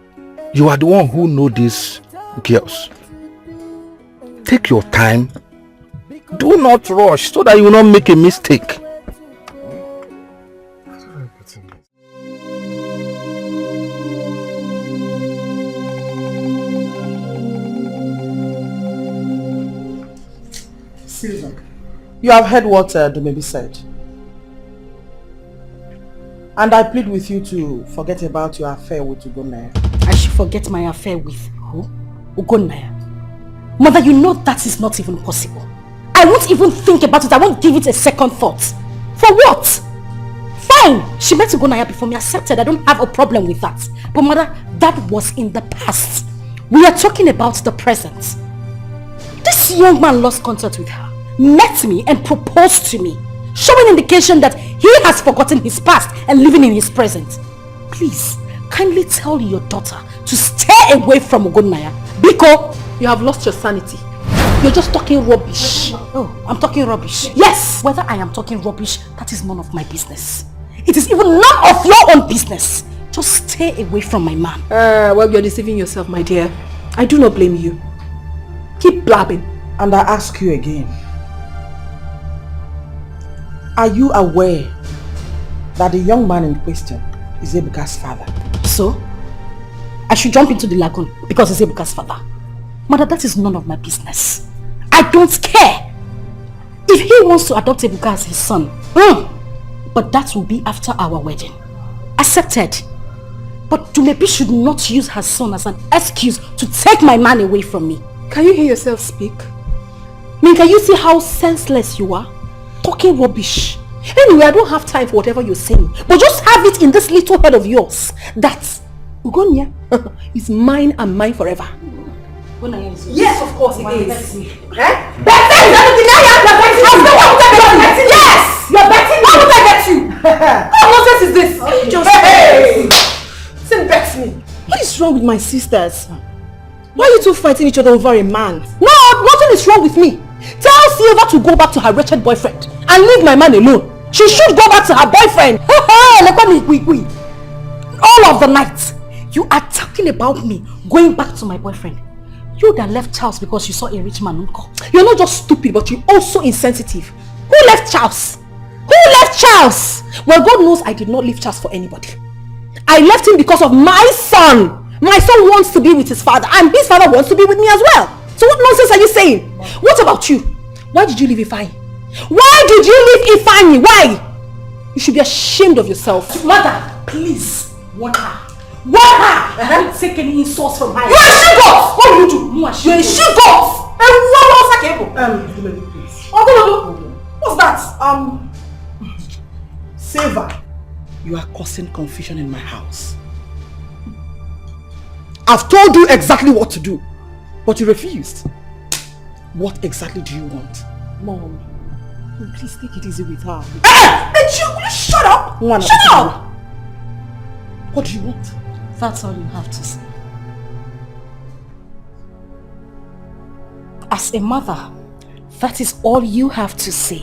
You are the one who know these girls. Take your time. Do not rush so that you will not make a mistake. Silva, you have heard what Dumebi said. And I plead with you to forget about your affair with Ugonaya. I should forget my affair with who? Ugonaya. Mother, you know that is not even possible. I won't even think about it. I won't give it a second thought. For what? Fine. She met Ugonaya before me. Accepted. I don't have a problem with that. But mother, that was in the past. We are talking about the present. This young man lost contact with her, met me and proposed to me, showing indication that he has forgotten his past and living in his present. Please, kindly tell your daughter to stay away from Ugonaya. Biko, you have lost your sanity. You're just talking rubbish. Oh, I'm talking rubbish. Yes, whether I am talking rubbish, that is none of my business. It is even none of your own business. Just stay away from my man. Well, you're deceiving yourself, my dear. I do not blame you. Keep blabbing. And I ask you again, are you aware that the young man in question is Ebuka's father. So? I should jump into the lagoon because it's Ebuka's father. Mother, that is none of my business. I don't care. If he wants to adopt Ebuka as his son, but that will be after our wedding. Accepted. But Dumebi should not use her son as an excuse to take my man away from me. Can you hear yourself speak? Can you see how senseless you are? Talking rubbish. Anyway, I don't have time for whatever you're saying. But just have it in this little head of yours that Ugonia is mine and mine forever. Yes, of course it is. Yes! You're betting me! Why would I bet you? What nonsense is this? Just Sin bets me. What is wrong with my sisters? Why are you two fighting each other over a man? No, nothing is wrong with me. Tell Silva to go back to her wretched boyfriend and leave my man alone. She should go back to her boyfriend. All of the night, you are talking about me going back to my boyfriend. You that left Charles because you saw a rich man, uncle. You're not just stupid, but you're also insensitive. Who left Charles? Who left Charles? Well, God knows I did not leave Charles for anybody. I left him because of my son. My son wants to be with his father, and his father wants to be with me as well. So what nonsense are you saying? What about you? Why did you leave Ifeanyi? Why did you leave Ifeanyi? Why? You should be ashamed of yourself. Mother, please, warn her. Warn her! Don't take any insults from her. You're a she-goat! What do you do? You're a she-goat! Please. What's that? Silva, you are causing confusion in my house. I've told you exactly what to do, but you refused. What exactly do you want? Mom, please take it easy with her. Hey! Will you shut up? Shut up! What do you want? That's all you have to say. As a mother, that is all you have to say.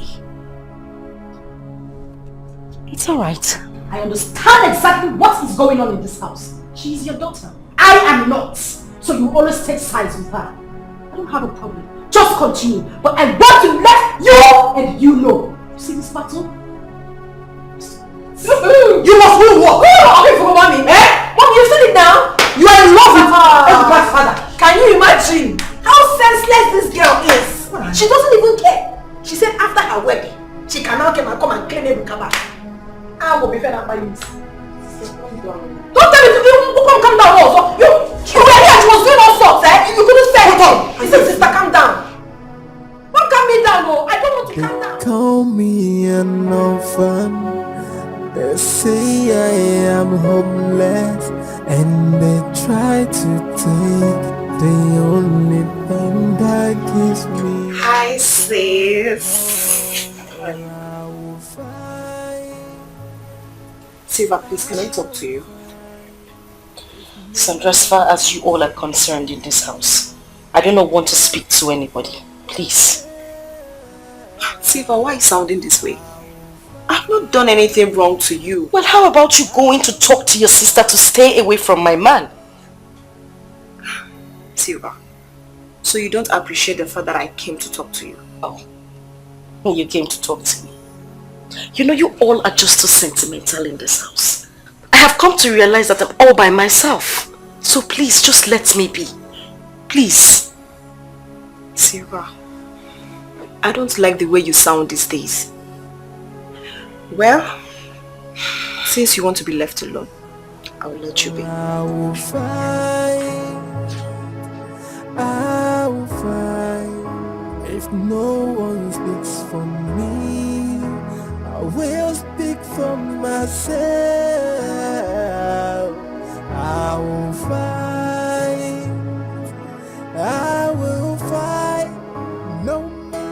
It's alright. I understand exactly what is going on in this house. She is your daughter. I am not. So you always take sides with her. I don't have a problem. Just continue. But I want to let you and you know. You see this battle? You must win war. Okay, for mommy. Mom, you said it now. You are in love with Ebuka's father. Can you imagine how senseless this girl is? She doesn't even care. She said after her wedding, she can now come and claim Ebuka back. I will be fed up by you. Don't tell me to come down also. You were here, she was doing all sorts, You couldn't say it. He said, sister, calm down. Don't calm me down, no. I don't want to calm down. Call me an orphan. They say I am hopeless, and they try to take the only thing that gives me. Hi, sis. Silva, please, can I talk to you? Sandra, as far as you all are concerned in this house, I do not want to speak to anybody. Please. Silva, why are you sounding this way? I've not done anything wrong to you. Well, how about you going to talk to your sister to stay away from my man? Silva, so you don't appreciate the fact that I came to talk to you? Oh, you came to talk to me. You know, you all are just too sentimental in this house. I have come to realize that I'm all by myself. So please, just let me be. Please. Silva, I don't like the way you sound these days. Well, since you want to be left alone, I will let you be. I will fight. If no one speaks for me, I will speak for myself. I will fight. I will fight. No matter.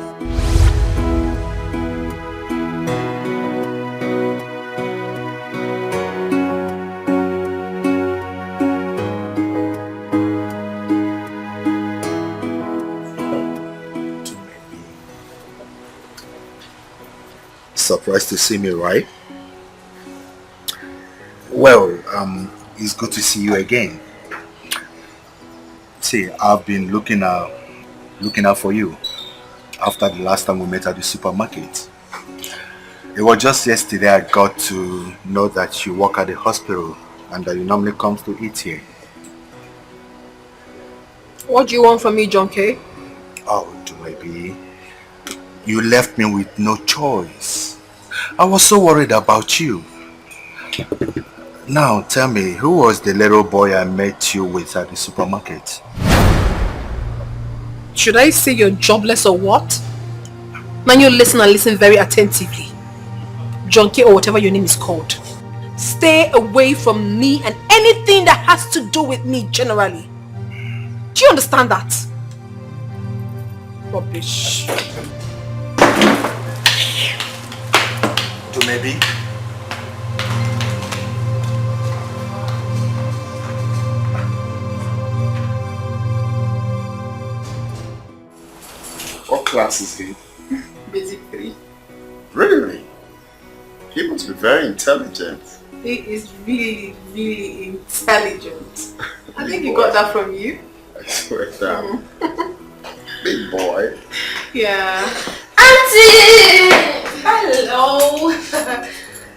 Surprised to see me, right? Well, it's good to see you again. See, I've been looking out for you after the last time we met at the supermarket. It was just yesterday I got to know that you work at the hospital and that you normally come to eat here. What do you want from me, John K? Oh, Dumebi, you left me with no choice. I was so worried about you. Now tell me, who was the little boy I met you with at the supermarket? Should I say you're jobless or what? Now you listen and listen very attentively. John K or whatever your name is called. Stay away from me and anything that has to do with me generally. Do you understand that? Rubbish. Dumebi? What class is he? Basic 3. Really? He must be very intelligent. He is really, really intelligent. I think he got that from you. I swear down. Big boy. Yeah. Auntie! Hello.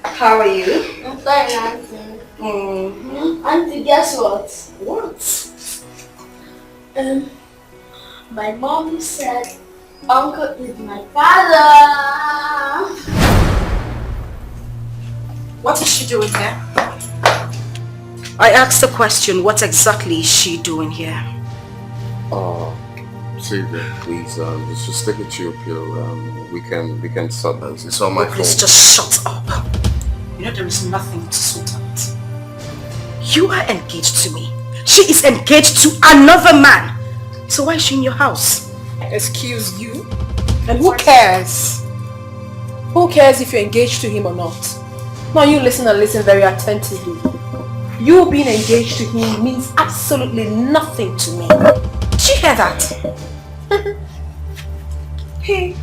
How are you? I'm fine, Auntie. Auntie, guess what? What? My mom said Uncle is my father. What is she doing here? I asked the question, what exactly is she doing here? Silva, please, just take a chill pill. We can sort this. It's on my phone. Please just shut up. You know there is nothing to sort out. You are engaged to me. She is engaged to another man. So why is she in your house? Excuse you? And who cares? Who cares if you're engaged to him or not? Now you listen and listen very attentively. You being engaged to him means absolutely nothing to me. Did you hear that? He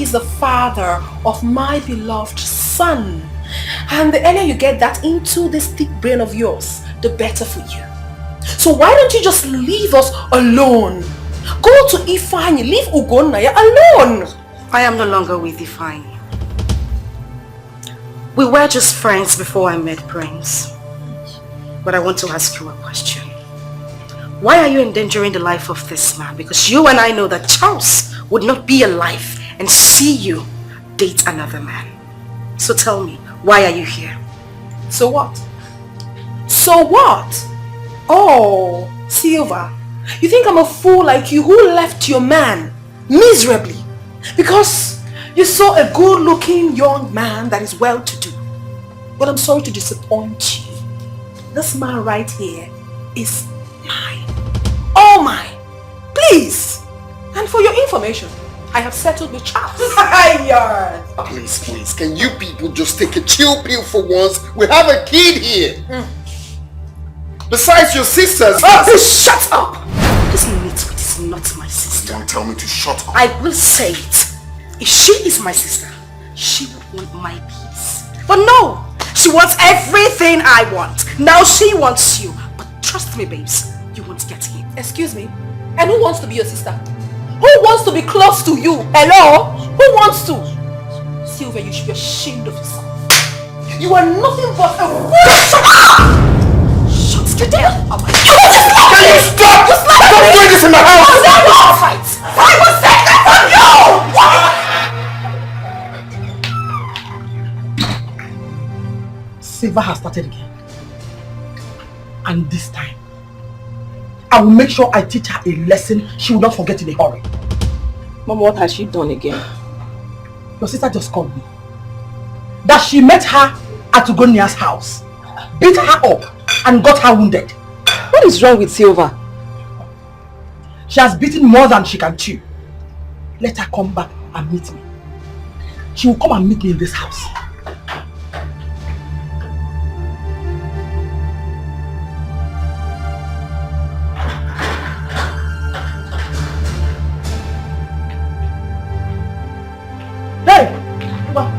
is the father of my beloved son. And the earlier you get that into this thick brain of yours, the better for you. So why don't you just leave us alone? Go to Ifeanyi, leave Ugonnaya alone. I am no longer with Ifeanyi. We were just friends before I met Prince. But I want to ask you a question. Why are you endangering the life of this man? Because you and I know that Charles would not be alive and see you date another man. So tell me, why are you here? So what? So what? Oh, Silva, you think I'm a fool like you who left your man miserably because you saw a good-looking young man that is well-to-do. But I'm sorry to disappoint you. This man right here is mine. All mine. Please. And for your information, I have settled with Charles. Please, can you people just take a chill pill for once? We have a kid here. Besides your sisters. Please shut up! This Nitwit is not my sister. Don't tell me to shut up. I will say it. If she is my sister, she would want my peace. But no! She wants everything I want. Now she wants you. But trust me, babes, you won't get him. Excuse me? And who wants to be your sister? Who wants to be close to you? Hello? Who wants to? Silva, you should be ashamed of yourself. You are nothing but a Shut the hell up. Can you stop? Stop doing this in my house! I was saying that from you! Silva has started again. And this time, I will make sure I teach her a lesson she will not forget in a hurry. Mom, what has she done again? Your sister just called me. That she met her at Ugonia's house, beat her up, and got her wounded. What is wrong with Silva? She has beaten more than she can chew. Let her come back and meet me. She will come and meet me in this house. Hey! Come on.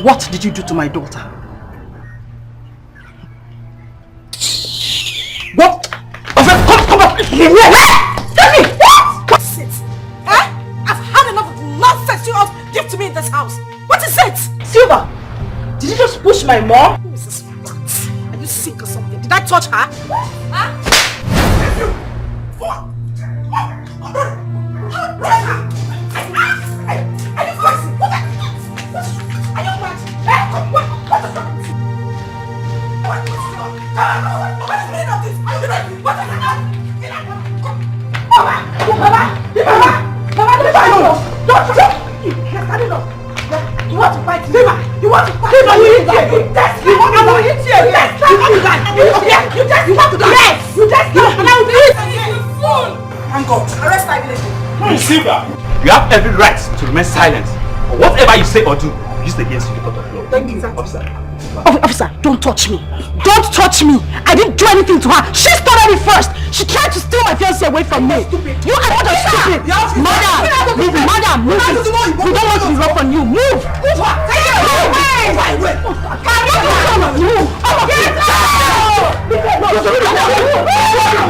What did you do to my daughter? What house. What is it? Silva, did you just push my mom? Who is this rat? Are you sick or something? Did I touch her? Huh? You want to fight me? You want to fight me? You want to die? You want to die? Yes! You just and I will do it! Thank God. Arrest Silva. Silva, you have every right to remain silent. Or whatever you say or do, used against you in the court of law. Thank you, officer. Officer, don't touch me. Don't touch me. I didn't do anything to her. She started it first. She tried to steal my fiancé away from me. You are not stupid. Madam, move. Madam, move. We don't want to be rough on you. Move. Move her. Take it away. Move.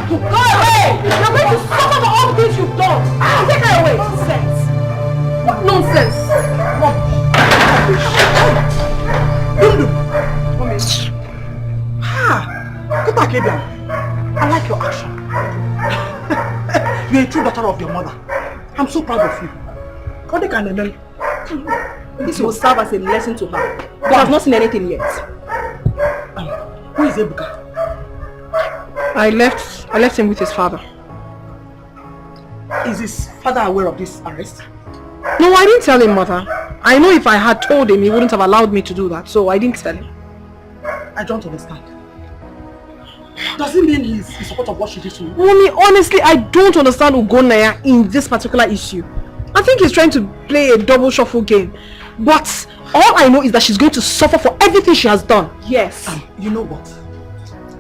Go away. You're going to suffer for all the things you've done. Take her away. Nonsense. What nonsense? Go back, Abraham. I like your action. You're a true daughter of your mother. I'm so proud of you. This will serve as a lesson to her. But I've not seen anything yet. Who is Ebuka? I left him with his father. Is his father aware of this arrest? No, I didn't tell him, mother. I know if I had told him, he wouldn't have allowed me to do that, so I didn't tell him. I don't understand. Does it mean he's in support of what she did to you? Mommy, honestly, I don't understand Ugonaya in this particular issue. I think he's trying to play a double shuffle game. But all I know is that she's going to suffer for everything she has done. Yes. You know what?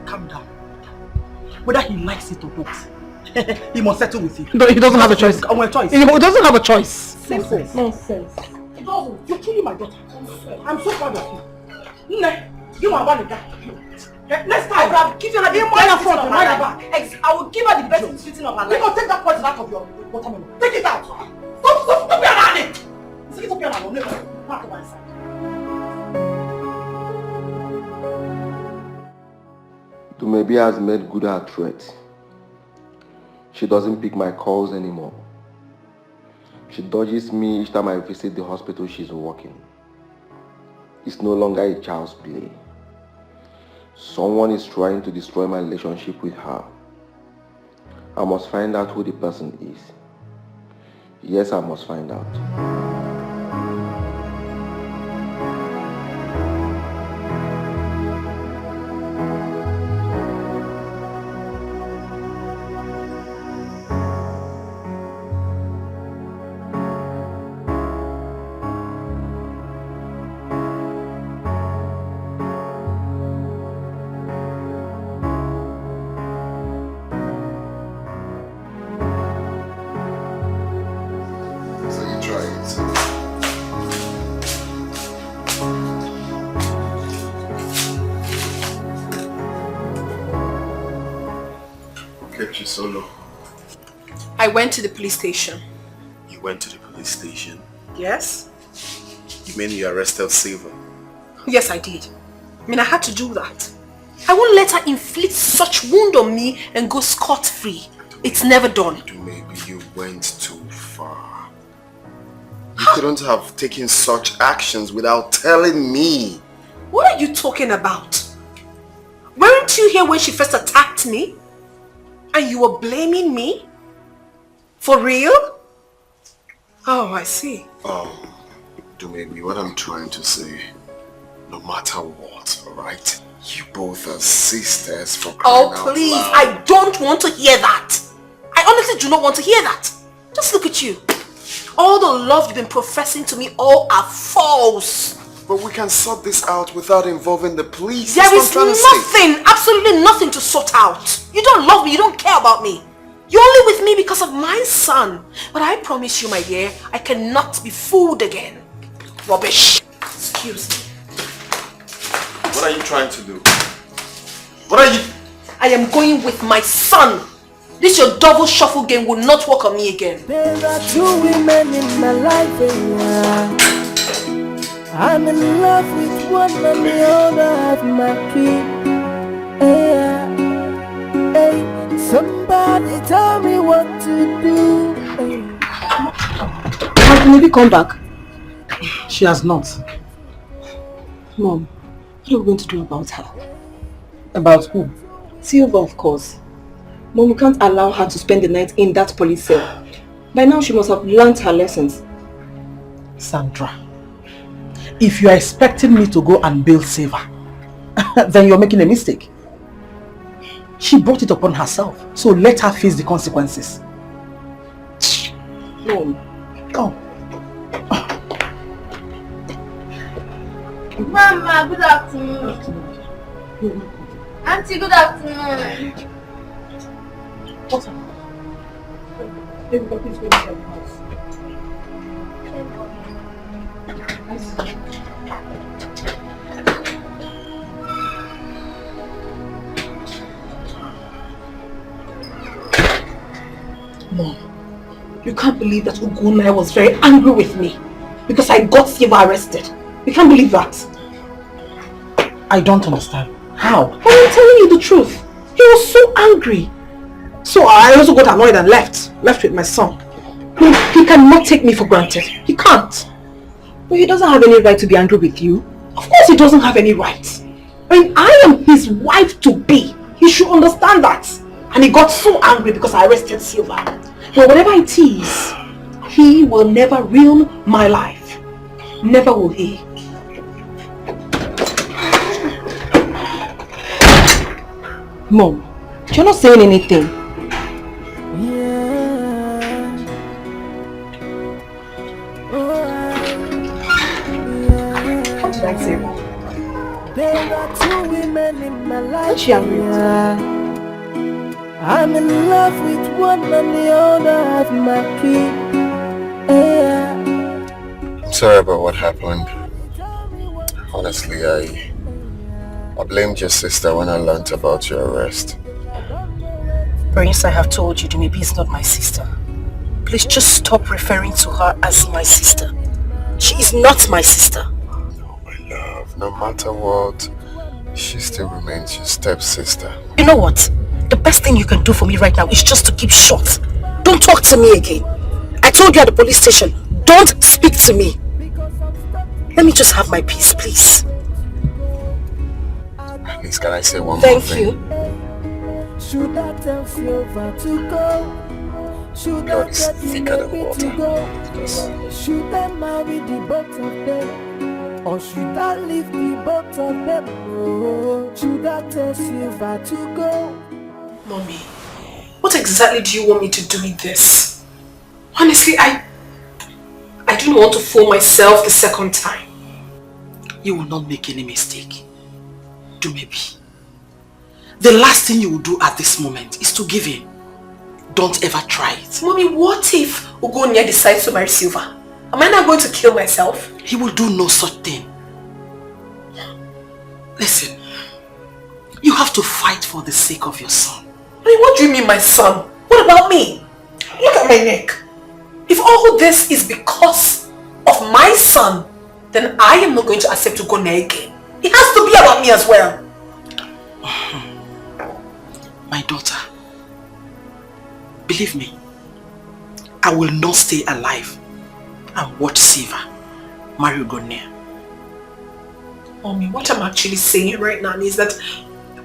Calm down. Whether he likes it or not, he must settle with you. No, he doesn't have a choice. He doesn't have a choice. Nonsense. Nonsense. You're killing my daughter. I'm so proud of you. You are one guy. Next time, I will give her the best front of her life. I will give her the best sitting of her life. You can take that poison out of your watermelon. Take it out. Stop being around it. Take it up here now. Back to my side. Maybe has made good her threat. She doesn't pick my calls anymore. She dodges me each time I visit the hospital she's working. It's no longer a child's play. Someone is trying to destroy my relationship with her. I must find out who the person is. Yes, I must find out. Solo. I went to the police station. You went to the police station? Yes. You mean you arrested Silva? Yes, I did. I mean, I had to do that. I won't let her inflict such wound on me and go scot-free. It's never done. Maybe you went too far. You couldn't have taken such actions without telling me. What are you talking about? Weren't you here when she first attacked me? And you were blaming me? For real? Oh, I see. Maybe what I'm trying to say, no matter what, alright? You both are sisters for crying out please, loud. I don't want to hear that. I honestly do not want to hear that. Just look at you. All the love you've been professing to me, all are false. But we can sort this out without involving the police. There is nothing, absolutely nothing to sort out. You don't love me, you don't care about me. You're only with me because of my son. But I promise you, my dear, I cannot be fooled again. Rubbish. Excuse me. What are you trying to do? What are you... I am going with my son. This your double shuffle game will not work on me again. There are two women in my life, I'm in love with one and the other have my key. Yeah. Hey, somebody tell me what to do. Hey. Has Maybe come back? She has not. Mom, what are we going to do about her? About who? Silva, of course. Mom, we can't allow her to spend the night in that police cell. By now she must have learned her lessons. Sandra, if you are expecting me to go and bail Silva, then you're making a mistake. She brought it upon herself, so let her face the consequences. Mom. Oh. Mama, good afternoon. Auntie, good afternoon. What's up? Please go to the house. Mom, you can't believe that Ugunai was very angry with me because I got Silva arrested. You can't believe that. I don't understand. How? I'm telling you the truth. He was so angry. So I also got annoyed and left with my son. He cannot take me for granted. He can't. But he doesn't have any right to be angry with you. Of course he doesn't have any right. I mean, I am his wife-to-be. He should understand that. And he got so angry because I arrested Silva. But whatever it is, he will never ruin my life. Never will he. Mom, you're not saying anything. What did I say? There are two women in my life. What's she angry with? I'm in love with one and the other have my key. Yeah. I'm sorry about what happened. Honestly, I blamed your sister when I learned about your arrest. Prince, I have told you, maybe it's not my sister. Please just stop referring to her as my sister. She is not my sister. No, my love. No matter what, she still remains your stepsister. You know what? The best thing you can do for me right now is just to keep short. Don't talk to me again. I told you at the police station, don't speak to me. Let me just have my peace, please. At least can I say one more thing? Thank you. Should I tell Silva to go? Should I tell Maybe to go? Should I marry the both of them? Or should I leave the both of them? Oh, should I tell Silva to go? Mommy, what exactly do you want me to do with this? Honestly, I don't want to fool myself the second time. You will not make any mistake. Do maybe. The last thing you will do at this moment is to give in. Don't ever try it. Mommy, what if Ugonia decides to marry Silva? Am I not going to kill myself? He will do no such thing. Listen, you have to fight for the sake of your son. I mean, what do you mean my son? What about me? Look at my neck. If all this is because of my son, then I am not going to accept Ugonia again. It has to be about me as well. My daughter, believe me, I will not stay alive and watch Silva marry Ugonia. Mommy, what I'm actually saying right now is that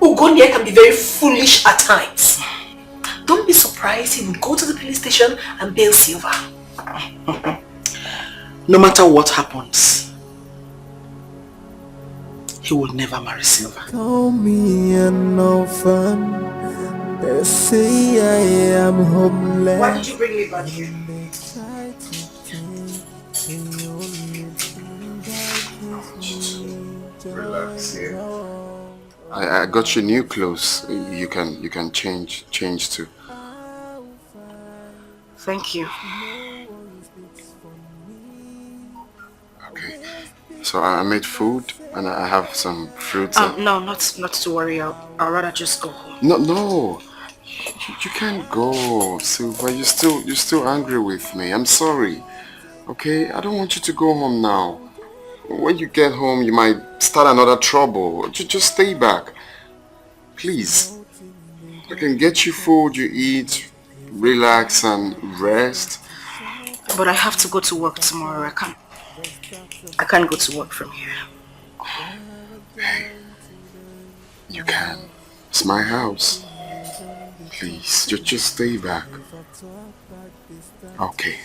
Ugonia can be very foolish at times. Don't be surprised he would go to the police station and bail Silva. No matter what happens, he will never marry Silva. Call me an orphan. They say I am homeless. Why did you bring me back here? Relax here. I got you new clothes. You can change to. Thank you. Okay. So I made food and I have some fruits. No, not to worry. I'll rather just go home. No. You can't go, Silva. You're still angry with me. I'm sorry. Okay? I don't want you to go home now. when you get home, you might start another trouble. Just stay back. Please. I can get you food, you eat, relax and rest. But I have to go to work tomorrow. I can't go to work from here. Hey, you can. It's my house. Please, just stay back. Okay.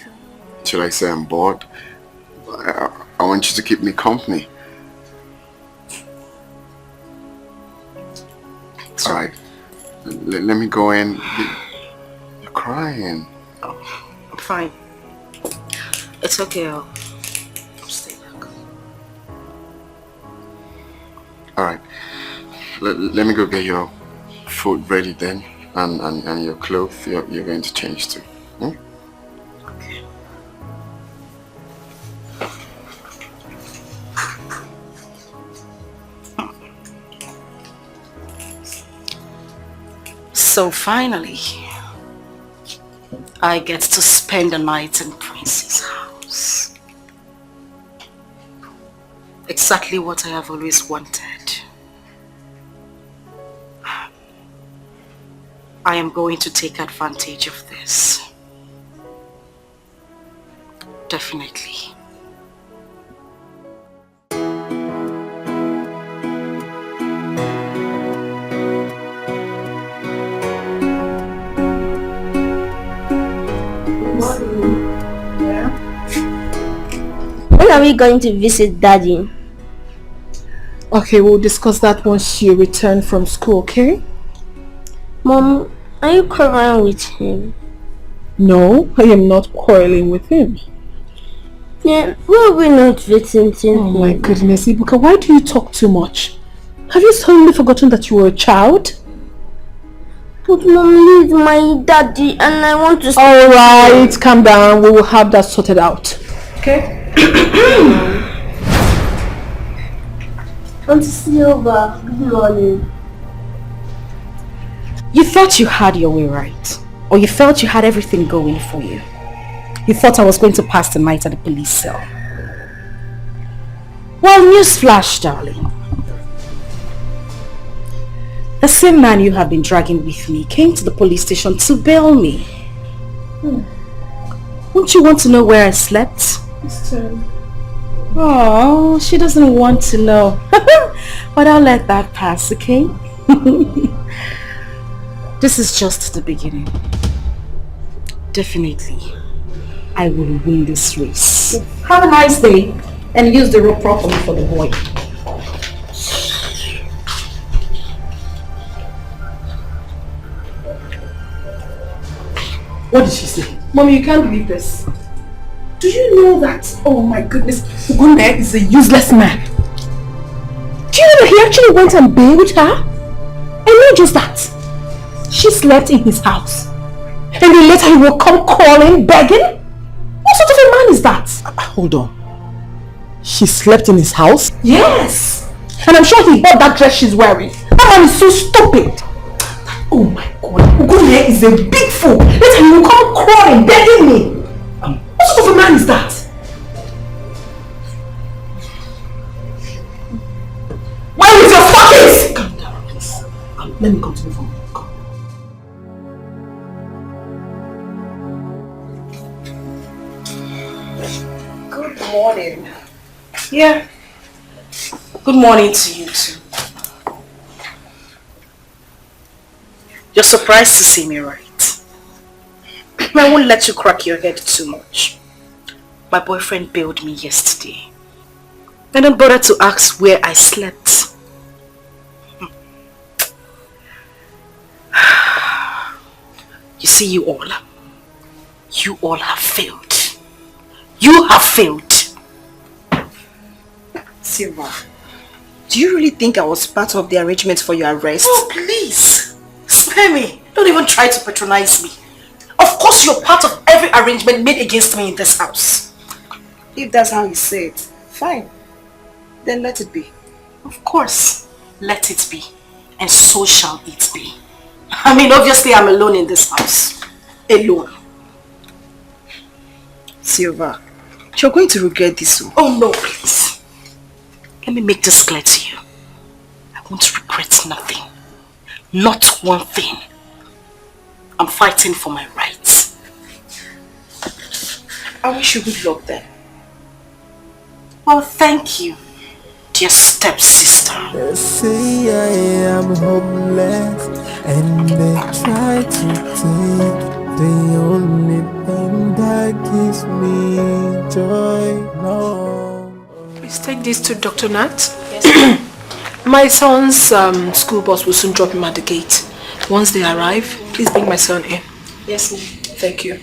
Should I say I'm bored? I want you to keep me company. Alright. Let me go in. You're crying. Oh, I'm fine. It's okay. I'll stay back. Alright. Let me go get your food ready then. And your clothes you're going to change too. Hmm? Okay. So finally, I get to spend the night in Prince's house. Exactly what I have always wanted. I am going to take advantage of this. Definitely. When are we going to visit Daddy? Okay, we'll discuss that once you return from school, okay? Mom, are you quarreling with him? No, I am not quarreling with him. Yeah, why are we not visiting him? Oh my goodness, Ibuka, why do you talk too much? Have you suddenly forgotten that you were a child? But Mom, he's my daddy and I want to... Alright, calm down. We will have that sorted out. Okay? Auntie Silva, good morning. You thought you had your way right, or you felt you had everything going for you. You thought I was going to pass the night at the police cell. Well, newsflash, darling. The same man you have been dragging with me came to the police station to bail me. Won't you want to know where I slept? Oh, she doesn't want to know. But I'll let that pass, okay? This is just the beginning. Definitely, I will win this race. Have a nice day and use the rope properly for the boy. What did she say? Mommy, you can't believe this. Do you know that, oh my goodness, Ugunne is a useless man? Do you know that he actually went and bailed her? And not just that, she slept in his house. And then later he will come calling, begging? What sort of a man is that? Hold on. She slept in his house? Yes! And I'm sure he bought that dress she's wearing. That man is so stupid. Oh my God, Ugunne is a big fool. Later he will come crawling, begging me. What sort of a man is that? Where is your fucking? Calm down, please. Let me continue from here. Good morning. Yeah. Good morning to you too. You're surprised to see me, right? I won't let you crack your head too much. My boyfriend bailed me yesterday. I didn't bother to ask where I slept. You see, you all have failed. You have failed. Silva, do you really think I was part of the arrangement for your arrest? Oh, please. Spare me. Don't even try to patronize me. Of course you're part of every arrangement made against me in this house. If that's how you say it, fine. Then let it be. Of course, let it be. And so shall it be. I mean, obviously I'm alone in this house. Alone. Silva, you're going to regret this. Oh no, please. me make this clear to you. I won't regret nothing. Not one thing. I'm fighting for my rights. I wish you good luck then. Well, thank you, dear stepsister. They say I am hopeless, and they try to take the only thing that gives me joy. No. Please take this to Dr. Nat. Yes, my son's school bus will soon drop him at the gate. Once they arrive, please bring my son in. Yes, ma'am. Thank you.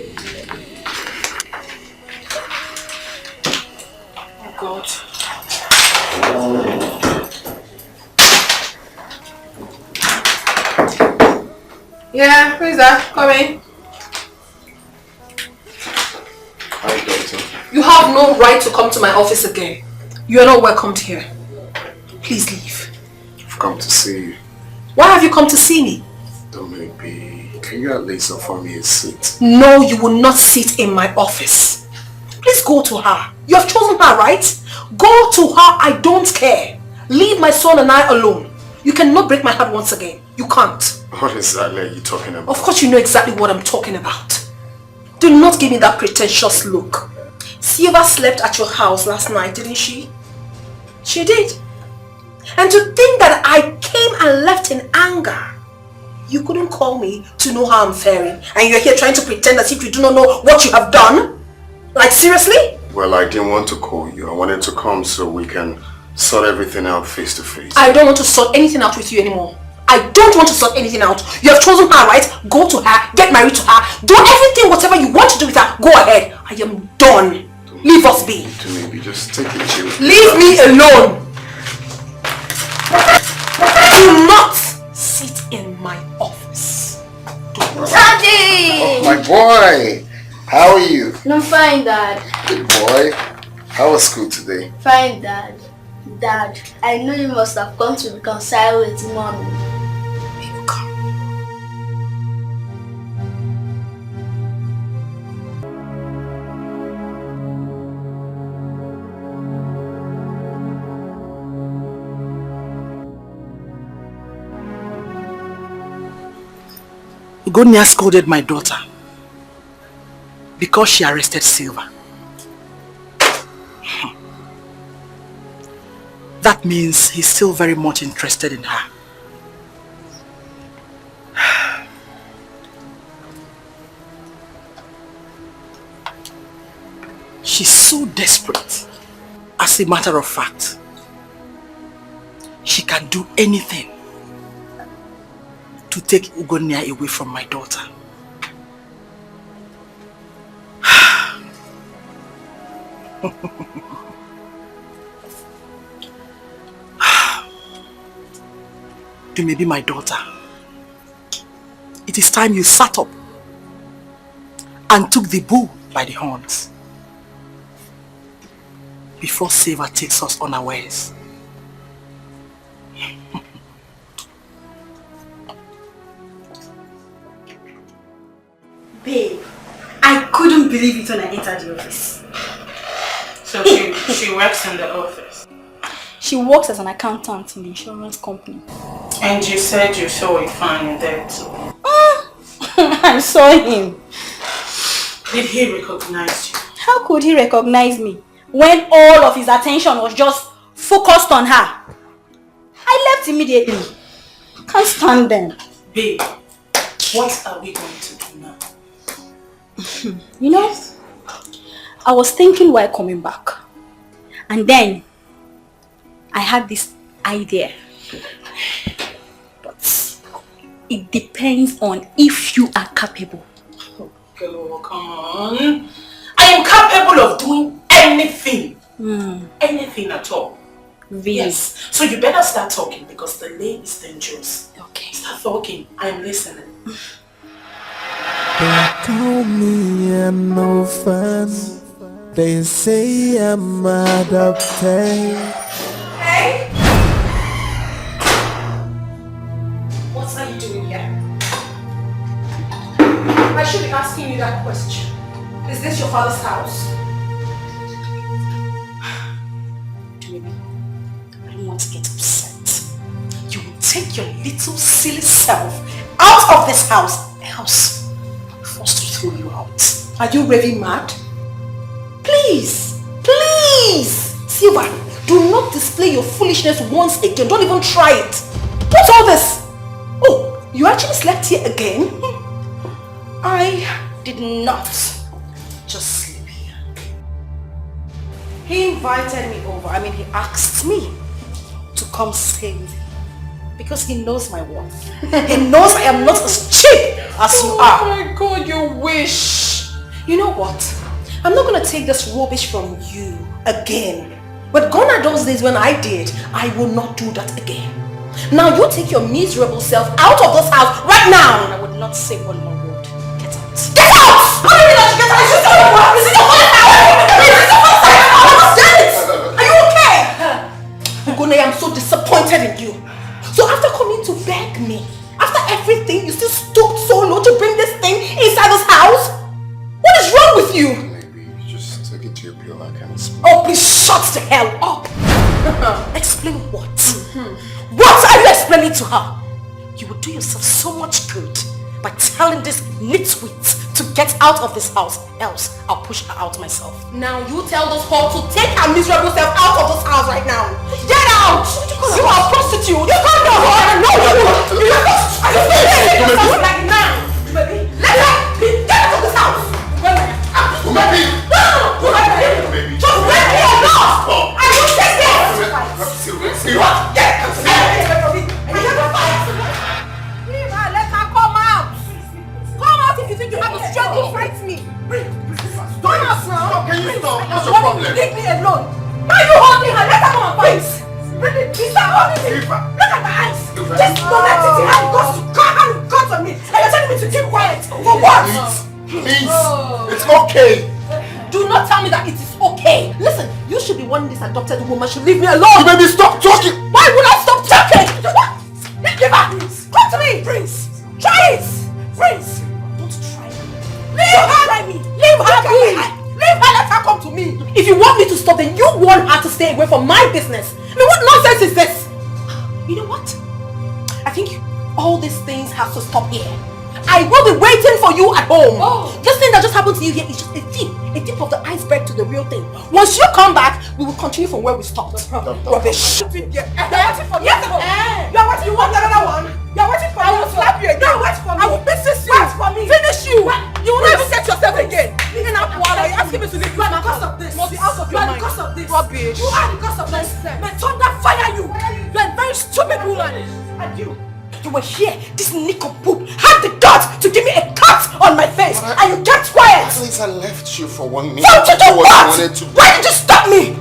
Oh, God. Yeah, who is that? Come in. Hi, doctor. You have no right to come to my office again. You are not welcomed here. Please leave. I've come to see you. Why have you come to see me? Dominic B, can you at least offer me a seat? No, you will not sit in my office. Please go to her. You have chosen her, right? Go to her. I don't care. Leave my son and I alone. You cannot break my heart once again. You can't. What exactly are you talking about? Of course you know exactly what I'm talking about. Do not give me that pretentious look. Silva slept at your house last night, didn't she? She did. And to think that I came and left in anger. You couldn't call me to know how I'm faring. And you're here trying to pretend as if you do not know what you have done? Like seriously? Well, I didn't want to call you. I wanted to come so we can sort everything out face to face. I don't want to sort anything out with you anymore. I don't want to sort anything out. You have chosen her, right? Go to her, get married to her, do everything, whatever you want to do with her. Go ahead. I am done. Leave us be. Maybe just take it chill. Leave me alone. Do not sit in my office. Daddy! Oh, my boy! How are you? No, fine, Dad. Good boy. How was school today? Fine, Dad. Dad, I know you must have come to reconcile with Mommy. Ugonia scolded my daughter because she arrested Silva. That means he's still very much interested in her. She's so desperate. As a matter of fact, she can do anything to take Ugonia away from my daughter. You may be my daughter. It is time you sat up and took the bull by the horns before Silva takes us unawares. Babe, I couldn't believe it when I entered the office. So she works in the office. She works as an accountant in the insurance company. And you said you saw a fan there too. I saw him. Did he recognize you? How could he recognize me when all of his attention was just focused on her? I left immediately. Can't stand them. Babe, what are we going to do now? You know, I was thinking while coming back. And then I had this idea. But it depends on if you are capable. Girl, come on. I am capable of doing anything. Anything at all. Really? Yes. So you better start talking because the lane is dangerous. Okay. Start talking. I am listening. They call me an orphan. They say I'm adopted. Hey! What are you doing here? I should be asking you that question. Is this your father's house? Baby, I take your little silly self out of this house, else I'm forced to throw you out. Are you really mad? Please, please, Silva, do not display your foolishness once again. Don't even try it. What's all this? Oh, you actually slept here again? I did not just sleep here. He invited me over. He asked me to come stay with him. Because he knows my worth. He knows I am not as cheap as you are. Oh my God, you wish. You know what? I'm not going to take this rubbish from you again. But gone are those days when I did. I will not do that again. Now you take your miserable self out of this house right now. And I would not say one more word. Get out. Get out! How do you not get out? Is it the house? Is it the house? Are you okay? Ugone, I'm so disappointed in you. So after coming to beg me, after everything, you still stooped so low to bring this thing inside this house? What is wrong with you? Maybe just take it to your pillow, I can explain. Oh, please shut the hell up. Explain what? What are you explaining to her? You would do yourself so much good by telling this nitwit to get out of this house, else I'll push her out myself. Now you tell this whore to take her miserable self out of this house right now. Get out! You are a prostitute! You can't be a whore! No, you are not! Are you saying like now? Baby, let her get out of this house! Baby! No! Just let me alone! I will take this! What? Get out! Leave her, let her come out! Come out if you think you have the strength to fight me! Come out now! Can you stop? What's your problem? Leave me alone! Why are you holding her? Let her come and fight! Is that holding me? Look at my eyes! This monetity hand goes on me! And you're telling me to keep quiet! For what? Please! It's okay! Do not tell me that it is okay! Listen, you should be warning this adopted woman should leave me alone! Baby, stop talking! Why would I stop talking? Give her! Come to me! Prince! Try it! Prince! Don't try me! Leave her! Try me! Leave her be! Leave her! Let her come to me! If you want me to stop, then you want her to stay away from my business! What nonsense is this? You know what? I think all these things have to stop here. I will be waiting for you at home. Oh. This thing that just happened to you here is just a tip of the iceberg to the real thing. Once you come back, we will continue from where we stopped. Rubbish. You're waiting for me. You want another one? You're waiting for me. I will slap you again. No, wait for me. I will business you. Wait for me. Finish you. You will not even get yourself again. Even up while you're asking me to leave you. You are the cause of this. You must be out of your mind. You are the cause of this. Rubbish. You are the cause of this. May thunder fire you. You are a very stupid woman. And you were here, this nincompoop had the guts to give me a cut on my face, and you kept quiet. At least I left you for 1 minute. Don't you do what? Why did you stop me?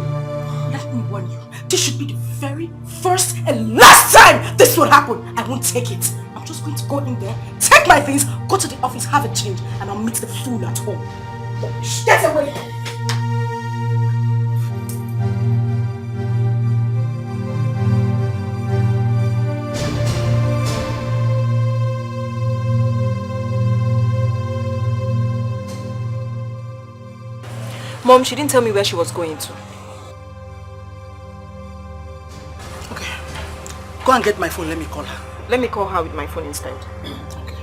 Let me warn you, this should be the very first and last time this will happen. I won't take it. I'm just going to go in there, take my things, go to the office, have a change, and I'll meet the fool at home. Get away. Mom, she didn't tell me where she was going to. Okay. Go and get my phone, let me call her. Let me call her with my phone instead. Okay.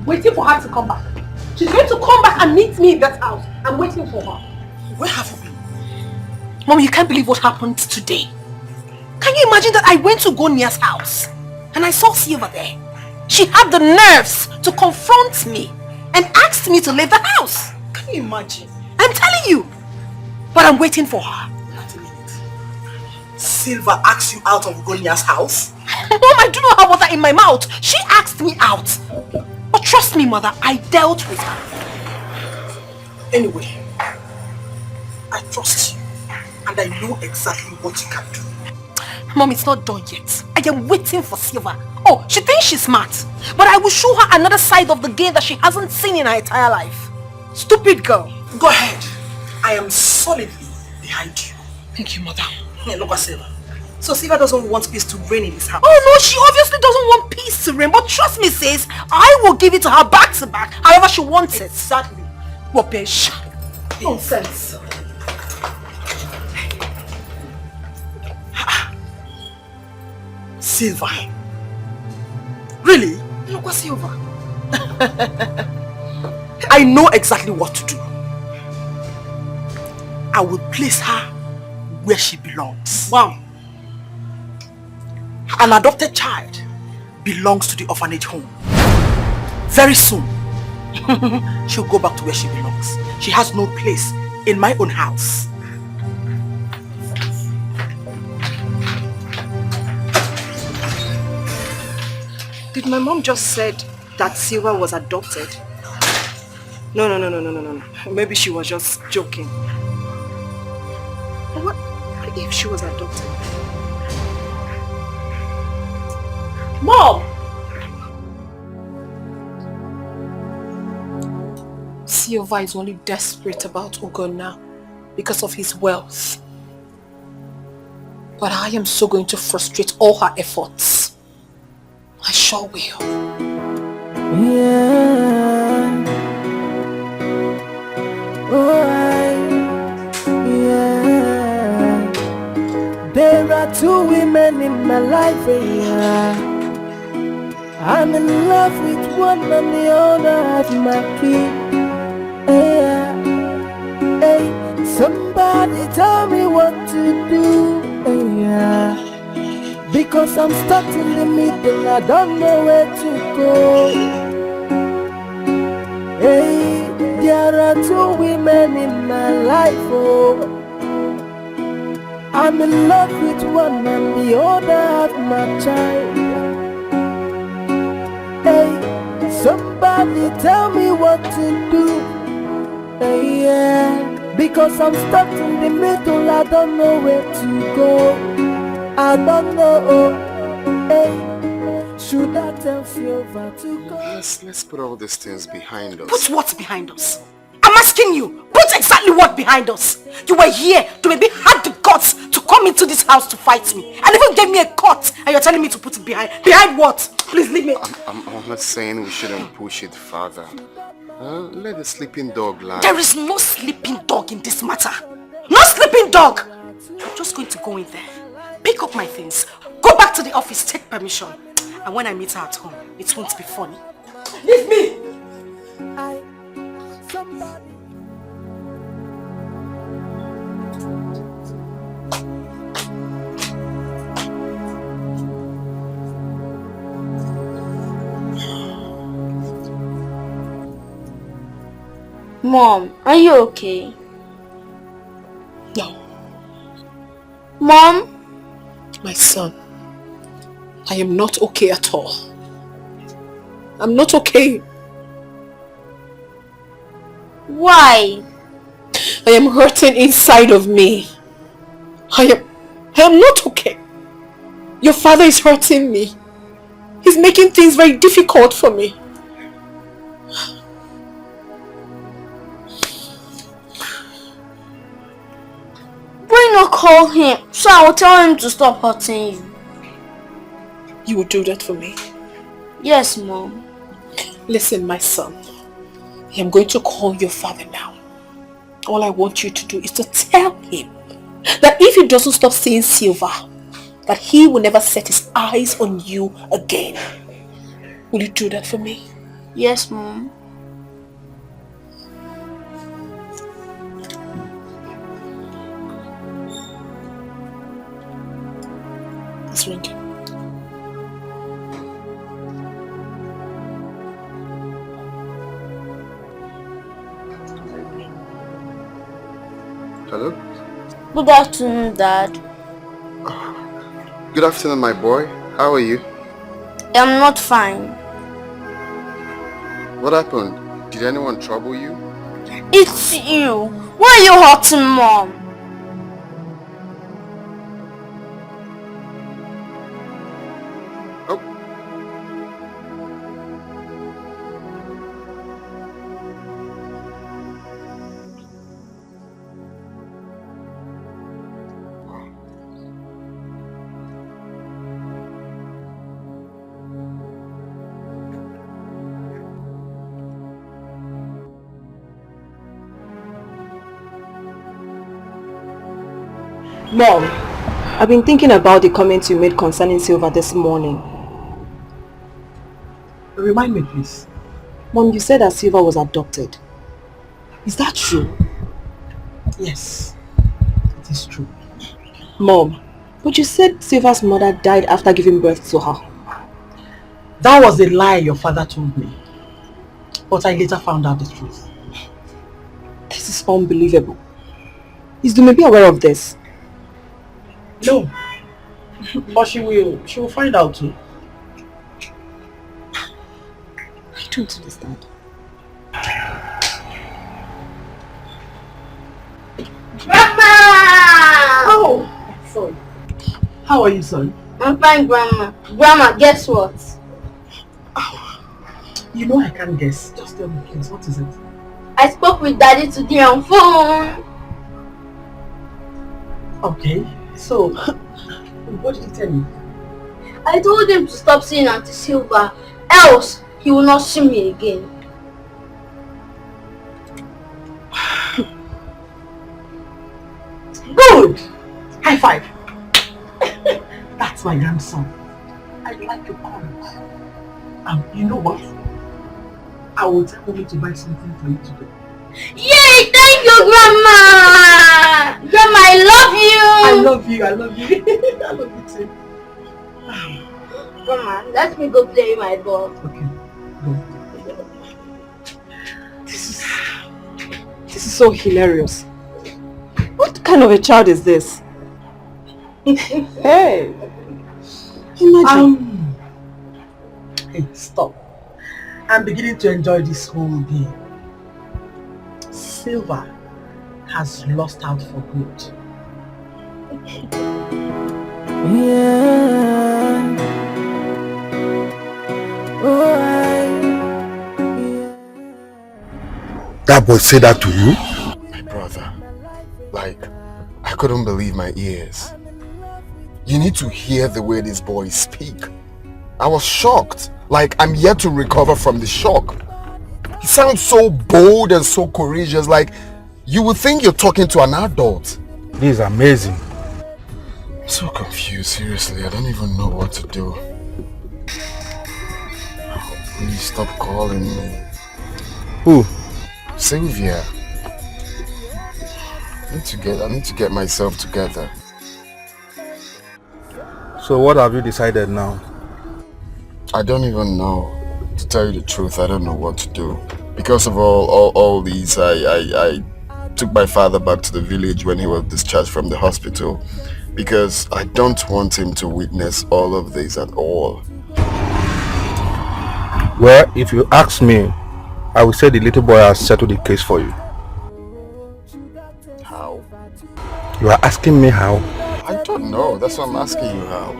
Waiting for her to come back. She's going to come back and meet me in that house. I'm waiting for her. Where have you been? Mom, you can't believe what happened today. Can you imagine that I went to Gonia's house and I saw Silva there? She had the nerves to confront me and asked me to leave the house. Can you imagine? I'm telling you. But I'm waiting for her. Not a minute. Silva asked you out of Gonia's house? Mom, I do not have water in my mouth. She asked me out. But trust me, mother, I dealt with her. Anyway, I trust you and I know exactly what you can do. Mom, it's not done yet. I am waiting for Silva. Oh, she thinks she's smart. But I will show her another side of the game that she hasn't seen in her entire life. Stupid girl. Go ahead. I am solidly behind you. Thank you, mother. Hey, look at Silva. So Silva doesn't want peace to reign in this house? Oh no, she obviously doesn't want peace to reign, but trust me sis, I will give it to her back to back, however she wants it. Exactly. Rubbish. Nonsense. Silva. Really? Look what Silva. I know exactly what to do. I will place her where she belongs. Wow. An adopted child belongs to the orphanage home. Very soon, she'll go back to where she belongs. She has no place in my own house. Did my mom just said that Silva was adopted? No. Maybe she was just joking. But what if she was adopted? Mom! Silva is only desperate about Ugo now because of his wealth. But I am so going to frustrate all her efforts. I sure will. Yeah. Yeah. There are two women in my life, yeah. I'm in love with one and the other has my key. Yeah. Hey, somebody tell me what to do. Yeah. Because I'm stuck in the middle, I don't know where to go. Hey, there are two women in my life, oh. I'm in love with one and the other have my child. Hey, somebody tell me what to do. Hey, yeah, because I'm stuck in the middle, I don't know where to go. I don't know. Hey, should I tell Silva to go? Let's put all these things behind us. Put what behind us? I'm asking you, put exactly what behind us? You were here to maybe had the guts to come into this house to fight me and even gave me a cut and you're telling me to put it behind. Behind what? Please leave me. I'm not saying we shouldn't push it further. Let the sleeping dog lie. There is no sleeping dog in this matter. No sleeping dog! I'm just going to go in there, pick up my things, go back to the office, take permission. And when I meet her at home, it won't be funny. Leave me! Mom, are you okay? No. Mom? My son, I am not okay at all. I'm not okay. Why? I am hurting inside of me. I am not okay. Your father is hurting me. He's making things very difficult for me. Why not call him so I will tell him to stop hurting you? You will do that for me? Yes, Mom. Listen, my son. I am going to call your father now. All I want you to do is to tell him that if he doesn't stop seeing Silva, that he will never set his eyes on you again. Will you do that for me? Yes, Mom. It's ringing. Hello? Good afternoon, Dad. Good afternoon, my boy. How are you? I'm not fine. What happened? Did anyone trouble you? It's you. Why are you hurting Mom? Mom, I've been thinking about the comments you made concerning Silva this morning. Remind me, please. Mom, you said that Silva was adopted. Is that true? Yes, it is true. Mom, but you said Silva's mother died after giving birth to her. That was a lie your father told me. But I later found out the truth. This is unbelievable. Is Dumebi aware of this? No. But she will find out too. I don't understand. Grandma! Oh! Sorry. How are you, son? I'm fine, Grandma. Grandma, guess what? You know I can't guess. Just tell me, please. What is it? I spoke with Daddy today on phone. Okay. So, what did he tell you? I told him to stop seeing Auntie Silva, else he will not see me again. Good! High five! That's my grandson. I like your courage. You know what? I will tell mommy to buy something for you today. Yay! Thank you, Grandma! Grandma, I love you! I love you. I love you too. Grandma, let me go play with my ball. Okay, go. This is so hilarious. What kind of a child is this? Hey! Imagine. Hey, stop. I'm beginning to enjoy this whole day. Silva has lost out for good. Yeah. That boy said that to you? My brother, like, I couldn't believe my ears. You need to hear the way these boys speak. I was shocked. Like, I'm yet to recover from the shock. He sounds so bold and so courageous, like you would think you're talking to an adult. This is amazing. I'm so confused, seriously. I don't even know what to do. Please stop calling me. Who? Sylvia. I need to get myself together. So what have you decided now? I don't even know. To tell you the truth, I don't know what to do. Because of all these, I took my father back to the village when he was discharged from the hospital. Because I don't want him to witness all of this at all. Well, if you ask me, I will say the little boy has settled the case for you. How? You are asking me how? I don't know. That's why I'm asking you how.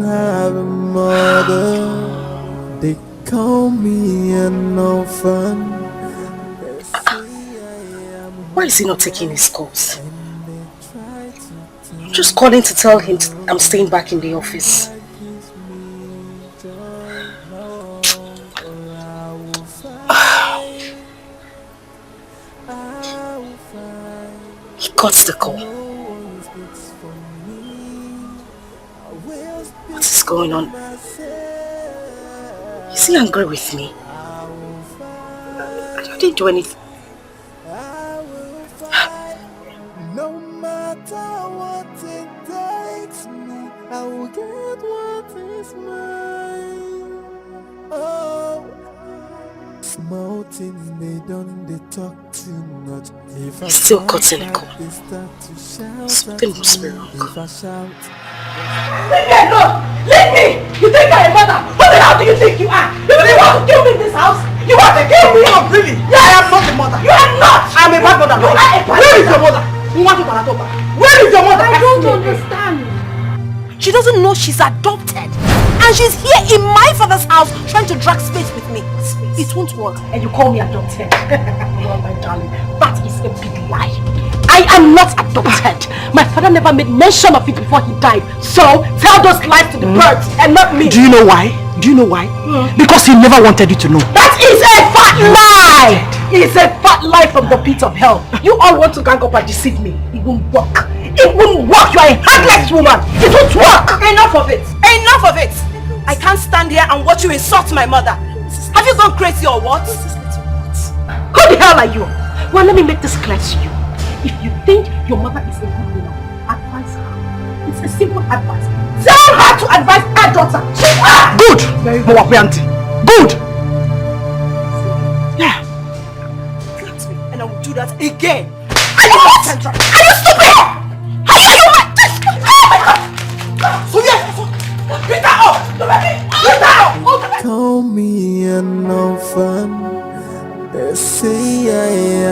Have a mother, they call me an orphan. Why is he not taking his calls? I'm just calling to tell him I'm staying back in the office. He got the call. What is going on? Is he angry with me? I didn't do anything. No matter what it takes me, I will get what is mine. Oh, small things they don't talk too much. If He's still cutting a call. Something must be wrong. Leave me alone! Leave me! You think I'm a mother? What the hell do you think you are? You really want to kill me in this house? You want to kill me? Oh, really? Yeah, I am not a mother. You are not! I'm a bad mother. You are a bad Where is your mother? mother? Where is your mother? I don't understand. She doesn't know she's adopted. And she's here in my father's house trying to drag space with me. It won't work. And you call me adopted. Oh, my darling, that is a big lie. I am not adopted. My father never made mention of it before he died. So, tell those lies to the birds and not me. Do you know why? Because he never wanted you to know. That is a fat lie! is a fat lie from the pit of hell. You all want to gang up and deceive me. It won't work. It won't work. You are a heartless woman. It won't work. Enough of it. Enough of it. I can't stand here and watch you insult my mother. Have you gone crazy or what? Who the hell are you? Well, let me make this clear to you. If you think your mother is a good woman, advise her. It's a simple advice. Tell her to advise her daughter. Good! Good! Yeah. And I will do that again. Are you what? Are you stupid? Are you mad? Oh my God! So yes, beat her up! Beat her up! Call me an orphan. They say I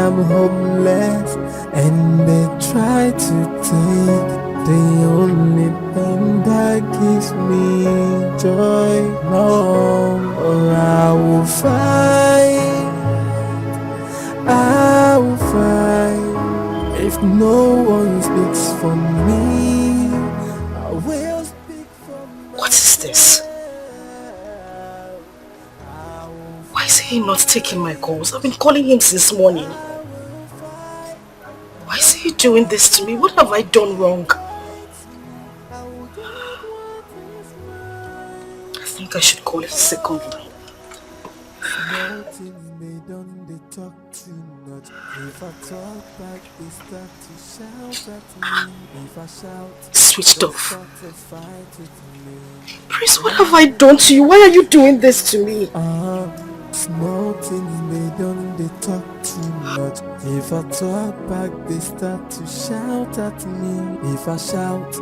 am homeless, and they try to take the only thing that gives me joy. No, I will fight. I will fight. If no one speaks for me, I will speak for myself. What is this? Why is he not taking my calls? I've been calling him since morning. Why is he doing this to me? What have I done wrong? I think I should call his second line. Switched off. Prince, what have I done to you? Why are you doing this to me? Small things they don't, they talk too much. If I talk back, they start to shout at me. If I shout,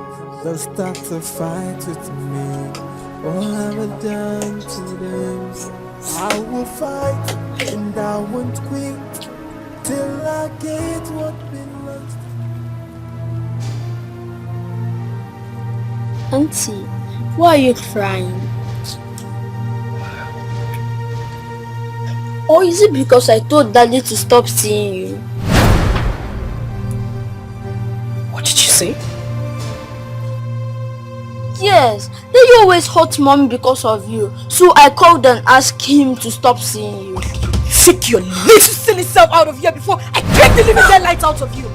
they'll start to fight with me. What have I done to them? I will fight and I won't quit till I get what belongs to me. Auntie, why are you crying? Or is it because I told Daddy to stop seeing you? What did you say? Yes, Daddy always hurt Mommy because of you. So I called and asked him to stop seeing you. Take your little silly self out of here before I take the living daylights out of you.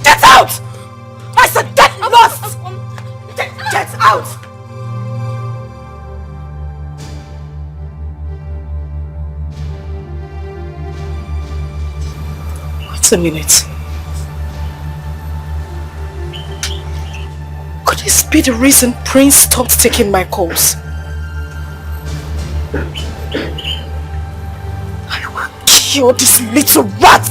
Get out! I said get lost! Get out! Wait a minute. Could this be the reason Prince stopped taking my calls? I will kill this little rat!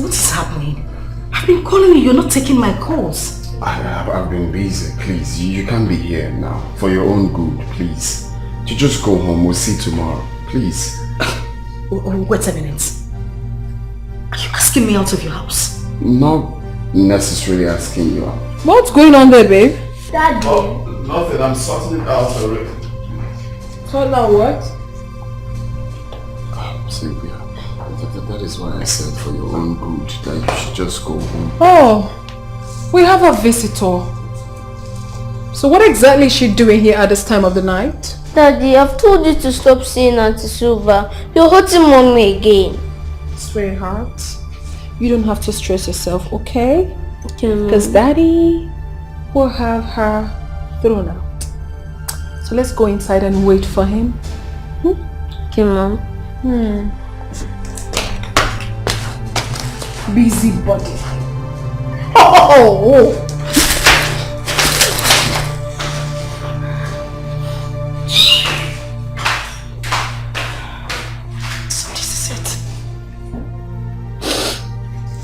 What is happening? I've been calling you, you're not taking my calls. I've been busy, please. You can't be here now. For your own good, please. You just go home, we'll see tomorrow. Please. Wait a minute. Are you asking me out of your house? Not necessarily asking you out. What's going on there, babe? Daddy. Oh, nothing. I'm sorting it out already. Sort out what? Sylvia, that is why I said for your own good that you should just go home. Oh, we have a visitor. So what exactly is she doing here at this time of the night? Daddy, I've told you to stop seeing Auntie Silva. You're hurting Mommy again. Sweetheart, you don't have to stress yourself, okay? Okay, Mom. Because Daddy will have her thrown out. So let's go inside and wait for him. Okay, Mom. Busy body. Oh!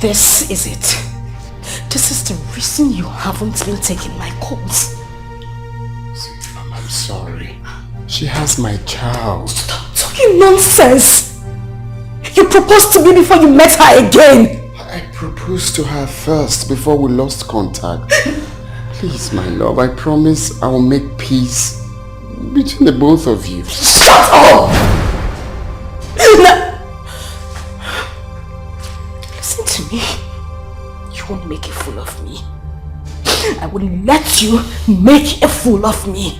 This is it. This is the reason you haven't been taking my calls. I'm sorry. She has my child. Stop talking nonsense. You proposed to me before you met her again. I proposed to her first before we lost contact. Please, my love, I promise I will make peace between the both of you. Shut up! Listen to me. You won't make a fool of me. I wouldn't let you make a fool of me.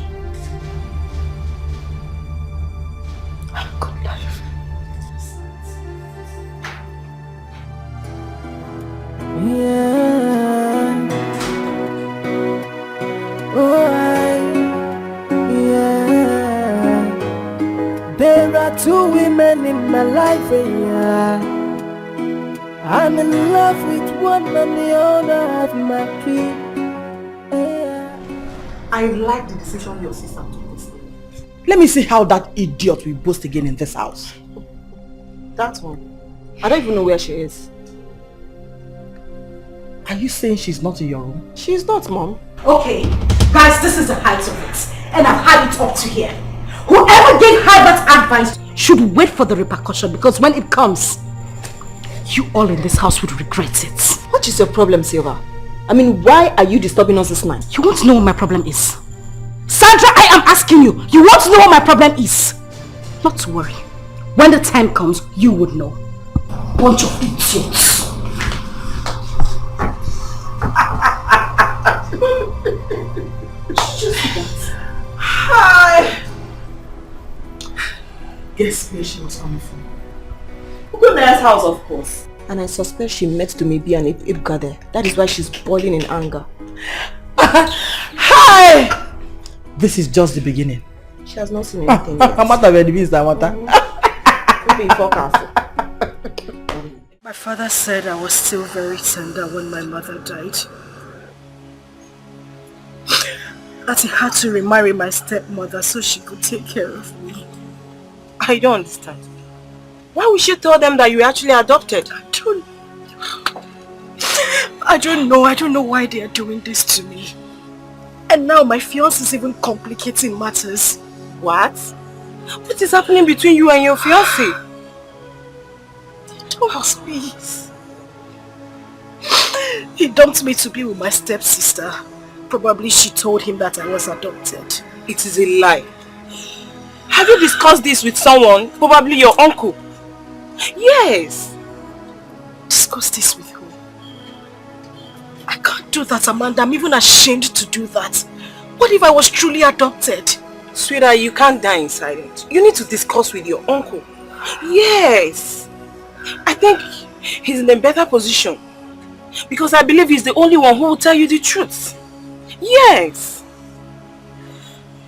Have a good life. Yeah. Oh, yeah. There are two women in my life, yeah. I'm in love with one and the other have my key. Yeah. I like the decision your sister took this. Let me see how that idiot will boast again in this house. That one. I don't even know where she is. Are you saying she's not in your room? She's not, Mom. Okay, guys, this is the height of it. And I've had it up to here. Whoever gave her that advice should wait for the repercussion, because when it comes, you all in this house would regret it. What is your problem, Silva? I mean, why are you disturbing us this night? You want to know what my problem is? Sandra, I am asking you. You want to know what my problem is? Not to worry. When the time comes, you would know. Bunch of idiots. Hi. Guess where she was coming from? Ukume's house, of course. And I suspect she met Dumebi and Ibga there. That is why she's boiling in anger. Hi! This is just the beginning. She has not seen anything yet. Maybe careful. My father said I was still very tender when my mother died. That he had to remarry my stepmother so she could take care of me. I don't understand. Why would she tell them that you actually adopted? I don't know. I don't know why they are doing this to me. And now my fiancé is even complicating matters. What? What is happening between you and your fiancé? Don't please. He dumped me to be with my stepsister. Probably she told him that I was adopted. It is a lie. Have you discussed this with someone? Probably your uncle. Yes. Discuss this with who? I can't do that, Amanda. I'm even ashamed to do that. What if I was truly adopted? Sweetheart, you can't die in silence. You need to discuss with your uncle. Yes. I think he's in a better position. Because I believe he's the only one who will tell you the truth. Yes.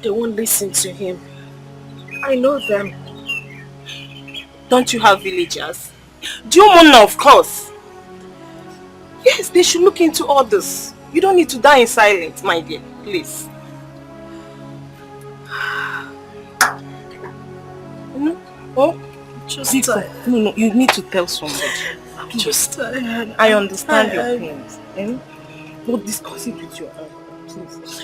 They won't listen to him. I know them. Don't you have villagers? Diomona, of course. Yes, they should look into all this. You don't need to die in silence, my dear. Please. Oh, just tired. No, you need to tell somebody. I'm just tired. I understand your pains. But discuss it with your uncle, please.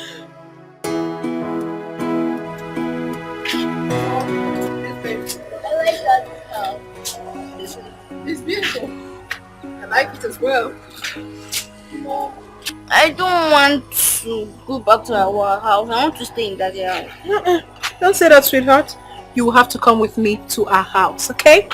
It's beautiful. I like it as well. I don't want to go back to our house. I want to stay in Daddy's house. Don't say that, sweetheart. You will have to come with me to our house, okay?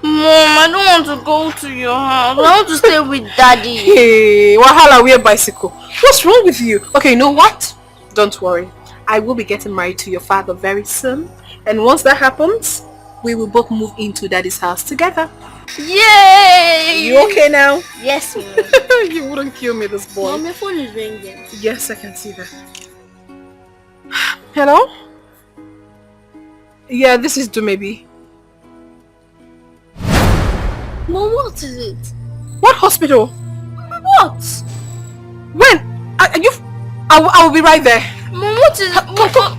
Mom, I don't want to go to your house. I want to stay with Daddy. Hey, Wahala, we're bicycle. What's wrong with you? Okay, you know what? Don't worry. I will be getting married to your father very soon. And once that happens, we will both move into Daddy's house together. Yay! You okay now? Yes, Mom. You wouldn't kill me, this boy. Mom, your phone is ringing. Yes, I can see that. Hello? Yeah, this is Dumebi. Mom, what is it? What hospital? What? When? I will be right there. Mom, what is it? Mom,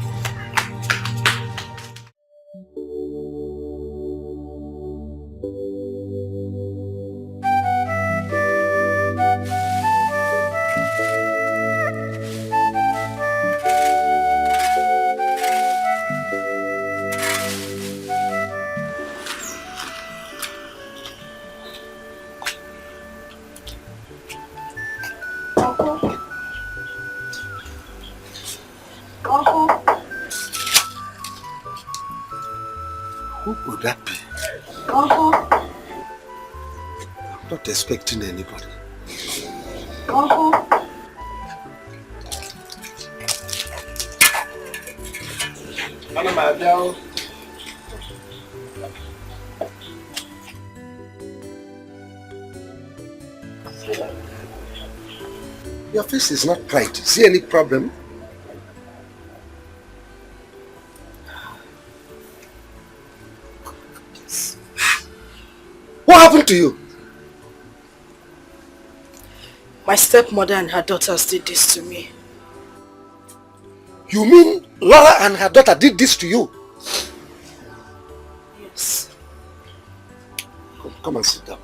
Who would that be? Uncle. I'm not expecting anybody. Uncle. Your face is not bright. See any problem? What happened to you? My stepmother and her daughters did this to me. You mean Laura and her daughter did this to you? Yes. Come and sit down.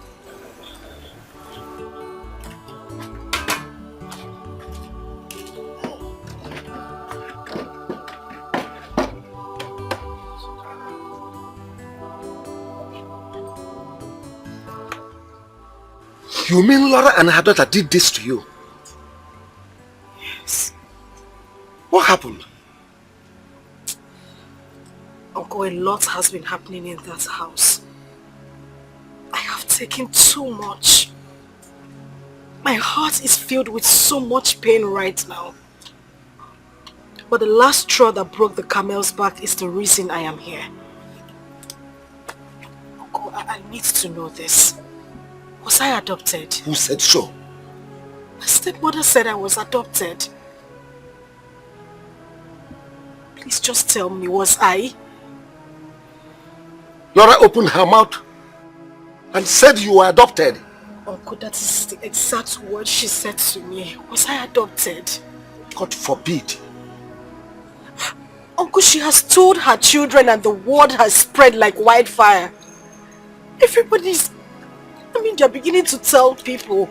You mean Laura and her daughter did this to you? Yes. What happened? Uncle, a lot has been happening in that house. I have taken too much. My heart is filled with so much pain right now. But the last straw that broke the camel's back is the reason I am here. Uncle, I need to know this. Was I adopted? Who said so? My stepmother said I was adopted. Please just tell me, was I? Laura opened her mouth and said you were adopted. Uncle, that is the exact word she said to me. Was I adopted? God forbid. Uncle, she has told her children and the word has spread like wildfire. Everybody's... they're beginning to tell people.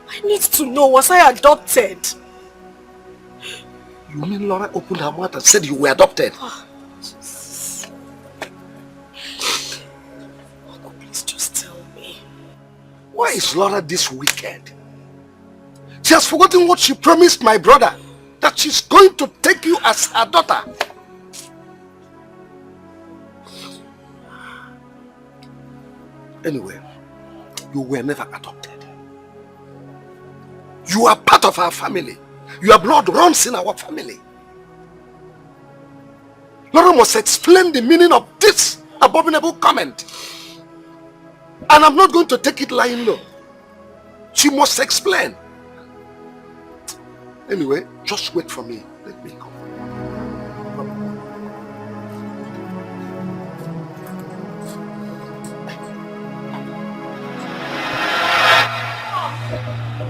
I need to know, was I adopted? You mean Laura opened her mouth and said you were adopted? Oh, Jesus. Uncle, please just tell me. Why is Laura this wicked? She has forgotten what she promised my brother, that she's going to take you as her daughter. Anyway, you were never adopted. You are part of our family. Your blood runs in our family. Laura must explain the meaning of this abominable comment. And I'm not going to take it lying low. She must explain. Anyway, just wait for me. Let me go.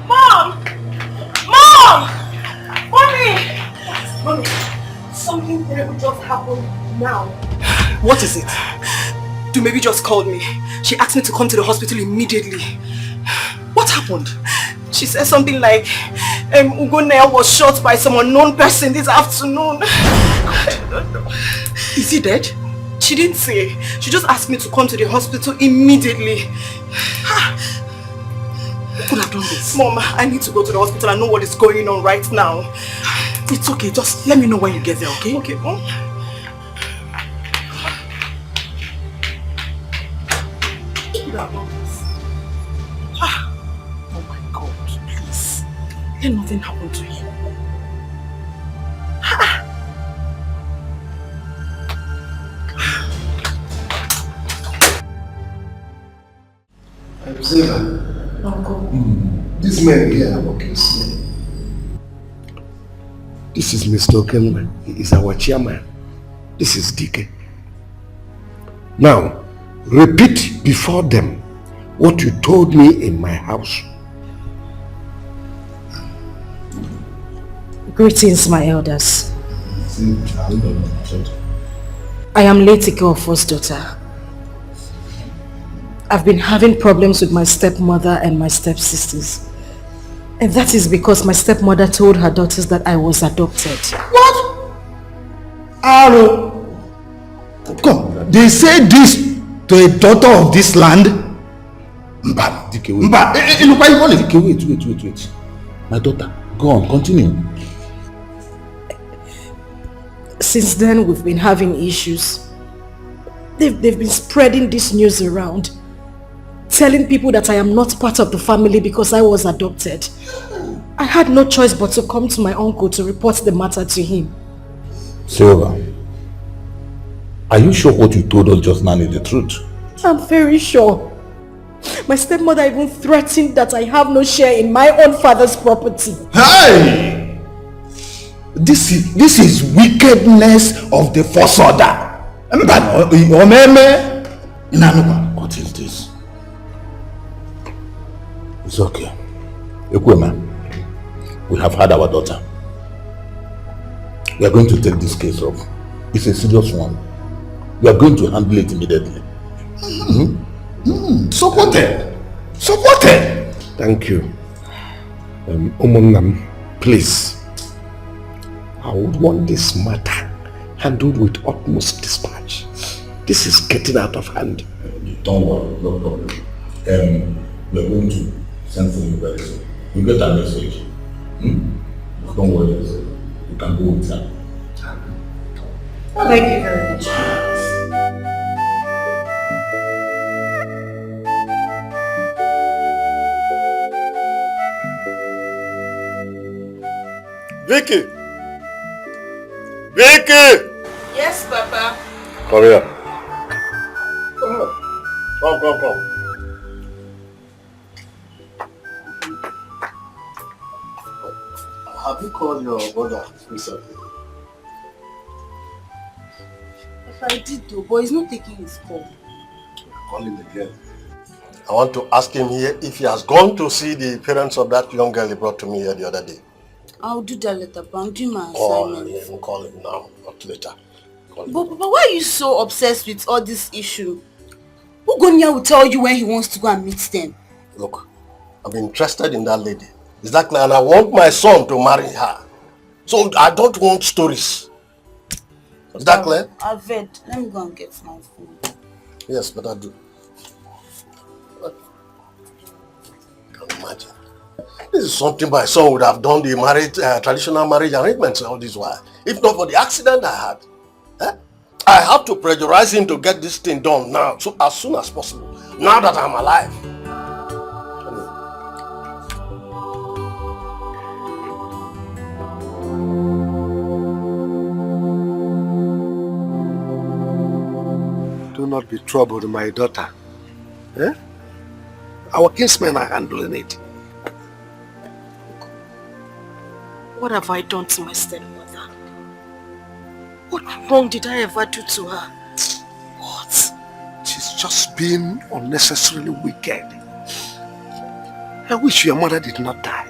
Mom! Mom! Mommy! Something terrible just happened now. What is it? Dumebi just called me. She asked me to come to the hospital immediately. What happened? She said something like, Ugonea was shot by some unknown person this afternoon. Is he dead? She didn't say. She just asked me to come to the hospital immediately. Who could have done this? Mom, I need to go to the hospital and know what is going on right now. It's okay, just let me know when you get there, okay? Okay, Mom. Oh my God, please. Let nothing happen to him. Silva. Uncle. This man here, okay, this is Mr. Okenman. He is our chairman. This is DK. Now, repeat before them what you told me in my house. Greetings, my elders. I am Letiko of first daughter. I've been having problems with my stepmother and my stepsisters. And that is because my stepmother told her daughters that I was adopted. What? Aro! Come, they say this to a daughter of this land? Mba, DK, wait. Mba, DK, wait. My daughter, go on, continue. Since then, we've been having issues. They've been spreading this news around, telling people that I am not part of the family because I was adopted. I had no choice but to come to my uncle to report the matter to him. Silva, are you sure what you told us just now is the truth? I'm very sure. My stepmother even threatened that I have no share in my own father's property. Hey! This is wickedness of the first order. What is this? It's okay. Ekwema, we have had our daughter. We are going to take this case up. It's a serious one. We are going to handle it immediately. Supported. Thank you. Omonam, please. I would want this matter handled with utmost dispatch. This is getting out of hand. Don't worry, no problem. We are going to send for you very soon. You get that message. Don't worry, you can go with her. Thank you very much. Vicky! Vicky! Yes, Papa. Come here. Come. Have you called your brother recently? If I did though, but he's not taking his call. Call him again. I want to ask him here if he has gone to see the parents of that young girl he brought to me here the other day. I'll do that later, but I'm doing my Oh, assignment. yeah, even call him now, not later. But Papa, why are you so obsessed with all this issue? Ugonia will tell you when he wants to go and meet them. Look, I'm interested in that lady. Is that clear? And I want my son to marry her. So I don't want stories. Is that clear? I've read. Let me go and get my phone. Yes, but I do. Can't imagine. This is something my son would have done the marriage, traditional marriage arrangements all this while. If not for the accident I had. I have to pressurize him to get this thing done now, so as soon as possible. Now that I'm alive. Do not be troubled, my daughter. Our kinsmen are handling it. What have I done to my stepmother? What wrong did I ever do to her? What? She's just being unnecessarily wicked. I wish your mother did not die.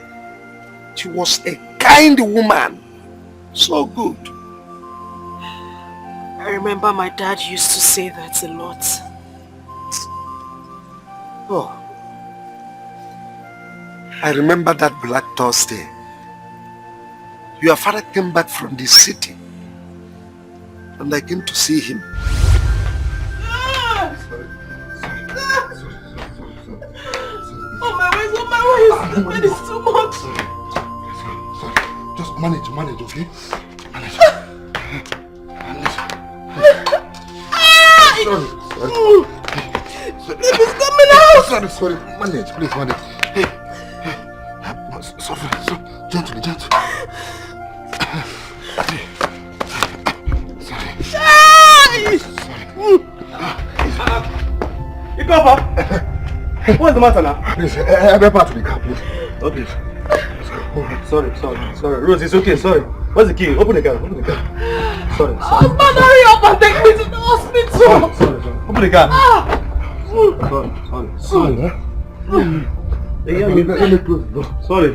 She was a kind woman. So good. I remember my dad used to say that a lot. Oh. I remember that Black Thursday. Your father came back from the city. And I came to see him. Oh my ways, it is too much. Just manage, okay? Manage. Sorry. Baby's coming out. Sorry. Manage, please manage. Hey. Sorry. Gently. Papa! What's the matter now? Please, I'll be part of the car, please. Oh, please. Sorry. Rose, it's okay, sorry. Where's the key? Open the car. Sorry. Husband, hurry up and take me to the hospital. Sorry. Open the car. Sorry. Let me close the door. Sorry.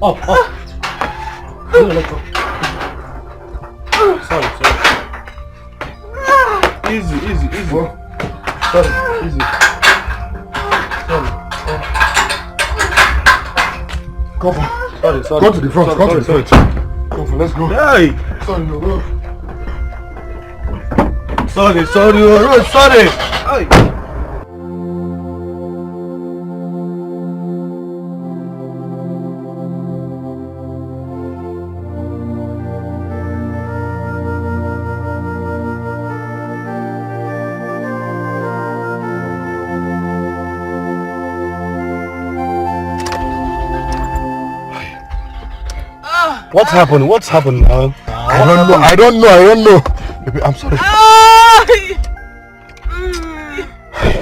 Off. Sorry. Easy. Sorry, easy. Sorry. Come on. Sorry. Go to the front. Come on, let's go. Hey! Sorry. Sorry. Hey! What's happened? What's happened now? I don't know. Baby, I'm sorry.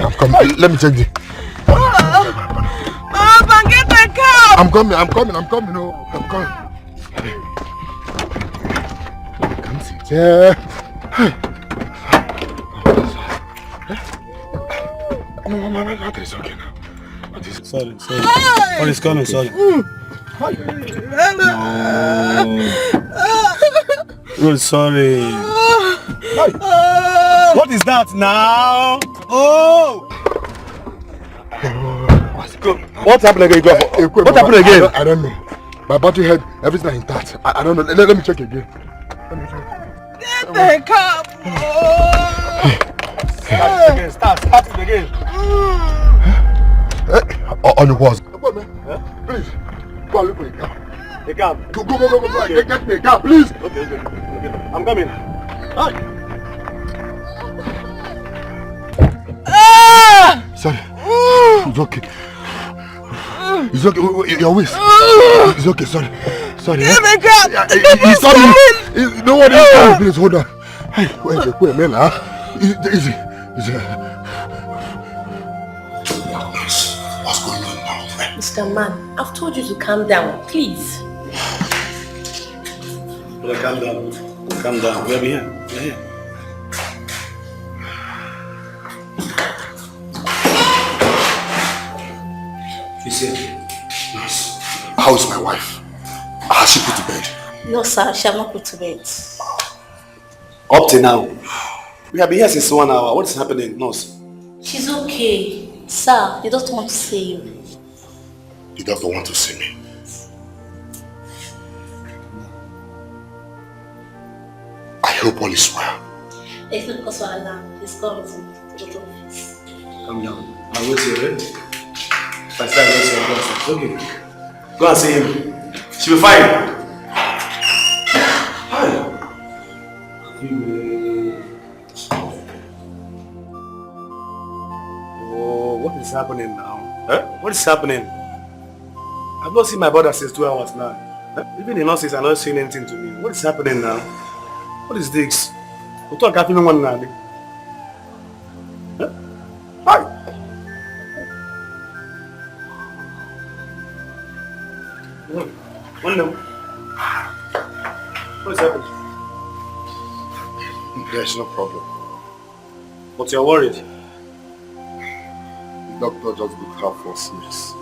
I'm coming. Let me check the... Get the car! I'm coming. No, I'm coming. Come sit here. No, it's okay now. Sorry. What is coming? Sorry. No, sorry. What is that now? Oh! What's happening again? What happened again? I don't know. My battery head, everything is intact. I don't know. Let me check again. Get the car! Start it again. On the walls. Please. Go and look for a car. A cab? Go. Get me a car, please. Okay. I'm coming. Hi. Sorry. It's okay. Your waist. It's okay, sorry. Get the car! He's sorry. No one is sorry, please hold on. Hey, wait, man. Easy. What's going on now? Mr. Man, I've told you to calm down, please. Brother, calm down. We're here. She said, Nurse, how is my wife? Has she put to bed? No, sir, she has not put to bed. Up to now. We have been here since 1 hour. What is happening, nurse? She's okay. Sir, they don't want to see you. He doesn't want to see me. I hope all is well. It's not because of alarm. He's gone to the office. Calm down. I'll wait here. If I start waiting, okay. Go and see him. She'll be fine. Hi. Oh, what is happening now? Huh? What is happening? I've not seen my brother since 2 hours now. Huh? Even the nurses are not saying anything to me. What is happening now? What is this? We'll talk after one now. Huh? Hi. One now. What is happening? There's no problem. But you're worried. The doctor just booked her for serious.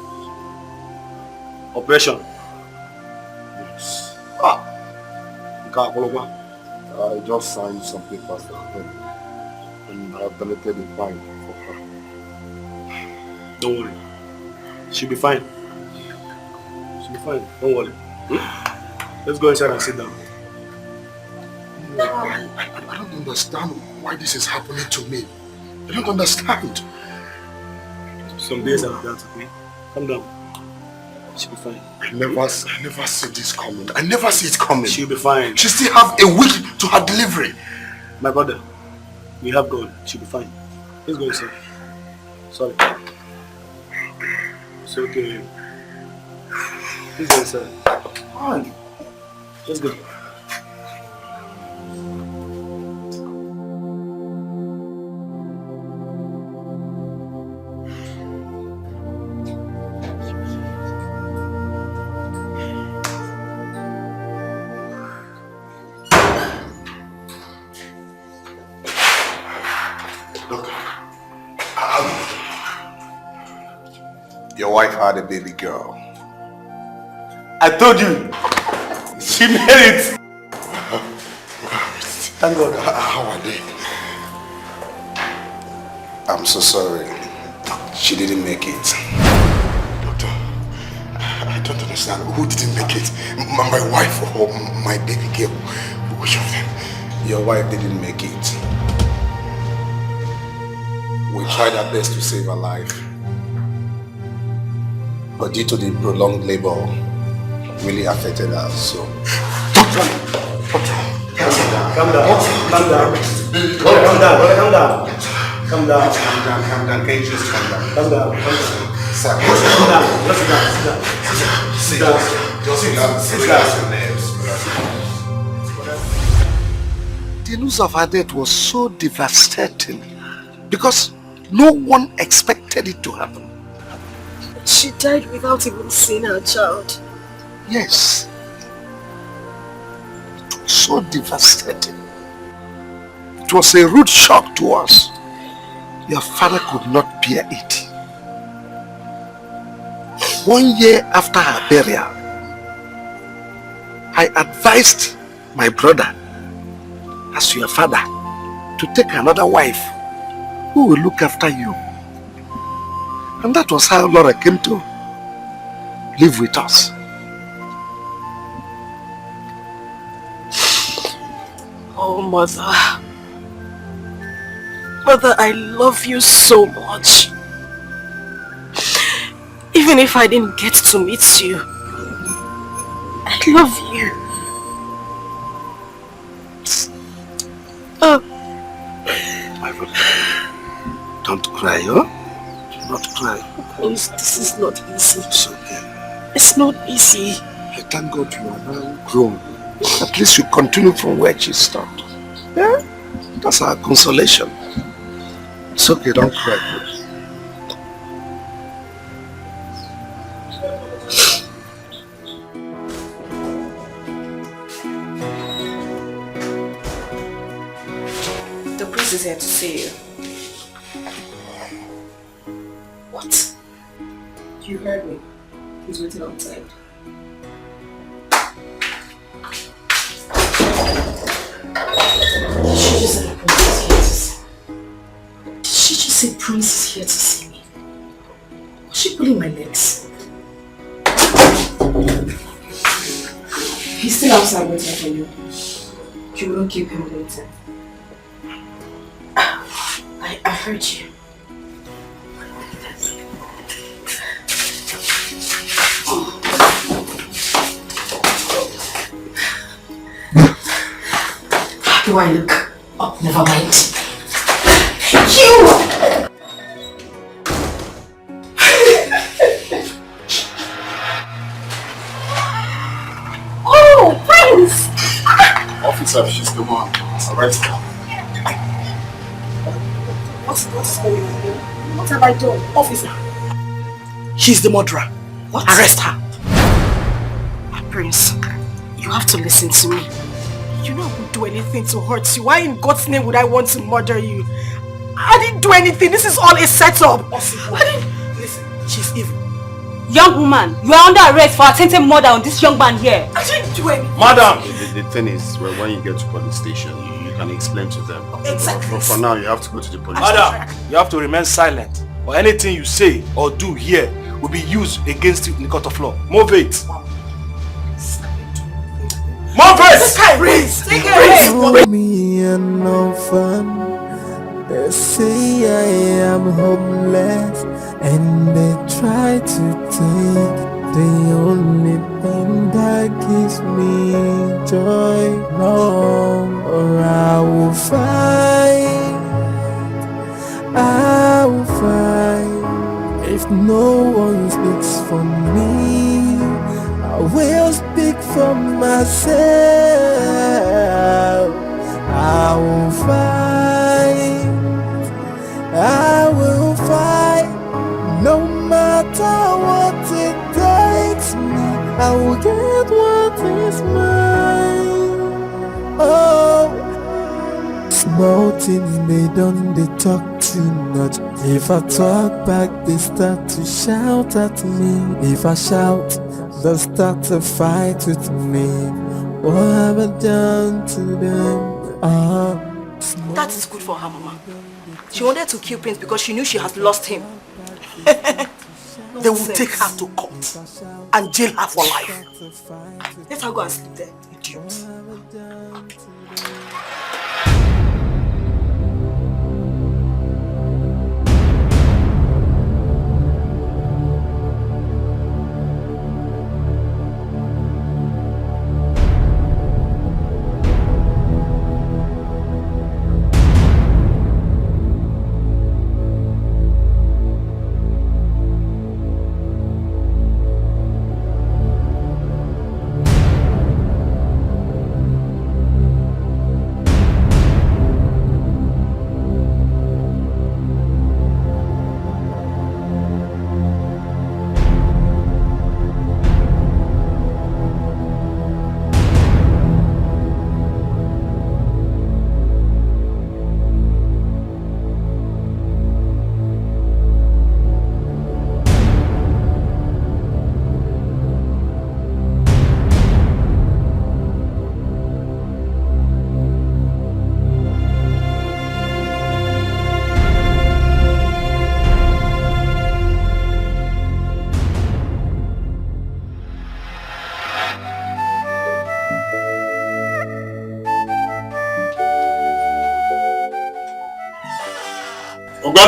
Operation? Yes. Okay, I just signed some papers for her and I have donated a fine for her. Don't worry. She'll be fine. She'll be fine. Don't worry. Let's go inside and sit down. I don't understand why this is happening to me. I don't understand. Some days like that, okay? Calm down. She'll be fine. I never see this coming. I never see it coming. She'll be fine. She still have a week to her delivery. My brother, we have God. She'll be fine. Let's go inside. Sorry. It's okay. Let's go inside. Come on. Let's go. Your wife had a baby girl. I told you. She made it. Thank God. How are they? I'm so sorry. She didn't make it. Doctor, I don't understand. Who didn't make it? My wife or my baby girl? Which of them? Your wife didn't make it. We tried our best to save her life. But due to the prolonged labor, really affected her, so... Calm down. Can you just calm down? Calm down. Sir, Sit down. Sit down. The news of her death was so devastating because no one expected it to happen. She died without even seeing her child. Yes. It was so devastating. It was a rude shock to us. Your father could not bear it. 1 year after her burial, I advised my brother, as your father, to take another wife who will look after you. And that was how Laura came to live with us. Oh, Mother. Mother, I love you so much. Even if I didn't get to meet you, I love you. My brother, don't cry, huh? Do not cry. Please, this is not easy. It's okay. It's not easy. I thank God you are now grown. At least you continue from where she stopped. Yeah? That's our consolation. It's okay, don't cry, please. The priest is here to see you. What? You heard me. He's waiting outside. Did she just say the prince is here to see me? Was she pulling my legs? He's still outside waiting for you. You won't keep him waiting. I heard you. How do I look? Oh, never mind. You! Oh, Prince! Officer, she's the one. Arrest her. What's going on here? What have I done? Officer. She's the murderer. What? Arrest her. Prince, you have to listen to me. You know I wouldn't do anything to hurt you. Why in God's name would I want to murder you? I didn't do anything. This is all a setup. Listen, she's evil. Young woman, you are under arrest for attempted murder on this young man here. I didn't do anything. Madam! The thing is, when you get to police station, you can explain to them. Exactly. But for now, you have to go to the police Madam, station. you have to remain silent. Or anything you say or do here will be used against you in the court of law. Move it. Move it! Take it! Me and no fun. They say I am homeless, and they try to take the only thing that gives me joy. No, or I will fight. I will fight. If no one speaks for me, I will speak for myself. I will fight. I will fight. No matter what it takes me, I will get what is mine. Oh, small thing they don't they talk too much. If I talk back, they start to shout at me. If I shout, they'll start to fight with me. What have I done to them? That is good for her, Mama. She wanted to kill Prince because she knew she had lost him. They will take her to court and jail her for life. Let her go and sleep there, idiot.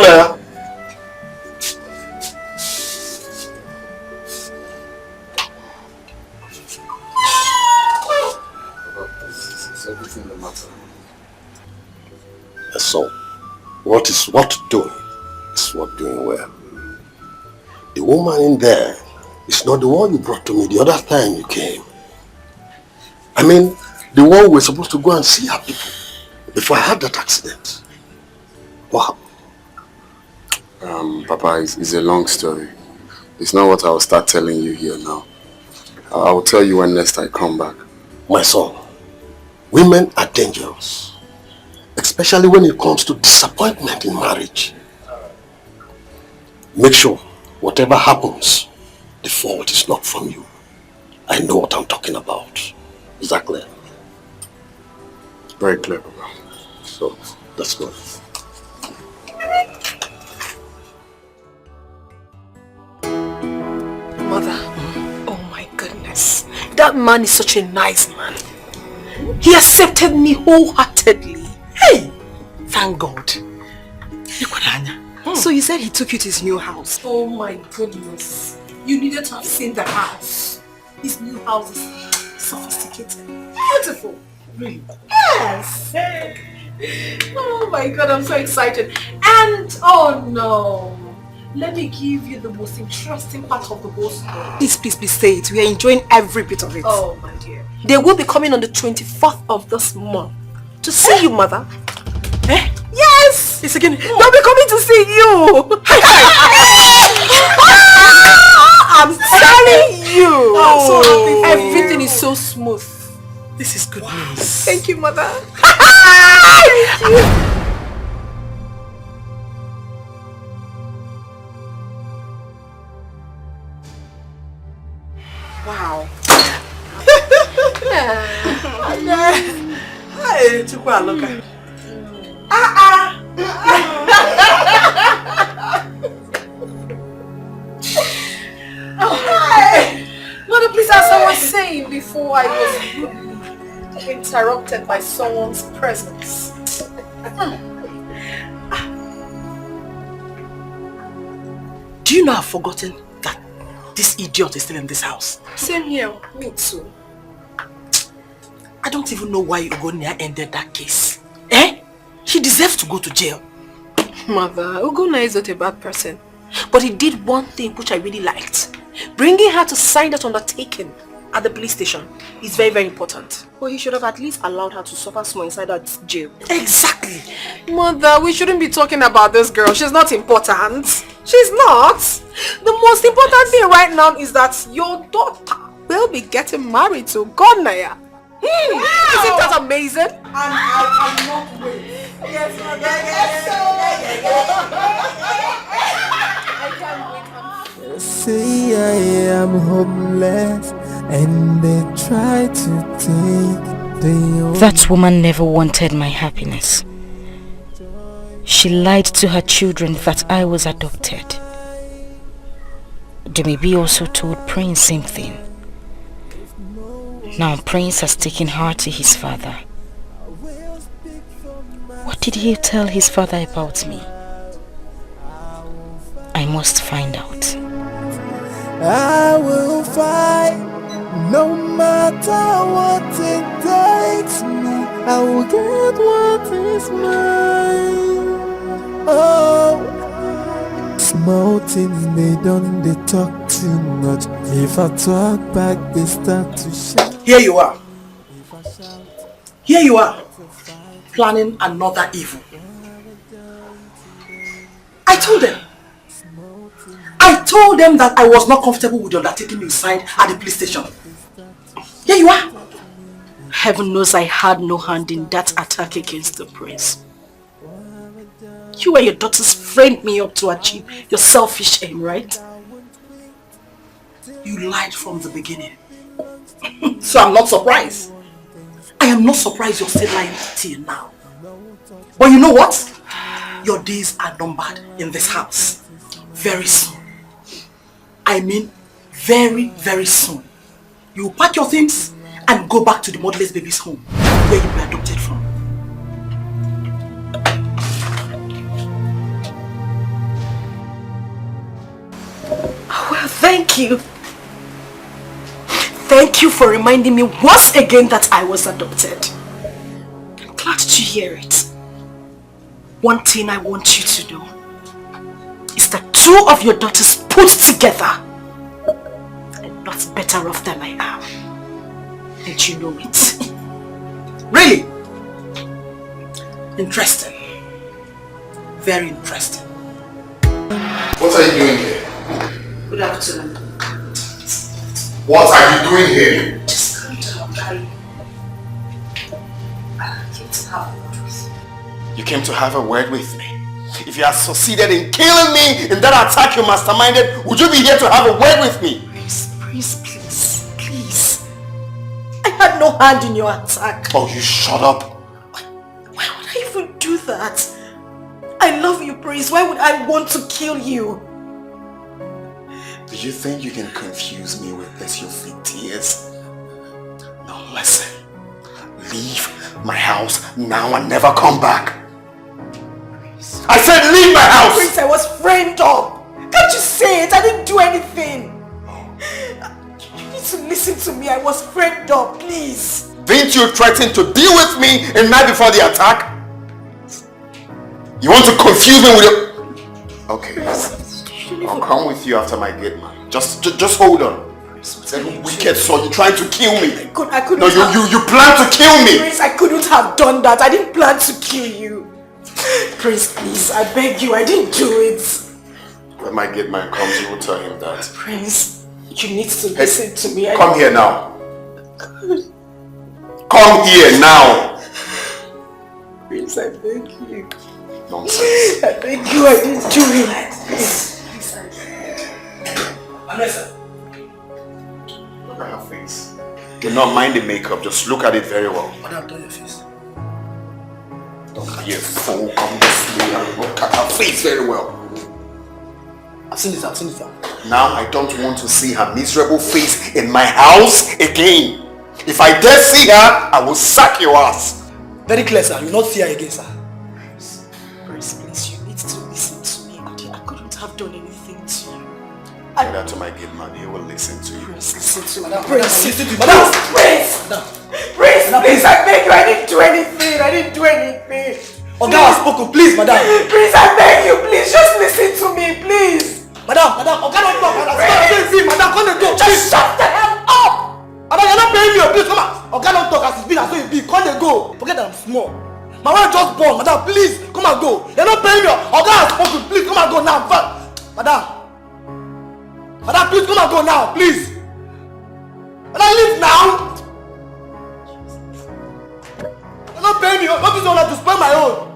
there. Is everything the matter? So, what is what doing is what doing well. The woman in there is not the one you brought to me the other time you came. I mean, the one we were supposed to go and see her people before I had that accident. What happened? Papa, it's a long story. It's not what I'll start telling you here now. I'll tell you when next I come back. My son, women are dangerous. Especially when it comes to disappointment in marriage. Make sure, whatever happens, the fault is not from you. I know what I'm talking about. Is that clear? Very clear, Papa. So, that's good. Mother, oh my goodness. That man is such a nice man. He accepted me wholeheartedly. Hey! Thank God. So you said he took you to his new house? Oh my goodness. You needed to have seen the house. His new house is sophisticated. Beautiful. Really? Yes. Oh my God, I'm so excited. And, oh no. Let me give you the most interesting part of the whole story. Please say it. We are enjoying every bit of it. Oh my dear. They will be coming on the 24th of this month to see you, mother. Eh? Yes! It's again. They'll be coming to see you. I'm telling you. I'm so happy for you. Everything is so smooth. This is good news. Thank you, mother. Thank you. Wow. Hey, Chukwa, look at. Mother, please, as I was saying before, I was rudely interrupted by someone's presence. Do you know I've forgotten that this idiot is still in this house? Same here, me too. I don't even know why Ugonia ended that case. Eh? He deserves to go to jail. Mother, Ugonna is not a bad person. But he did one thing which I really liked. Bringing her to sign that undertaking at the police station is very, very important. Well, he should have at least allowed her to suffer small inside that jail. Exactly. Mother, we shouldn't be talking about this girl. She's not important. She's not. The most important thing right now is that your daughter will be getting married to Gonaya. Wow. Isn't that amazing? I'm not waiting. Yes, mother. I can't wait. Say I am homeless and they try to take the... That woman never wanted my happiness. She lied to her children that I was adopted. Dumebi also told Prince same thing. Now Prince has taken her to his father. What did he tell his father about me? I must find out. I will fight no matter what it takes me. I will get what is mine. Oh, small things they talk too much. If I talk back, they start to shout. Here you are. Here you are. Planning another evil. I told them that I was not comfortable with the undertaking you signed at the police station. Here you are. Heaven knows I had no hand in that attack against the prince. You and your daughters framed me up to achieve your selfish aim, right? You lied from the beginning. So I'm not surprised. I am not surprised you're still lying till now. But you know what? Your days are numbered in this house. Very soon. I mean, very, very soon. You will pack your things and go back to the motherless baby's home where you were adopted from. Thank you. Thank you for reminding me once again that I was adopted. I'm glad to hear it. One thing I want you to know is that 2 of your daughters put together are not better off than I am. And you know it. Really? Interesting. Very interesting. What are you doing here? Good afternoon. What are you doing here? Just calm down. I came to have a word with you. You came to have a word with me. If you had succeeded in killing me in that attack you masterminded, would you be here to have a word with me? Please. I had no hand in your attack. Oh, you shut up. Why would I even do that? I love you, Prince. Why would I want to kill you? Do you think you can confuse me with this, you fake tears? Now listen. Leave my house now and never come back. I said leave my house! Prince, I was framed up. Can't you say it? I didn't do anything. You need to listen to me. I was framed up, please. Didn't you threaten to deal with me a night before the attack? You want to confuse me with your... Okay, I'll come with you after my gate, man. Just hold on. That wicked soul, you're trying to kill me. I couldn't. No, you plan to kill me. Prince, I couldn't have done that. I didn't plan to kill you. Prince, please, I beg you, I didn't do it. When my gate man comes, you will tell him that. Prince, you need to listen to me. Come here now. Come here now. Prince, I beg you. Nonsense. I beg you, I didn't do it. Vanessa. Look at her face. Do not mind the makeup, just look at it very well. Madam, turn your face. Don't be a fool, come this way and look at her face very well. I've seen this. Now I don't want to see her miserable face in my house again. If I dare see her, I will sack your ass. Very clear, sir. You will not see her again, sir. Prince, please, you need to listen to me. I couldn't have done anything to you. Say that to my gate man, he will listen to you. Prince, listen to me. Madam, Prince, listen to me. Madam, Prince, please, I beg you. I didn't do anything. Oga has spoken, please, madam. Prince, I beg you, please, just listen to me, please. Madam, Oga don't talk, madam. Madam, come and go. Just shut the hell up. Madam, you're not paying me, please, come on. Oga don't talk as it's been, as so it be. Come and go. Forget that I'm small. My wife just born, madam, please, come and go. You're not paying me. Oga has spoken, please, come and go now. Madam, please, come and go now, please. Madam, leave now. You're not paying me. What is all that to spend my own?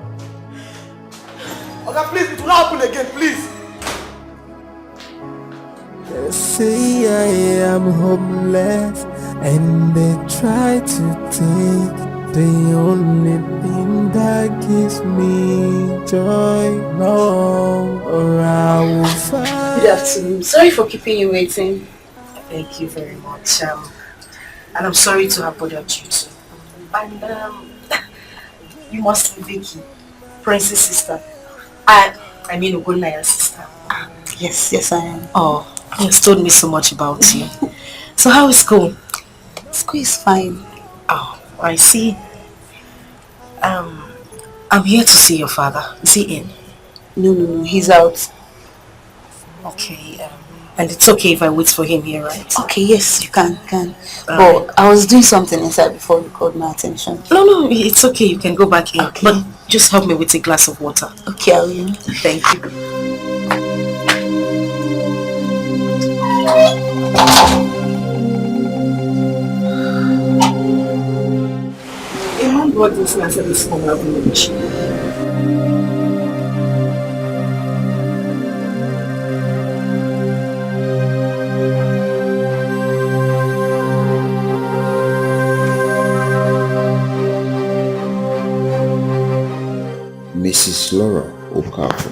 Okay, please, it will not happen again, please. They say I am homeless, and they try to take the only thing that gives me joy. No, or I will find. Good afternoon. Sorry for keeping you waiting. Thank you very much. And I'm sorry to have bothered you too. And you must be Vicky, Prince's sister. I mean Ugunaya's sister. Yes, I am. Oh, you has told me so much about you. So how is school? School is fine. Oh, I see. I'm here to see your father. Is he in? No, he's out. Okay, and it's okay if I wait for him here, right? Okay, yes, you can. But I was doing something inside before you called my attention. No, it's okay. You can go back in. Okay. But just help me with a glass of water. Okay, I will. Thank you. What this man said is from our village. Mrs. Laura Okafor,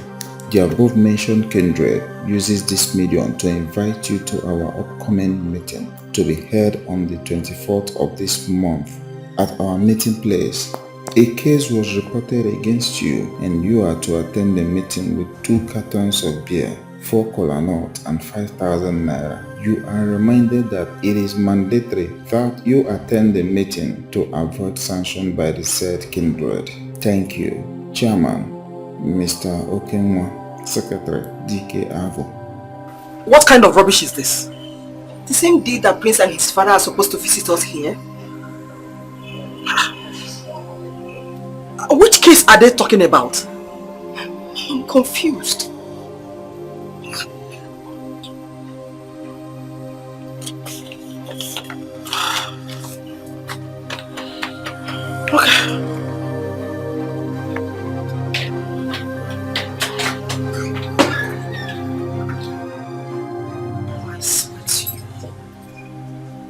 the above-mentioned kindred uses this medium to invite you to our upcoming meeting to be held on the 24th of this month. At our meeting place, a case was reported against you and you are to attend the meeting with 2 cartons of beer. 4 kola nuts and 5,000 naira. You are reminded that it is mandatory that you attend the meeting to avoid sanction by the said kindred. Thank you. Chairman, Mr. Okenwa. Secretary, DK Avo. What kind of rubbish is this? The same day that Prince and his father are supposed to visit us here? Which case are they talking about? I'm confused. Okay.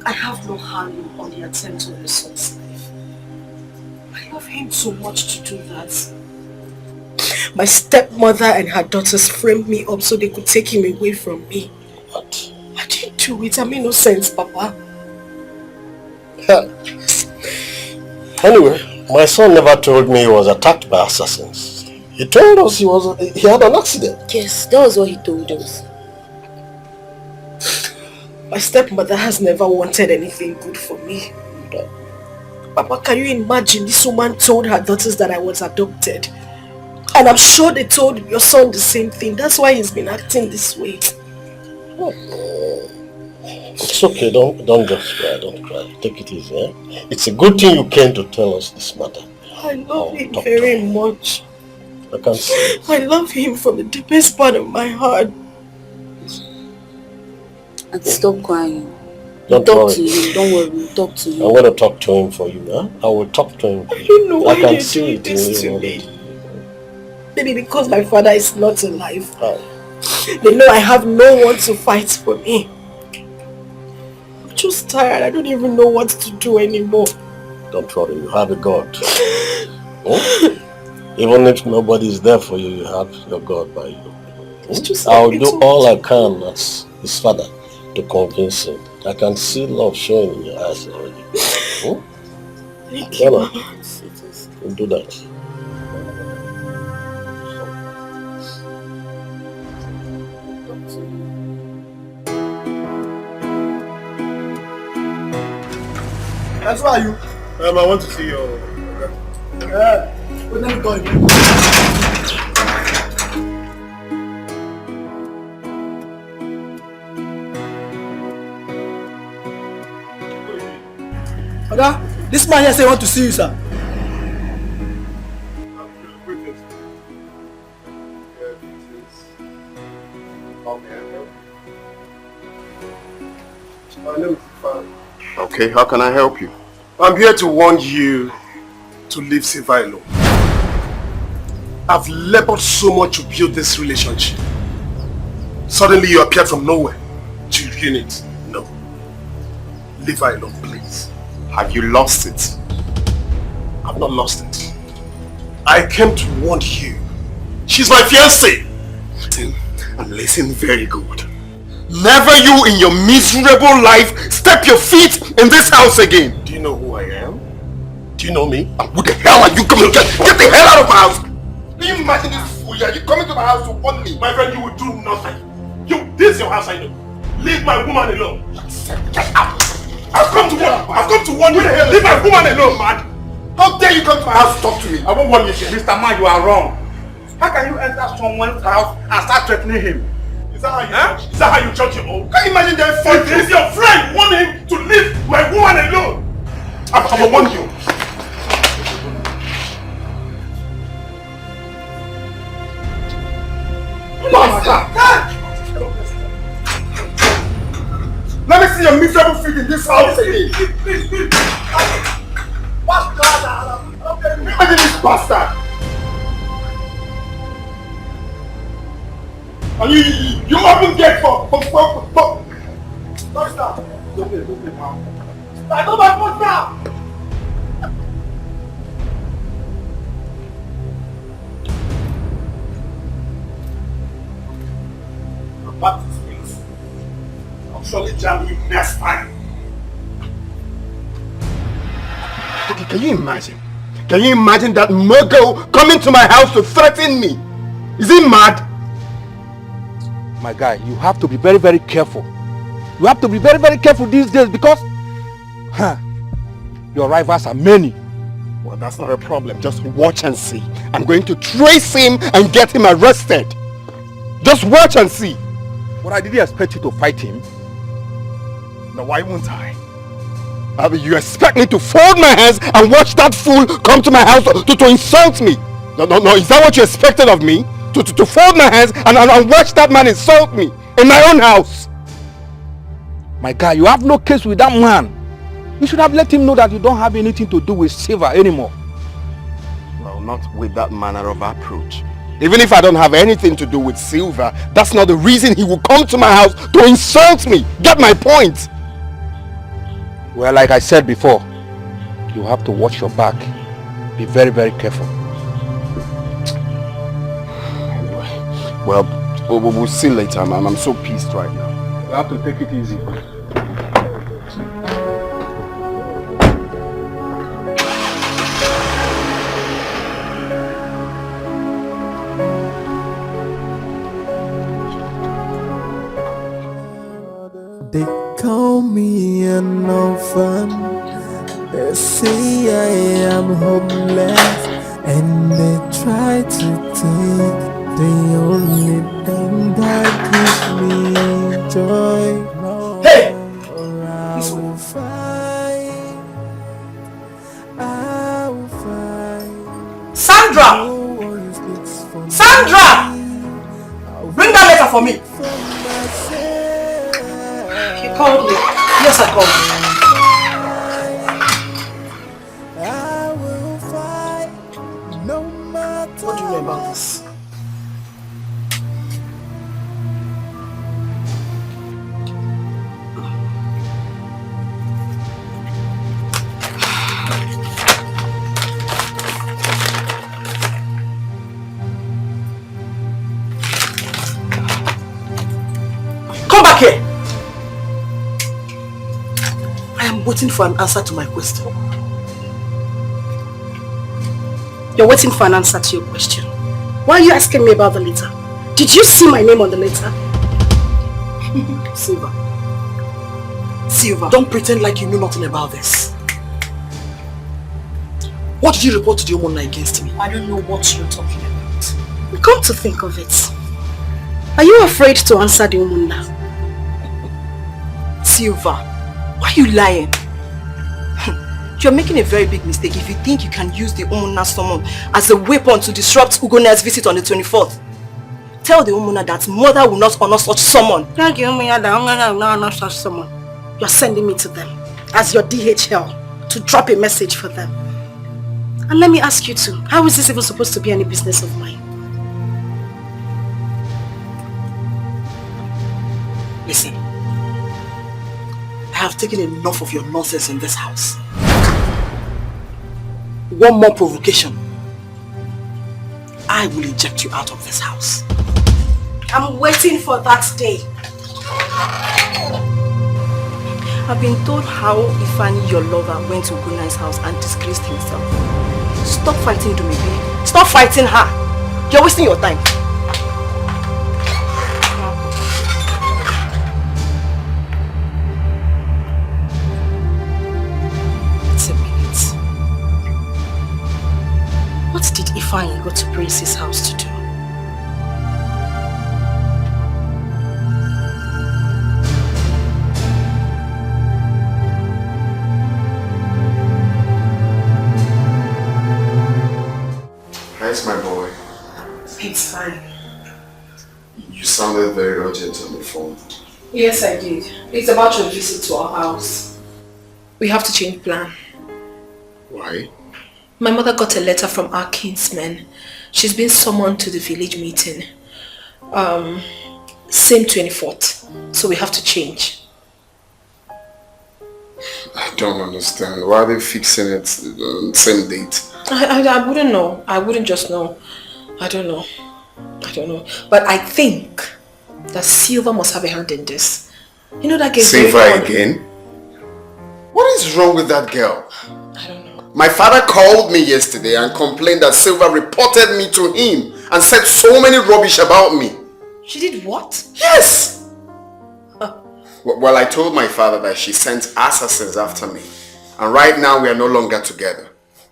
I have no hand on the attempt on your son's life. I love him so much to do that. My stepmother and her daughters framed me up so they could take him away from me. What? I didn't do it. I made no sense, Papa. Anyway, my son never told me he was attacked by assassins. He told us he had an accident. Yes, that was what he told us. My stepmother has never wanted anything good for me. Papa, can you imagine this woman told her daughters that I was adopted? And I'm sure they told your son the same thing. That's why he's been acting this way. It's okay, don't just cry, don't cry. Take it easy, eh? It's a good thing you came to tell us this matter. I love him very much. I can see. I love him from the deepest part of my heart. And stop crying. Don't talk worry. to him, don't worry, we'll talk to him. I'm going to talk to him for you, huh? I will talk to him. I don't know why you're doing this to me. Maybe because my father is not alive. They know I have no one to fight for me. I'm just tired. I don't even know what to do anymore. Don't worry, you have a God. Oh? Even if nobody is there for you, you have your God by you. I'll do all I can as his father to convince him. I can see love showing in your eyes already. Oh? Thank you. We'll do that. That's why you. I want to see your. Yeah. Where are you going? Oga, this man here say he want to see you, sir. Okay, how can I help you? I'm here to warn you to leave Silva alone. I've labored so much to build this relationship. Suddenly you appeared from nowhere to ruin it. No. Leave her alone, please. Have you lost it? I've not lost it. I came to warn you. She's my fiancée. And listen very good. Never you in your miserable life step your feet in this house again. Do you know who I am? Do you know me? And who the hell are you coming to get? Get the hell out of my house! Can you imagine this fool? Are you coming to my house to warn me? My friend, you will do nothing. This is your house, I know. Leave my woman alone. Get out! I've come to warn you. Leave my woman alone, man. How dare you come to my house to talk to me? I won't warn you, Mr. Man, you are wrong. How can you enter someone's house and start threatening him? Is that how you judge your own? Can you imagine them fighting? If your friend want him to leave my woman alone, I will warn you. Bastard! Let me see your miserable feet in this house again. Imagine this bastard! And you open gate for Basta! I know my foot now! Back to things. I'll surely jam you next time. Okay, can you imagine? Can you imagine that Muggle coming to my house to threaten me? Is he mad? My guy, you have to be very, very careful. You have to be very, very careful these days because your rivals are many. Well, that's not a problem. Just watch and see. I'm going to trace him and get him arrested. Just watch and see. But I didn't expect you to fight him. Now why won't I? You expect me to fold my hands and watch that fool come to my house to insult me? No. Is that what you expected of me? To fold my hands and watch that man insult me in my own house? My guy, you have no case with that man. You should have let him know that you don't have anything to do with Silva anymore. Well, not with that manner of approach. Even if I don't have anything to do with Silva, that's not the reason he will come to my house to insult me. Get my point? Well, like I said before, you have to watch your back. Be very, very careful. Anyway, well, we'll see later. I'm so pissed right now. You have to take it easy. They call me an orphan. They say I am homeless, and they try to take the only thing that gives me joy. Hey! Sandra! Sandra! Bring that letter for me. You called me. Yes, I called you. What do you know about this? Come back here! I am waiting for an answer to my question. You're waiting for an answer to your question. Why are you asking me about the letter? Did you see my name on the letter? Silva. Silva, don't pretend like you know nothing about this. What did you report to the Omona against me? I don't know what you're talking about. Come to think of it, are you afraid to answer the Omona? Silva, why are you lying? You're making a very big mistake if you think you can use the Omona summon as a weapon to disrupt Ugona's visit on the 24th. Tell the Omona that mother will not honor such summon. Tell the Omona that mother will not honor such summon. You're sending me to them as your DHL to drop a message for them. And let me ask you too, how is this even supposed to be any business of mine? Listen, I have taken enough of your nonsense in this house. One more provocation, I will eject you out of this house. I'm waiting for that day. I've been told how Ifani, your lover, went to Gunai's house and disgraced himself. Stop fighting Dumibi. Stop fighting her. You're wasting your time. It's a minute. What did Ifani go to Prince's house to do? Thanks, my boy. It's fine. You sounded very urgent on the phone. Yes, I did. It's about your visit to our house. We have to change plan. Why? My mother got a letter from our kinsman. She's been summoned to the village meeting. Same 24th. So we have to change. I don't understand. Why are they fixing it on the same date? I wouldn't know. I wouldn't just know. I don't know. But I think that Silva must have a hand in this. You know that girl. Silva again? What is wrong with that girl? I don't know. My father called me yesterday and complained that Silva reported me to him and said so many rubbish about me. She did what? Yes! Well, I told my father that she sent assassins after me. And right now we are no longer together.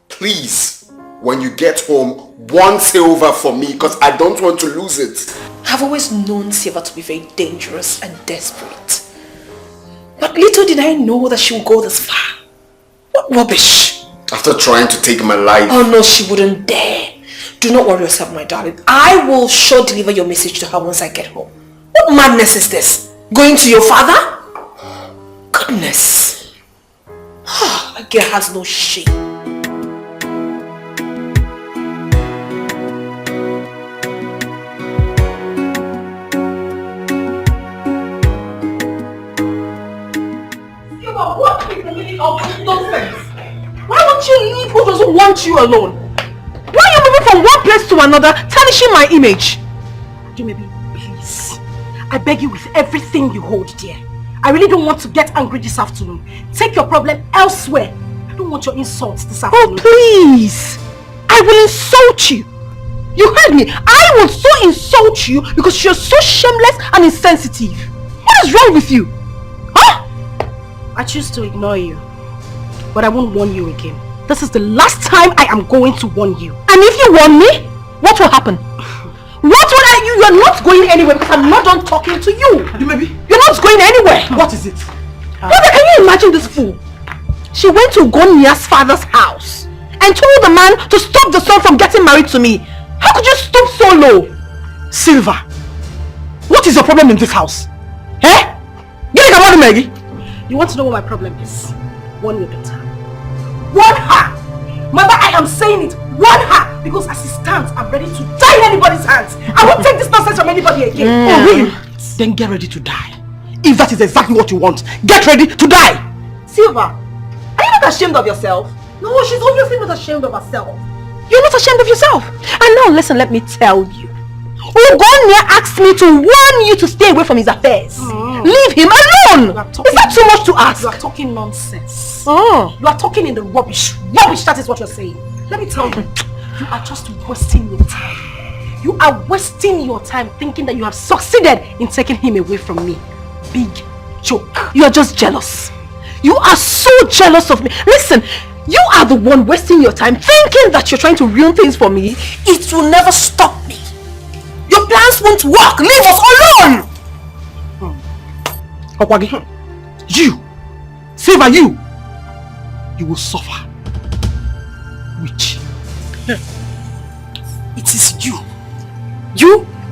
Please, when you get home, want Silva for me because I don't want to lose it. I've always known Silva to be very dangerous and desperate. But little did I know that she would go this far. What rubbish! After trying to take my life. Oh no, she wouldn't dare. Do not worry yourself, my darling. I will sure deliver your message to her once I get home. What madness is this? Going to your father? Goodness. That girl has no shame. What is the meaning of this nonsense? Why won't you leave who doesn't want you alone? Why are you moving from one place to another, tarnishing my image? Maybe, please. I beg you with everything you hold dear. I really don't want to get angry this afternoon. Take your problem elsewhere. I don't want your insults this afternoon. Oh, please! I will insult you. You heard me. I will so insult you because you're so shameless and insensitive. What is wrong with you? Huh? I choose to ignore you. But I won't warn you again. This is the last time I am going to warn you. And if you warn me, what will happen? You're not going anywhere because I'm not done talking to you. You're not going anywhere. What is it? Brother, can you imagine this fool? She went to Gonia's father's house and told the man to stop the son from getting married to me. How could you stoop so low? Silva, what is your problem in this house? Eh? Get it, Maggie. You want to know what my problem is? Warn your daughter. Warn her! Mother, I am saying it. Warn her! Because as it stands, I'm ready to die in anybody's hands. I won't take this nonsense from anybody again. Oh, really? Then get ready to die. If that is exactly what you want, get ready to die! Silva, are you not ashamed of yourself? No, she's obviously not ashamed of herself. You're not ashamed of yourself. And now listen, let me tell you. Ugonia asked me to warn you to stay away from his affairs. Leave him alone! Is that too much to ask? You are talking nonsense. You are talking in the rubbish. Rubbish, that is what you're saying. Let me tell you, you are just wasting your time. You are wasting your time thinking that you have succeeded in taking him away from me. Big joke. You are just jealous. You are so jealous of me. Listen, you are the one wasting your time thinking that you're trying to ruin things for me. It will never stop me. Your plans won't work. Leave us alone. Okwagi, you, Silva, you will suffer. Which? It is you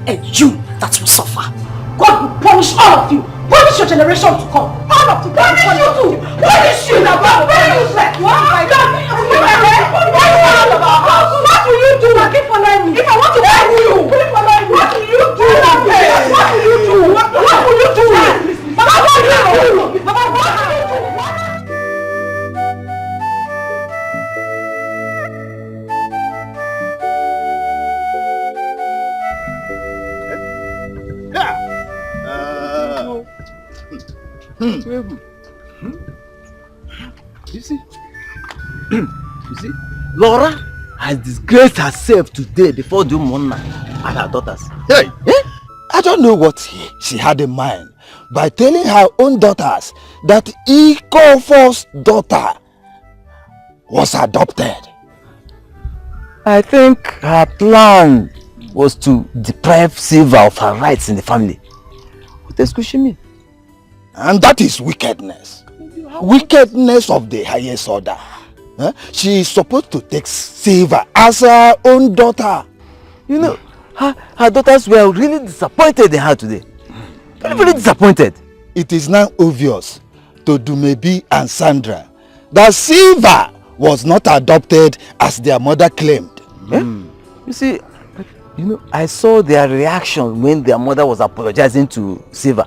and you that will suffer. God will punish all of you. Punish your generation to come. All of you. Punish you too. Punish you. What will you do? If I want to help you, what will you do? What will you do? What will you do? What will you do? You see? You see? Laura has disgraced herself today before the woman and her daughters. Hey! I don't know what she had in mind by telling her own daughters that Ikofo's daughter was adopted. I think her plan was to deprive Silva of her rights in the family. What else could she mean? And that is wickedness. Wickedness of the highest order. She is supposed to take Silva as her own daughter. You know, her daughters were really disappointed in her today. Really disappointed. It is now obvious to Dumebi and Sandra that Silva was not adopted as their mother claimed. You see, you know, I saw their reaction when their mother was apologizing to Silva.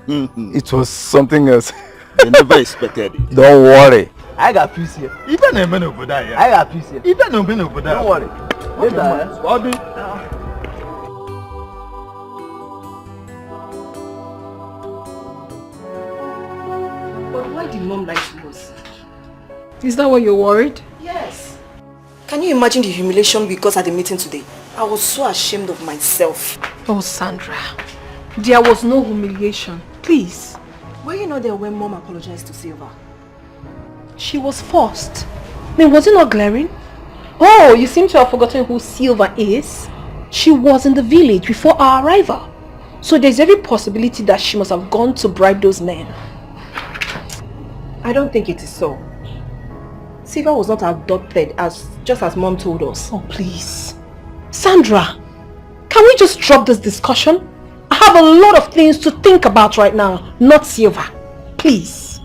It was something else. They never expected it. Don't worry. I got peace here. Even a minute over there. I got peace here. Even a minute over there. Don't worry. Bobby. But why did mom lie to us? Is that why you're worried? Yes. Can you imagine the humiliation we got at the meeting today? I was so ashamed of myself. Oh, Sandra. There was no humiliation. Please. Were you not there when Mom apologized to Silva? She was forced. I mean, was it not glaring? Oh, you seem to have forgotten who Silva is. She was in the village before our arrival. So there's every possibility that she must have gone to bribe those men. I don't think it is so. Silva was not abducted just as Mom told us. Oh, please. Sandra, can we just drop this discussion? I have a lot of things to think about right now, not Silva. Please.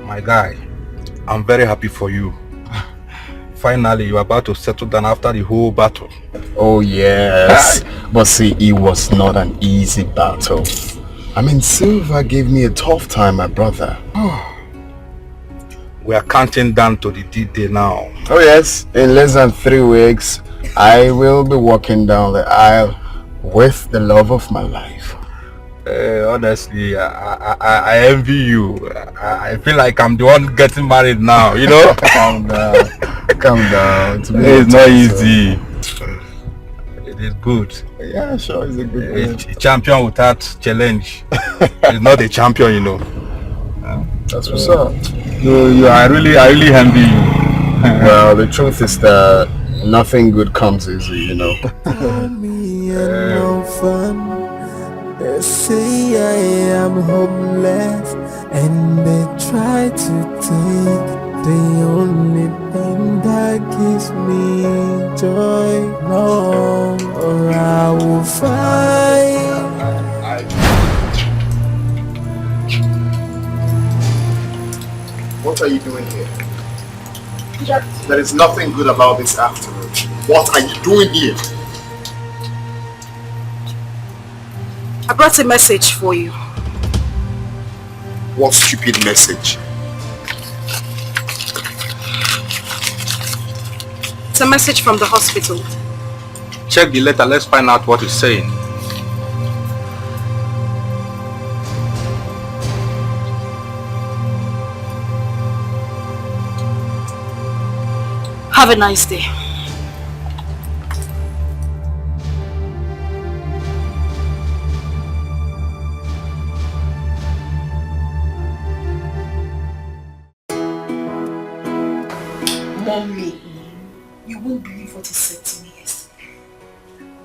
My guy, I'm very happy for you. Finally, you're about to settle down after the whole battle. Oh yes, but see, it was not an easy battle. I mean, Silva gave me a tough time, my brother. We are counting down to the D-Day now. Oh yes, in less than 3 weeks, I will be walking down the aisle with the love of my life. Honestly, I envy you. I feel like I'm the one getting married now, you know? Calm down. Calm down. It's not easy. It is good. Yeah, sure, it's a good A champion without challenge is not a champion, you know. That's what's up. I really envy you. Well, the truth is that nothing good comes easy, you know. They say I am hopeless, and they try to take the only thing that gives me joy. No, or I will fight. What are you doing here? There is nothing good about this afternoon. What are you doing here? I brought a message for you. What stupid message? It's a message from the hospital. Check the letter, let's find out what it's saying. Have a nice day. Mommy, you won't believe what he said to me yesterday.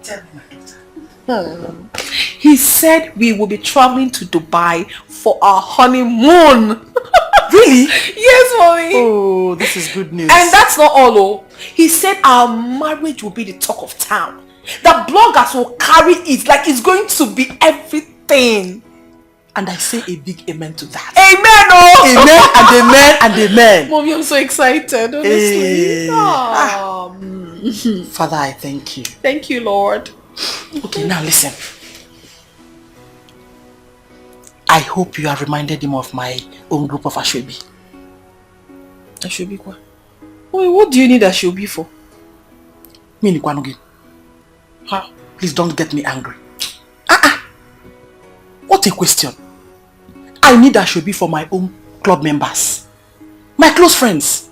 Tell me, my daughter. He said we will be traveling to Dubai for our honeymoon. Really? Yes, Mommy. Oh, this is good news. And that's not all, oh. He said our marriage will be the talk of town. The bloggers will carry it like it's going to be everything. And I say a big amen to that. Amen, oh! Amen and amen and amen. Mommy, I'm so excited, honestly. Father, I thank you. Thank you, Lord. Okay, now listen. I hope you have reminded him of my own group of Ashobi. Ashobi kwa? Wait, what do you need Ashobi for? Mini Kwanugi. How? Please don't get me angry. What a question. I need Ashobi for my own club members. My close friends.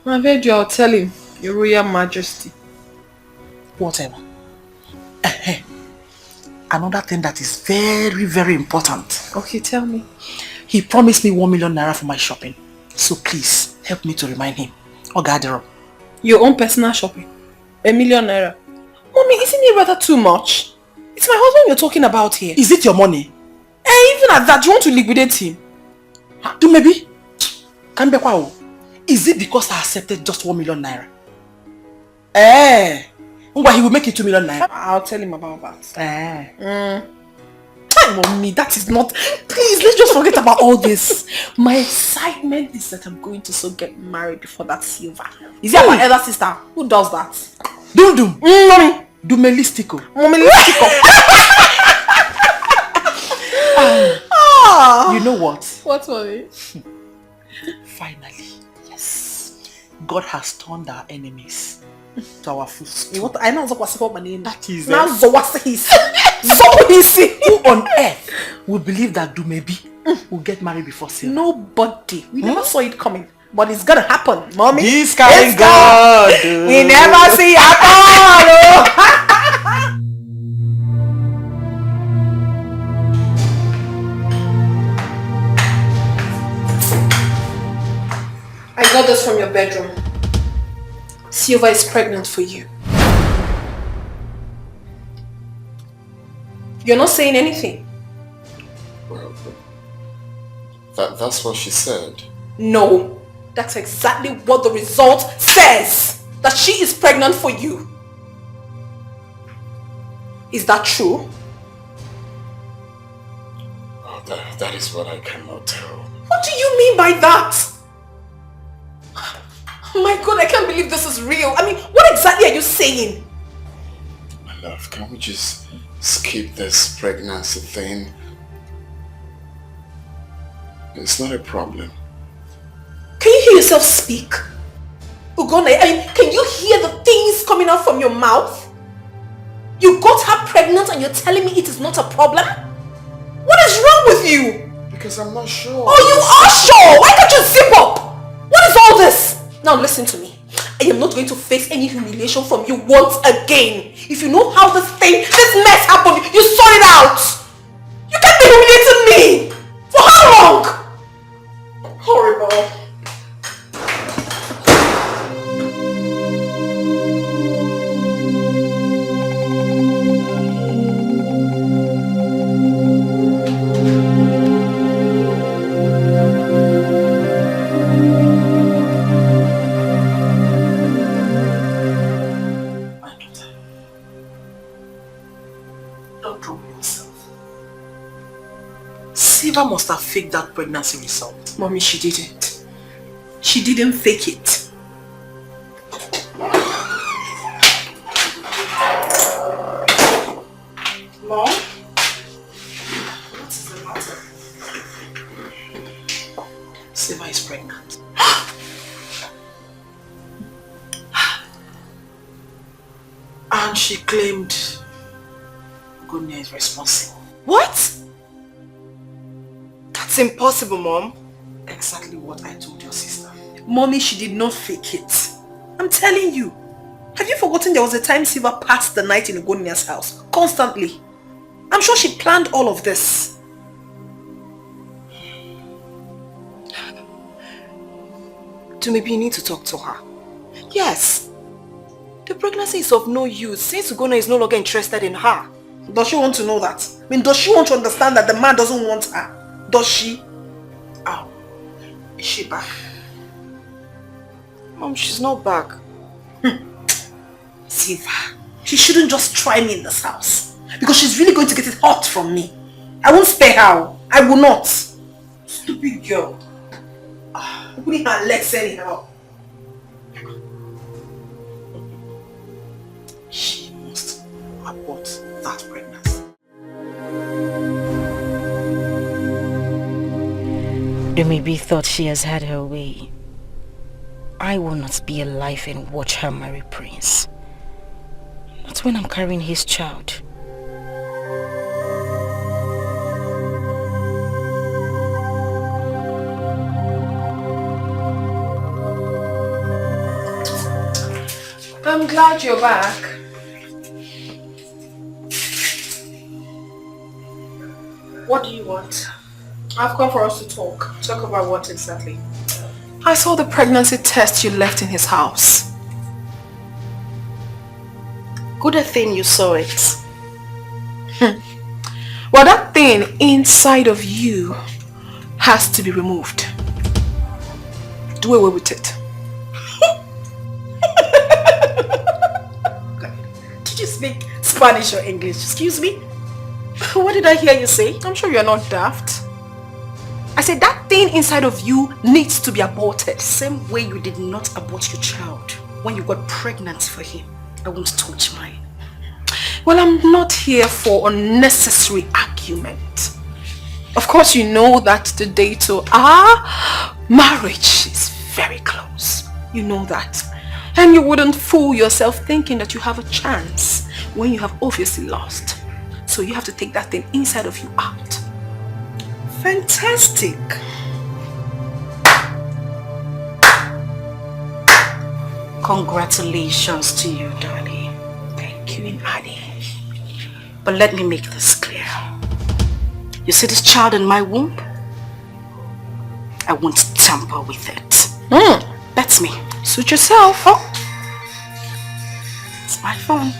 I've heard you, I'll tell him. Your Royal Majesty. Whatever. Another thing that is very, very important. Okay, tell me. He promised me 1 million naira for my shopping. So please, help me to remind him. Or gather. Your own personal shopping? 1 million naira? Mommy, isn't it rather too much? It's my husband you're talking about here. Is it your money? Even at that, you want to liquidate him? Do maybe? Is it because I accepted just 1 million naira? He will make it 2 million naira. I'll tell him about that. Mommy, that is not... Please, let's just forget about all this. My excitement is that I'm going to so get married before that Silva. Is that my elder sister? Who does that? Dum. Mommy. Dumelistico. You know what? What, Mommy? Finally, yes. God has turned our enemies to our foot. I know what's my name. That is now who on earth will believe that Dumebi will get married before Silva? Nobody. We never saw it coming. But it's gonna happen, mommy. This kind God. We never see at all. I got this from your bedroom. Silva is pregnant for you. You're not saying anything. Well, that's what she said. No. That's exactly what the result says. That she is pregnant for you. Is that true? Oh, that is what I cannot tell. What do you mean by that? Oh my God, I can't believe this is real. I mean, what exactly are you saying? My love, can we just skip this pregnancy thing? It's not a problem. Can you hear yourself speak? Ugone, I mean, can you hear the things coming out from your mouth? You got her pregnant and you're telling me it is not a problem? What is wrong with you? Because I'm not sure. Oh, you are sure? Why can't you zip up? What is all this? Now listen to me. I am not going to face any humiliation from you once again. If you know how this mess happened, you sort it out. You can't be humiliating me. For how long? Horrible. Silva must have faked that pregnancy result. Mommy, she didn't. She didn't fake it. Mom? What is the matter? Silva is pregnant. And she claimed Gunya is responsible. What? That's impossible, Mom. Exactly what I told your sister. Mommy, she did not fake it. I'm telling you. Have you forgotten there was a time Silva passed the night in Ugonia's house? Constantly. I'm sure she planned all of this. Maybe you need to talk to her. Yes. The pregnancy is of no use since Ugona is no longer interested in her. Does she want to know that? I mean, does she want to understand that the man doesn't want her? Does she? Oh, is she back? Mom, she's not back. Silva, she shouldn't just try me in this house. Because she's really going to get it hot from me. I won't spare her. I will not. Stupid girl. Opening her legs anyhow. She must abort that pregnancy. Dumebi thought she has had her way. I will not be alive and watch her marry Prince. Not when I'm carrying his child. I'm glad you're back. What do you want? I've come for us to talk. Talk about what exactly? I saw the pregnancy test you left in his house. Good thing you saw it. Well, that thing inside of you has to be removed. Do away with it. Did you speak Spanish or English? Excuse me? What did I hear you say? I'm sure you're not daft. I said that thing inside of you needs to be aborted. Same way you did not abort your child when you got pregnant for him. I won't touch mine. Well, I'm not here for unnecessary argument. Of course, you know that the date to our marriage is very close. You know that. And you wouldn't fool yourself thinking that you have a chance when you have obviously lost. So you have to take that thing inside of you out. Fantastic. Congratulations to you, darling. Thank you, Inadi. But let me make this clear. You see this child in my womb? I won't tamper with it. That's me. Suit yourself. Oh. It's my phone.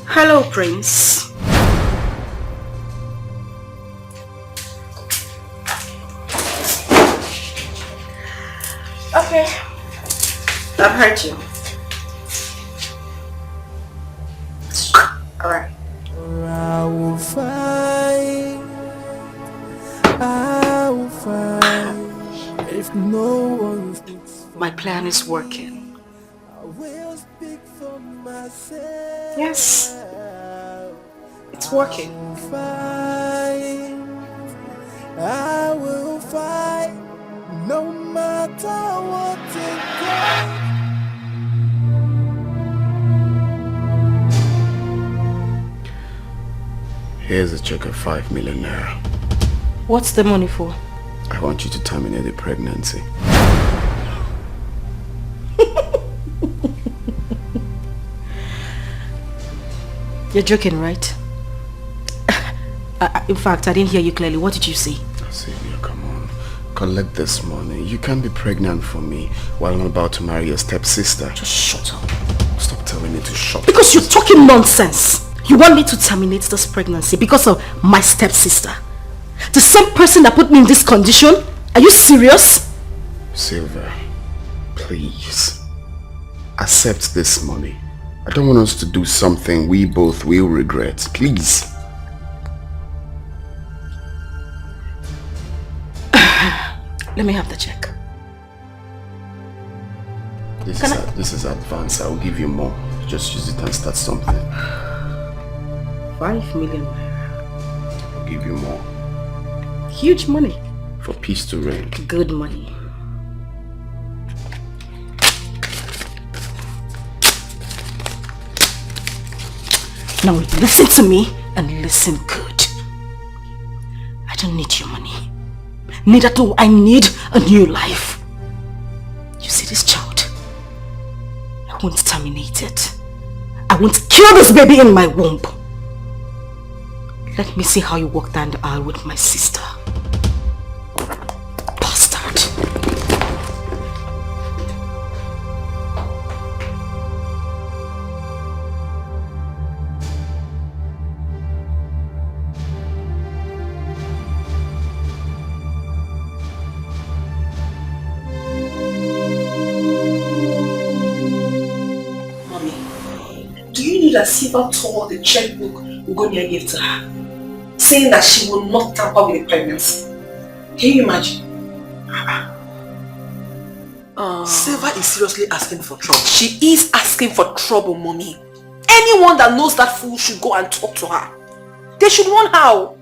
Hello, Prince. Okay. I've heard you. Alright. I will fight if no one speaks. My plan is working. I will speak for myself. Yes. It's working. I will fight no matter what it takes. Here's a check of 5 million naira. What's the money for? I want you to terminate the pregnancy. You're joking, right? In fact, I didn't hear you clearly. What did you say? Sylvia, come on. Collect this money. You can't be pregnant for me while I'm about to marry your stepsister. Just shut up. Stop telling me to shut up. Because you're talking nonsense. You want me to terminate this pregnancy because of my stepsister? The same person that put me in this condition? Are you serious? Silva, please. Accept this money. I don't want us to do something we both will regret. Please. Let me have the check. This is advance. I'll give you more. Just use it and start something. 5 million. I'll give you more. Huge money. For peace to reign. Good money. Now listen to me and listen good. I don't need your money. Neither do I need a new life. You see this child? I won't terminate it. I won't kill this baby in my womb. Let me see how you walk down the aisle with my sister. Bastard. That Silva tore the checkbook Ugonia gave to her, saying that she will not tamper with the pregnancy. Can you imagine? Silva is seriously asking for trouble. She is asking for trouble, mommy. Anyone that knows that fool should go and talk to her. They should warn her.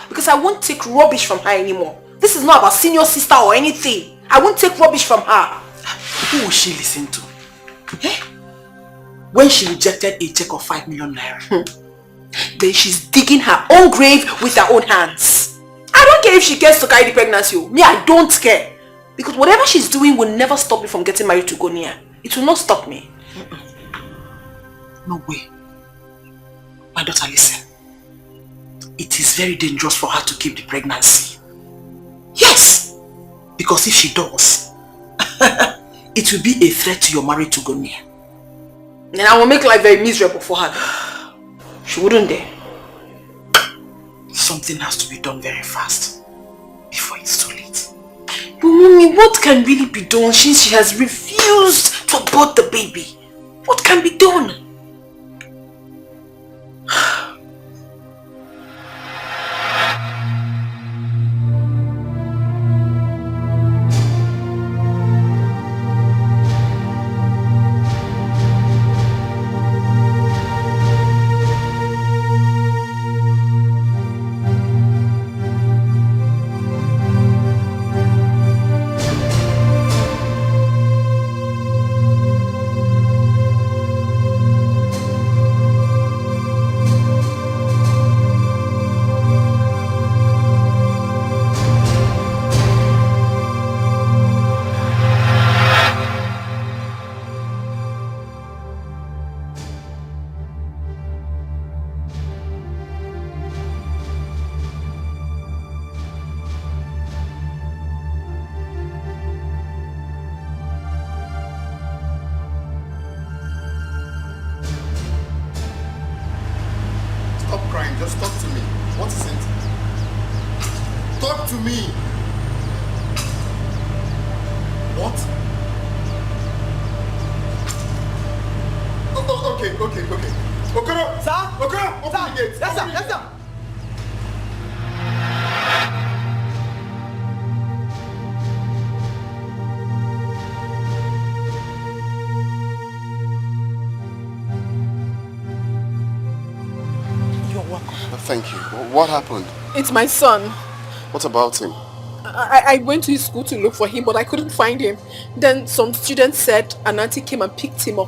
Because I won't take rubbish from her anymore. This is not about senior sister or anything. I won't take rubbish from her. Who will she listen to? Eh? When she rejected a check of 5 million naira. Then she's digging her own grave with her own hands. I don't care if she cares to carry the pregnancy. Me, I don't care. Because whatever she's doing will never stop me from getting married to Gonia. It will not stop me. No way. My daughter, listen. It is very dangerous for her to keep the pregnancy. Yes! Because if she does, it will be a threat to your marriage to Gonia. And I will make life very miserable for her. She wouldn't dare. Something has to be done very fast before it's too late. But mommy, what can really be done since she has refused to abort the baby? What can be done? Just talk to me. What is it? Talk to me. What? Okay. Okoro! Sir? Okoro! Open the gate! Yes, sir. You're welcome. Thank you. What happened? It's my son. What about him? I went to his school to look for him, but I couldn't find him. Then some students said an auntie came and picked him up.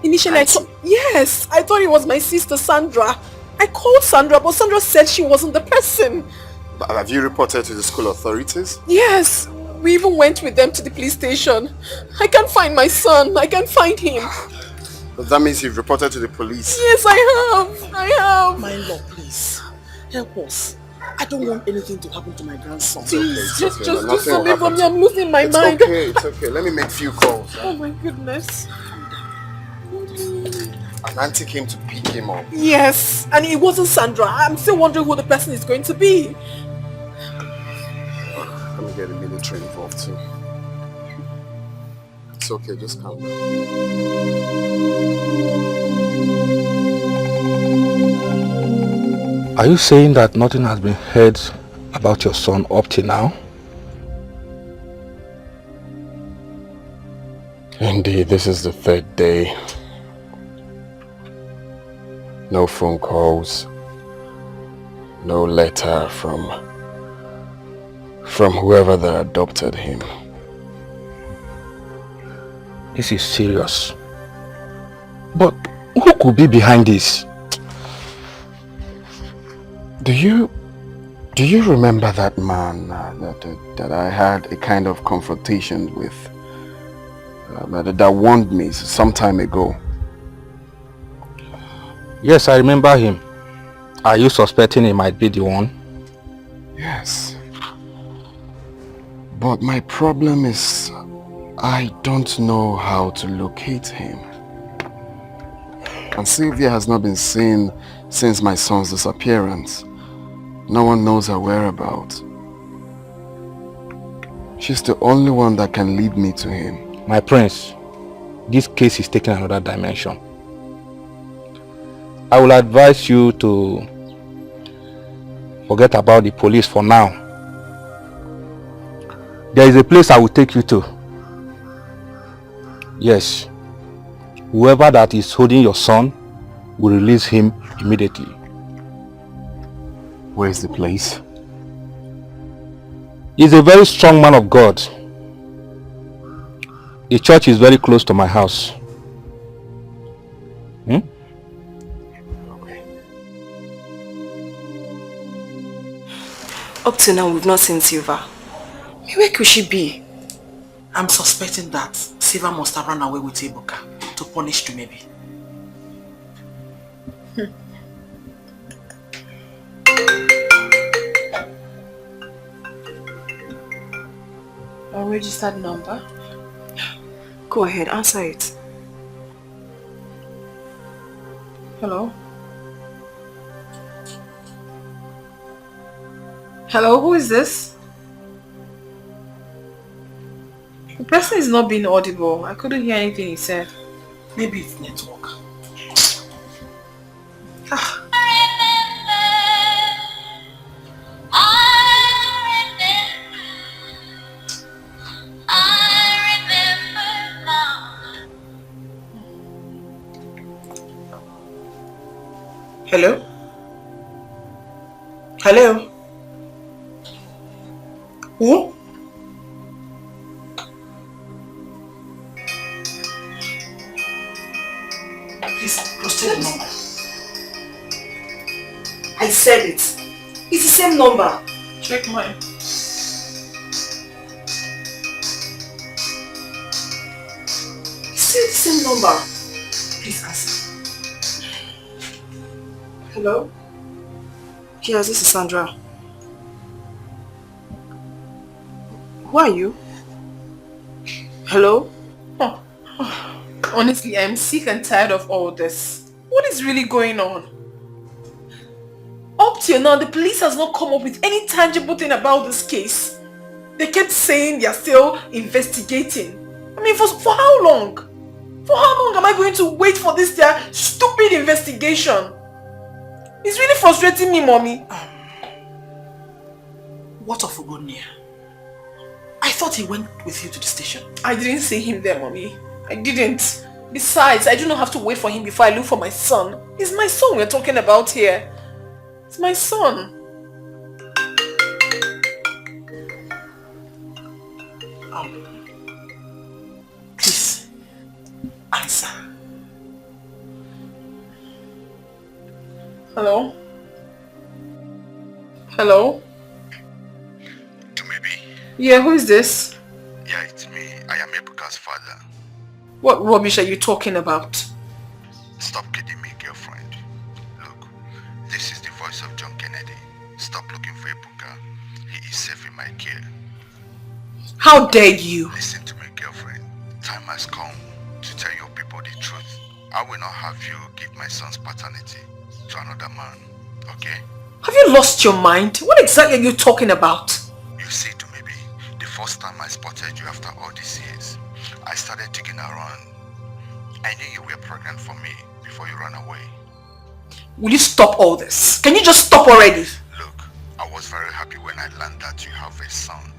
Initially, I thought it was my sister Sandra. I called Sandra, but Sandra said she wasn't the person. But have you reported to the school authorities? Yes, we even went with them to the police station. I can't find my son. I can't find him. But that means you've reported to the police. Yes, I have. My lord, please. Help us. I don't want anything to happen to my grandson. Please, just okay. do something for me. I'm losing my mind. It's okay. Let me make few calls. Oh my goodness. An auntie came to pick him up. Yes, and it wasn't Sandra. I'm still wondering who the person is going to be. Let me get the military involved too. It's okay, just calm down. Are you saying that nothing has been heard about your son up till now? Indeed, this is the third day. No phone calls. No letter from whoever that adopted him. This is serious. But who could be behind this? Do you remember that man that I had a kind of confrontation with? That warned me some time ago. Yes, I remember him. Are you suspecting he might be the one? Yes. But my problem is I don't know how to locate him. And Sylvia has not been seen since my son's disappearance. No one knows her whereabouts. She's the only one that can lead me to him. My prince, this case is taking another dimension. I will advise you to forget about the police for now. There is a place I will take you to. Yes. Whoever that is holding your son will release him immediately. Where is the place? He's a very strong man of God. The church is very close to my house. Okay. Up to now, we've not seen Silva. Where could she be? I'm suspecting that Silva must have run away with Ebuka to punish Tumebi. A registered number? Go ahead, answer it. Hello? Hello, who is this? The person is not being audible. I couldn't hear anything he said. Maybe it's network. Hello? Hello? Who? Please, proceed the number. I said it. It's the same number. Check mine. It's still the same number. Please answer. Hello? Yes, this is Sandra. Who are you? Hello? Honestly, I'm sick and tired of all this. What is really going on? Up till now, the police has not come up with any tangible thing about this case. They kept saying they are still investigating. I mean, for how long? For how long am I going to wait for this their stupid investigation? It's really frustrating me, Mommy. What of Ugonia? I thought he went with you to the station. I didn't see him there, Mommy. I didn't. Besides, I do not have to wait for him before I look for my son. It's my son we're talking about here. It's my son. Please, answer. Hello? Hello? Yeah, who is this? Yeah, it's me. I am Ebuka's father. What rubbish are you talking about? Stop kidding me, girlfriend. Look, this is the voice of John Kennedy. Stop looking for Ebuka. He is safe in my care. How dare you? Listen to me, girlfriend. Time has come to tell your people the truth. I will not have you give my son's paternity to another man, okay? Have you lost your mind? What exactly are you talking about? You see, the first time I spotted you after all these years, I started digging around. I knew you were pregnant for me before you ran away. Will you stop all this? Can you just stop already? Look, I was very happy when I learned that you have a son.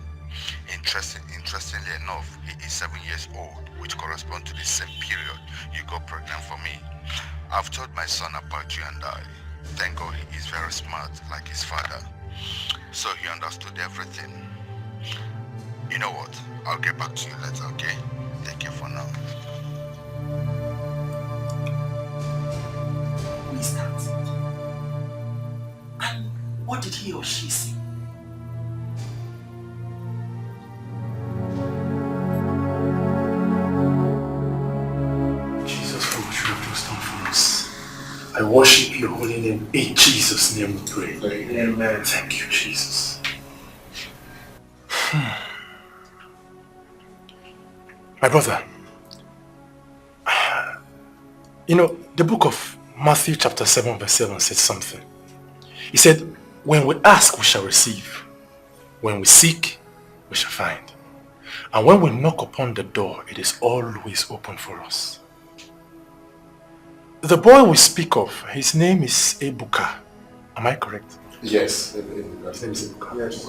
Interestingly enough, he is 7 years old, which corresponds to the same period you got pregnant for me. I've told my son about you and I. Thank God he is very smart like his father. So he understood everything. You know what? I'll get back to you later, okay? Take care for now. Who is that? And what did he or she say? Jesus, for what you have just done for us. I worship your holy name. In Jesus' name we pray. Amen. Thank you, Jesus. My brother, you know, the book of Matthew chapter 7 verse 7 said something. He said, when we ask, we shall receive. When we seek, we shall find. And when we knock upon the door, it is always open for us. The boy we speak of, his name is Ebuka. Am I correct? Yes. His name is Ebuka. Yes.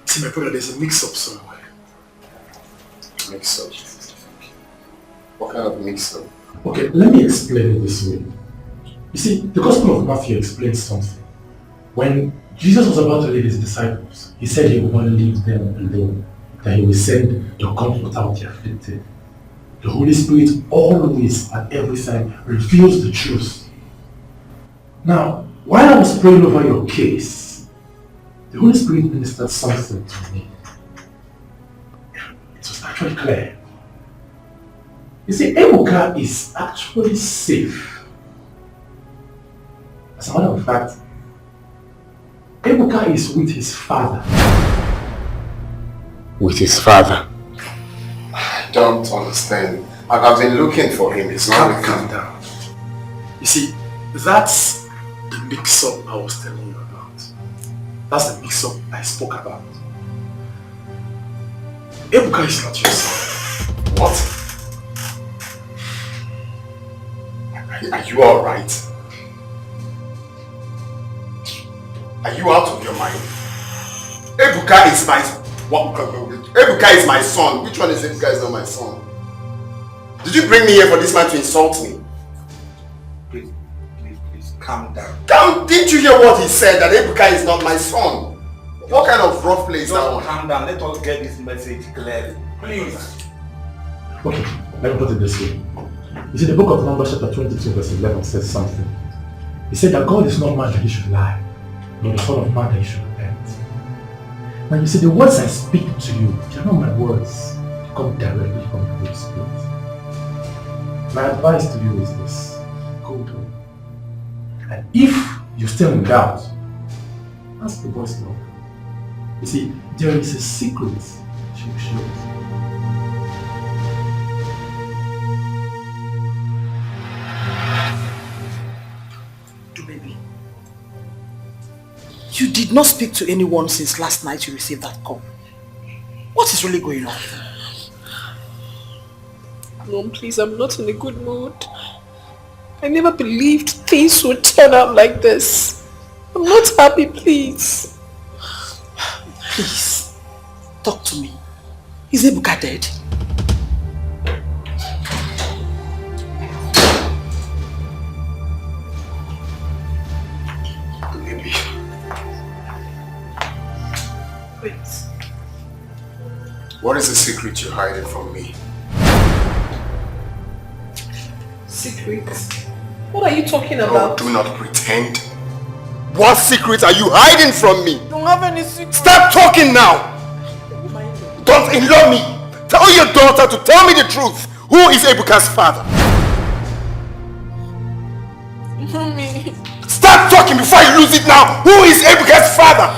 See, my brother, there's a mix-up somewhere. Mix-up? What kind of mix-up? Okay, let me explain it this way. You see, the Gospel of Matthew explains something. When Jesus was about to leave his disciples, he said he would not leave them alone, that he will send the Comforter of the afflicted. The Holy Spirit always, at every time, reveals the truth. Now, while I was praying over your case, the Holy Spirit ministered something to me. It was actually clear. You see, Ebuka is actually safe. As a matter of fact, Ebuka is with his father. With his father? I don't understand. I've been looking for him. He's not with Calm down. You see, that's the mix-up I was telling you about. That's the mix-up I spoke about. Ebuka is not your son. What? Are you alright? Are you out of your mind? Ebuka is my... What? Ebuka is my son. Which one is Ebuka is not my son? Did you bring me here for this man to insult me? Please, calm down. Didn't you hear what he said? That Ebuka is not my son? What kind of rough play is that one? Calm down. Let us get this message clearly. Please. Okay, let me put it this way. You see, the book of Numbers chapter 22 verse 11 says something. He said that God is not man that he should lie, nor the son of man that he should repent. Now you see, the words I speak to you, they are not my words. They come directly from the Holy Spirit. My advice to you is this. Go home. And if you're still in doubt, ask the boy's mother. You see, there is a secret she will show you. You did not speak to anyone since last night you received that call. What is really going on? Mom, please, I'm not in a good mood. I never believed things would turn out like this. I'm not happy, please. Please, talk to me. Is Ebuka dead? Maybe. Wait. What is the secret you're hiding from me? Secrets? What are you talking No, about? do not pretend. What secret are you hiding from me? I don't have any secrets. Stop talking now! Don't in-law me! Tell your daughter to tell me the truth! Who is Ebuka's father? Mommy. Stop talking before you lose it now! Who is Ebuka's father?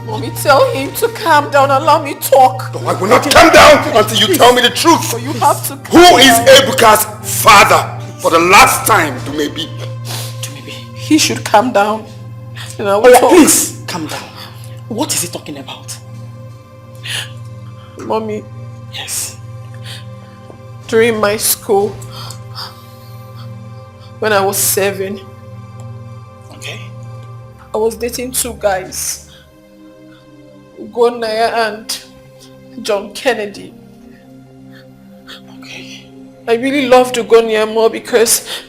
Mommy, tell him to calm down. Allow me talk. No, I will not calm down until you tell me the truth. So you have to calm Who is down. Ebuka's father? For the last time, to maybe. He should calm down. And I will Oh yeah, talk. please, calm down. What is he talking about? Mommy. Yes. During my school, when I was 7, okay, I was dating 2 guys, Ugonaya and John Kennedy. Okay. I really loved Ugonaya more because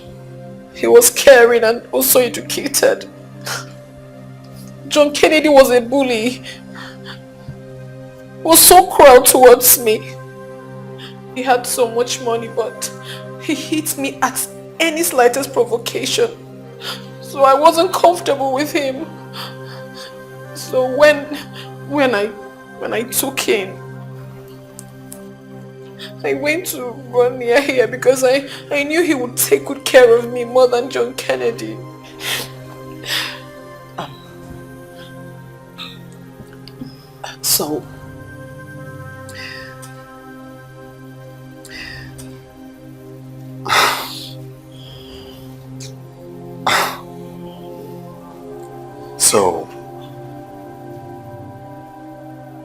he was caring and also educated. John Kennedy was a bully. He was so cruel towards me. He had so much money, but he hit me at any slightest provocation. So I wasn't comfortable with him. So when I took in, I went to run near here because I knew he would take good care of me more than John Kennedy. So,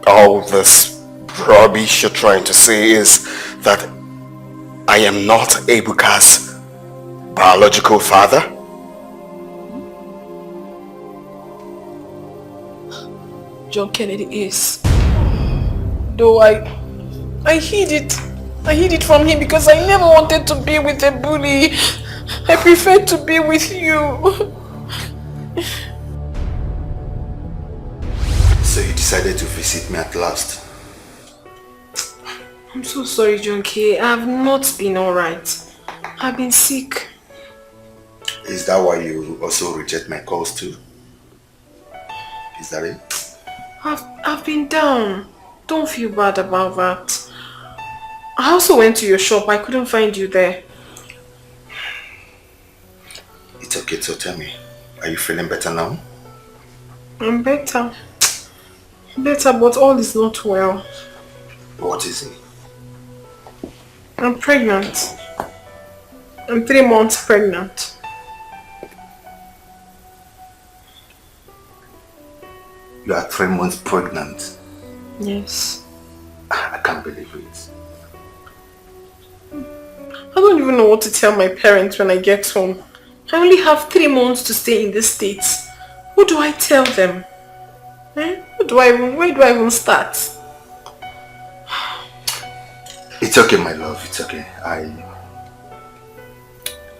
all this rubbish you're trying to say is that I am not Ebuka's biological father? John Kennedy is. Though I hid it from him because I never wanted to be with a bully. I preferred to be with you. So you decided to visit me at last? I'm so sorry, John K. I have not been alright. I've been sick. Is that why you also reject my calls too? Is that it? I've been down. Don't feel bad about that. I also went to your shop. I couldn't find you there. It's okay, so tell me, are you feeling better now? I'm better. Better, but all is not well. What is it? I'm pregnant. I'm 3 months pregnant. You are 3 months pregnant. Yes. I can't believe it. I don't even know what to tell my parents when I get home. I only have 3 months to stay in the States. What do I tell them? Where do I even start? It's okay, my love, it's okay.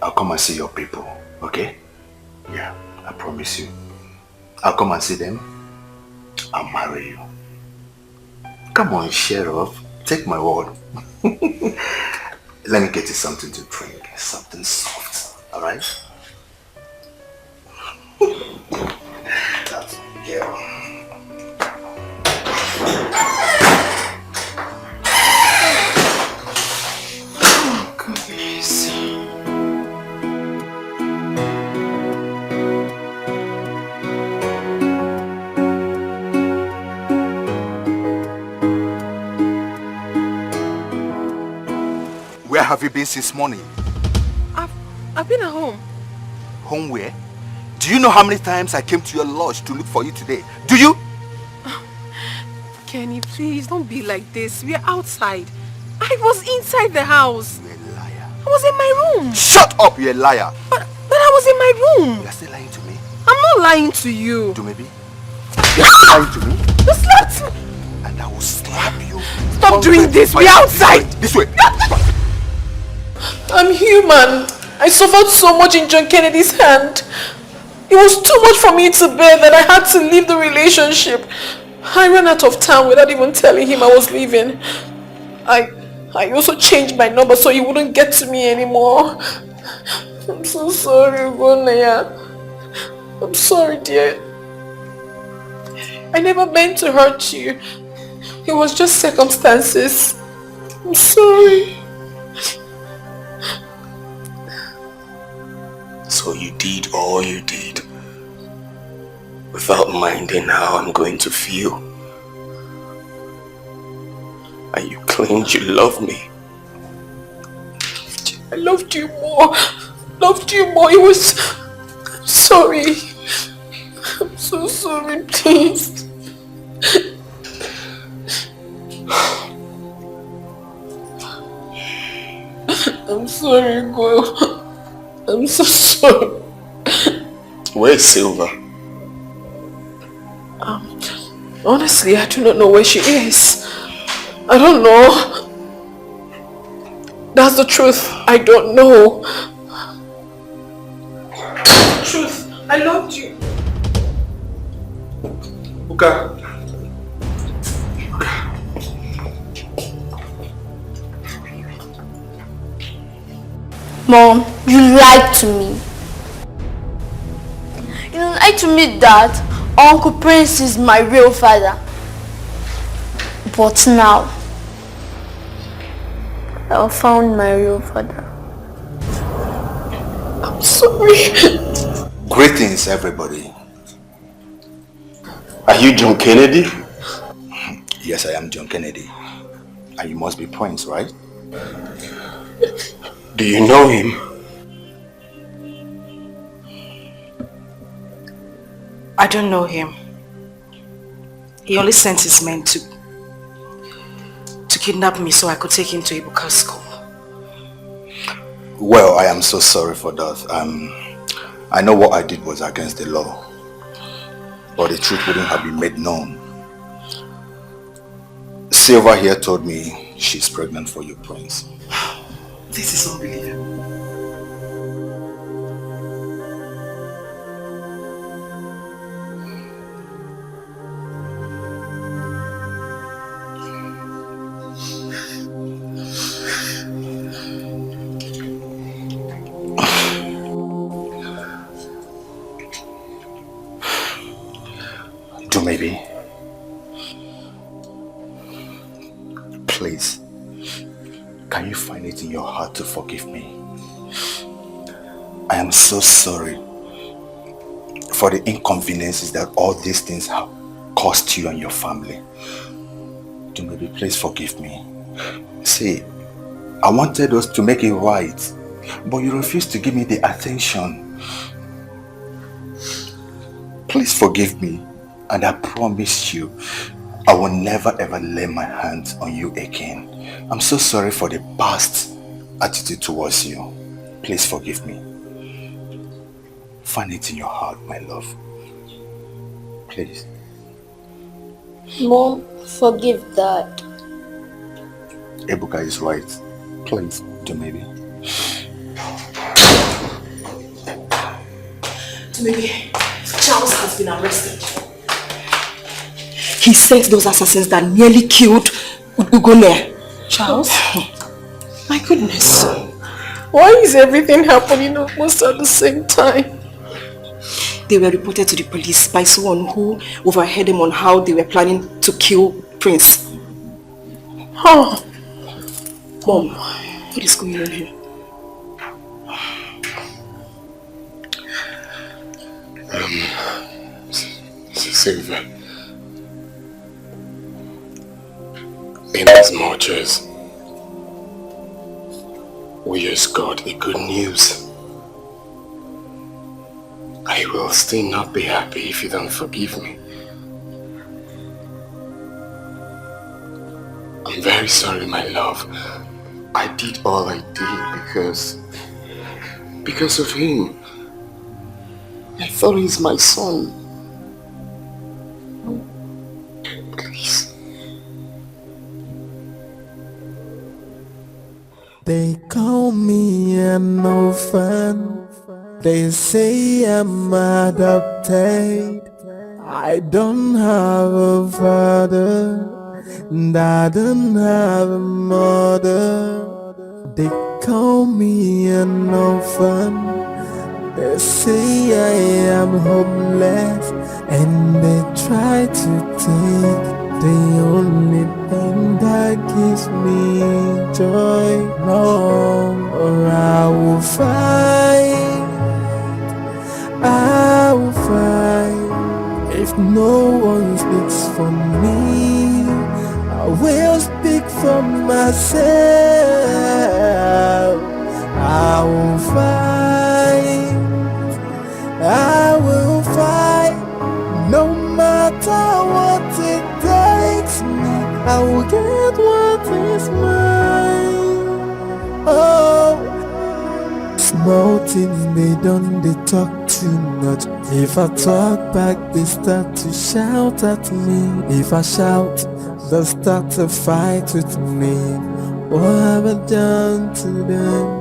I'll come and see your people, okay? Yeah, I promise you. I'll come and see them. I'll marry you. Come on, Sheriff. Take my word. Let me get you something to drink. Something soft, alright? That's girl. Oh, goodness. Where have you been since morning? I've been at home. Home where? Do you know how many times I came to your lodge to look for you today? Do you? Kenny, please don't be like this. We are outside. I was inside the house. You're a liar. I was in my room. Shut up, you're a liar. But I was in my room. You're still lying to me. I'm not lying to you. To maybe? You're still lying to me. You slapped me. And I will slap you. Stop doing this. We're outside. This way. I'm human. I suffered so much in John Kennedy's hand. It was too much for me to bear that I had to leave the relationship. I ran out of town without even telling him I was leaving. I also changed my number so he wouldn't get to me anymore. I'm so sorry, Gonaya. I'm sorry, dear. I never meant to hurt you. It was just circumstances. I'm sorry. So you did all you did without minding how I'm going to feel. And you claimed you love me. I loved you more. Loved you more. It was... I'm sorry. I'm so sorry, please. I'm sorry, girl. I'm so sorry. Where's Silva? Honestly, I do not know where she is. I don't know. That's the truth. I don't know. Truth. I loved you. Uka. Mom, you lied to me. You lied to me that Uncle Prince is my real father. But now, I have found my real father. I'm sorry. Greetings, everybody. Are you John Kennedy? Yes, I am John Kennedy. And you must be Prince, right? Do you know him? I don't know him. He only sent his men to kidnap me so I could take him to Ibuka's school. Well, I am so sorry for that. I know what I did was against the law. But the truth wouldn't have been made known. Silva here told me she's pregnant for you, Prince. This is unbelievable. Do maybe. Please. Can you find it in your heart to forgive me? I am so sorry for the inconveniences that all these things have cost you and your family. Do maybe please forgive me. See, I wanted us to make it right, but you refused to give me the attention. Please forgive me, and I promise you, I will never ever lay my hands on you again. I'm so sorry for the past attitude towards you. Please forgive me. Find it in your heart, my love. Please. Mom, forgive Dad. Ebuka is right. Please, do maybe. Maybe Charles has been arrested. He sent those assassins that nearly killed Ugone. Charles? My goodness. Why is everything happening almost at the same time? They were reported to the police by someone who overheard them on how they were planning to kill Prince. Oh. Mom, what is going on here? Silva. In as much as we just got the good news, I I will still not be happy if you don't forgive me. I'm very sorry, my love. I did all I did because of him. I thought he's my son. Please. They call me an orphan. They say I'm adopted. I don't have a father, and I don't have a mother. They call me an orphan. They say I am homeless, and they try to take the only thing that gives me joy. No, or I will fight. I will fight. If no one speaks for me, I will speak for myself. I will fight. I will fight. No matter what it takes me, I will get what is mine. Oh, small things they don't, they talk too much. If I talk back, they start to shout at me. If I shout, they'll start to fight with me. What have I done to them?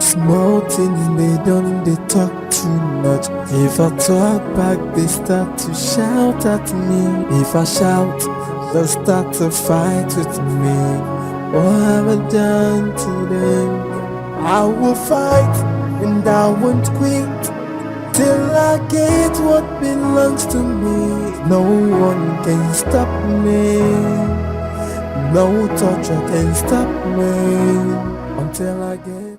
Small things they don't, they talk too much. If I talk back, they start to shout at me. If I shout, they'll start to fight with me. What have I done to them? I will fight and I won't quit till I get what belongs to me. No one can stop me. No torture can stop me until I get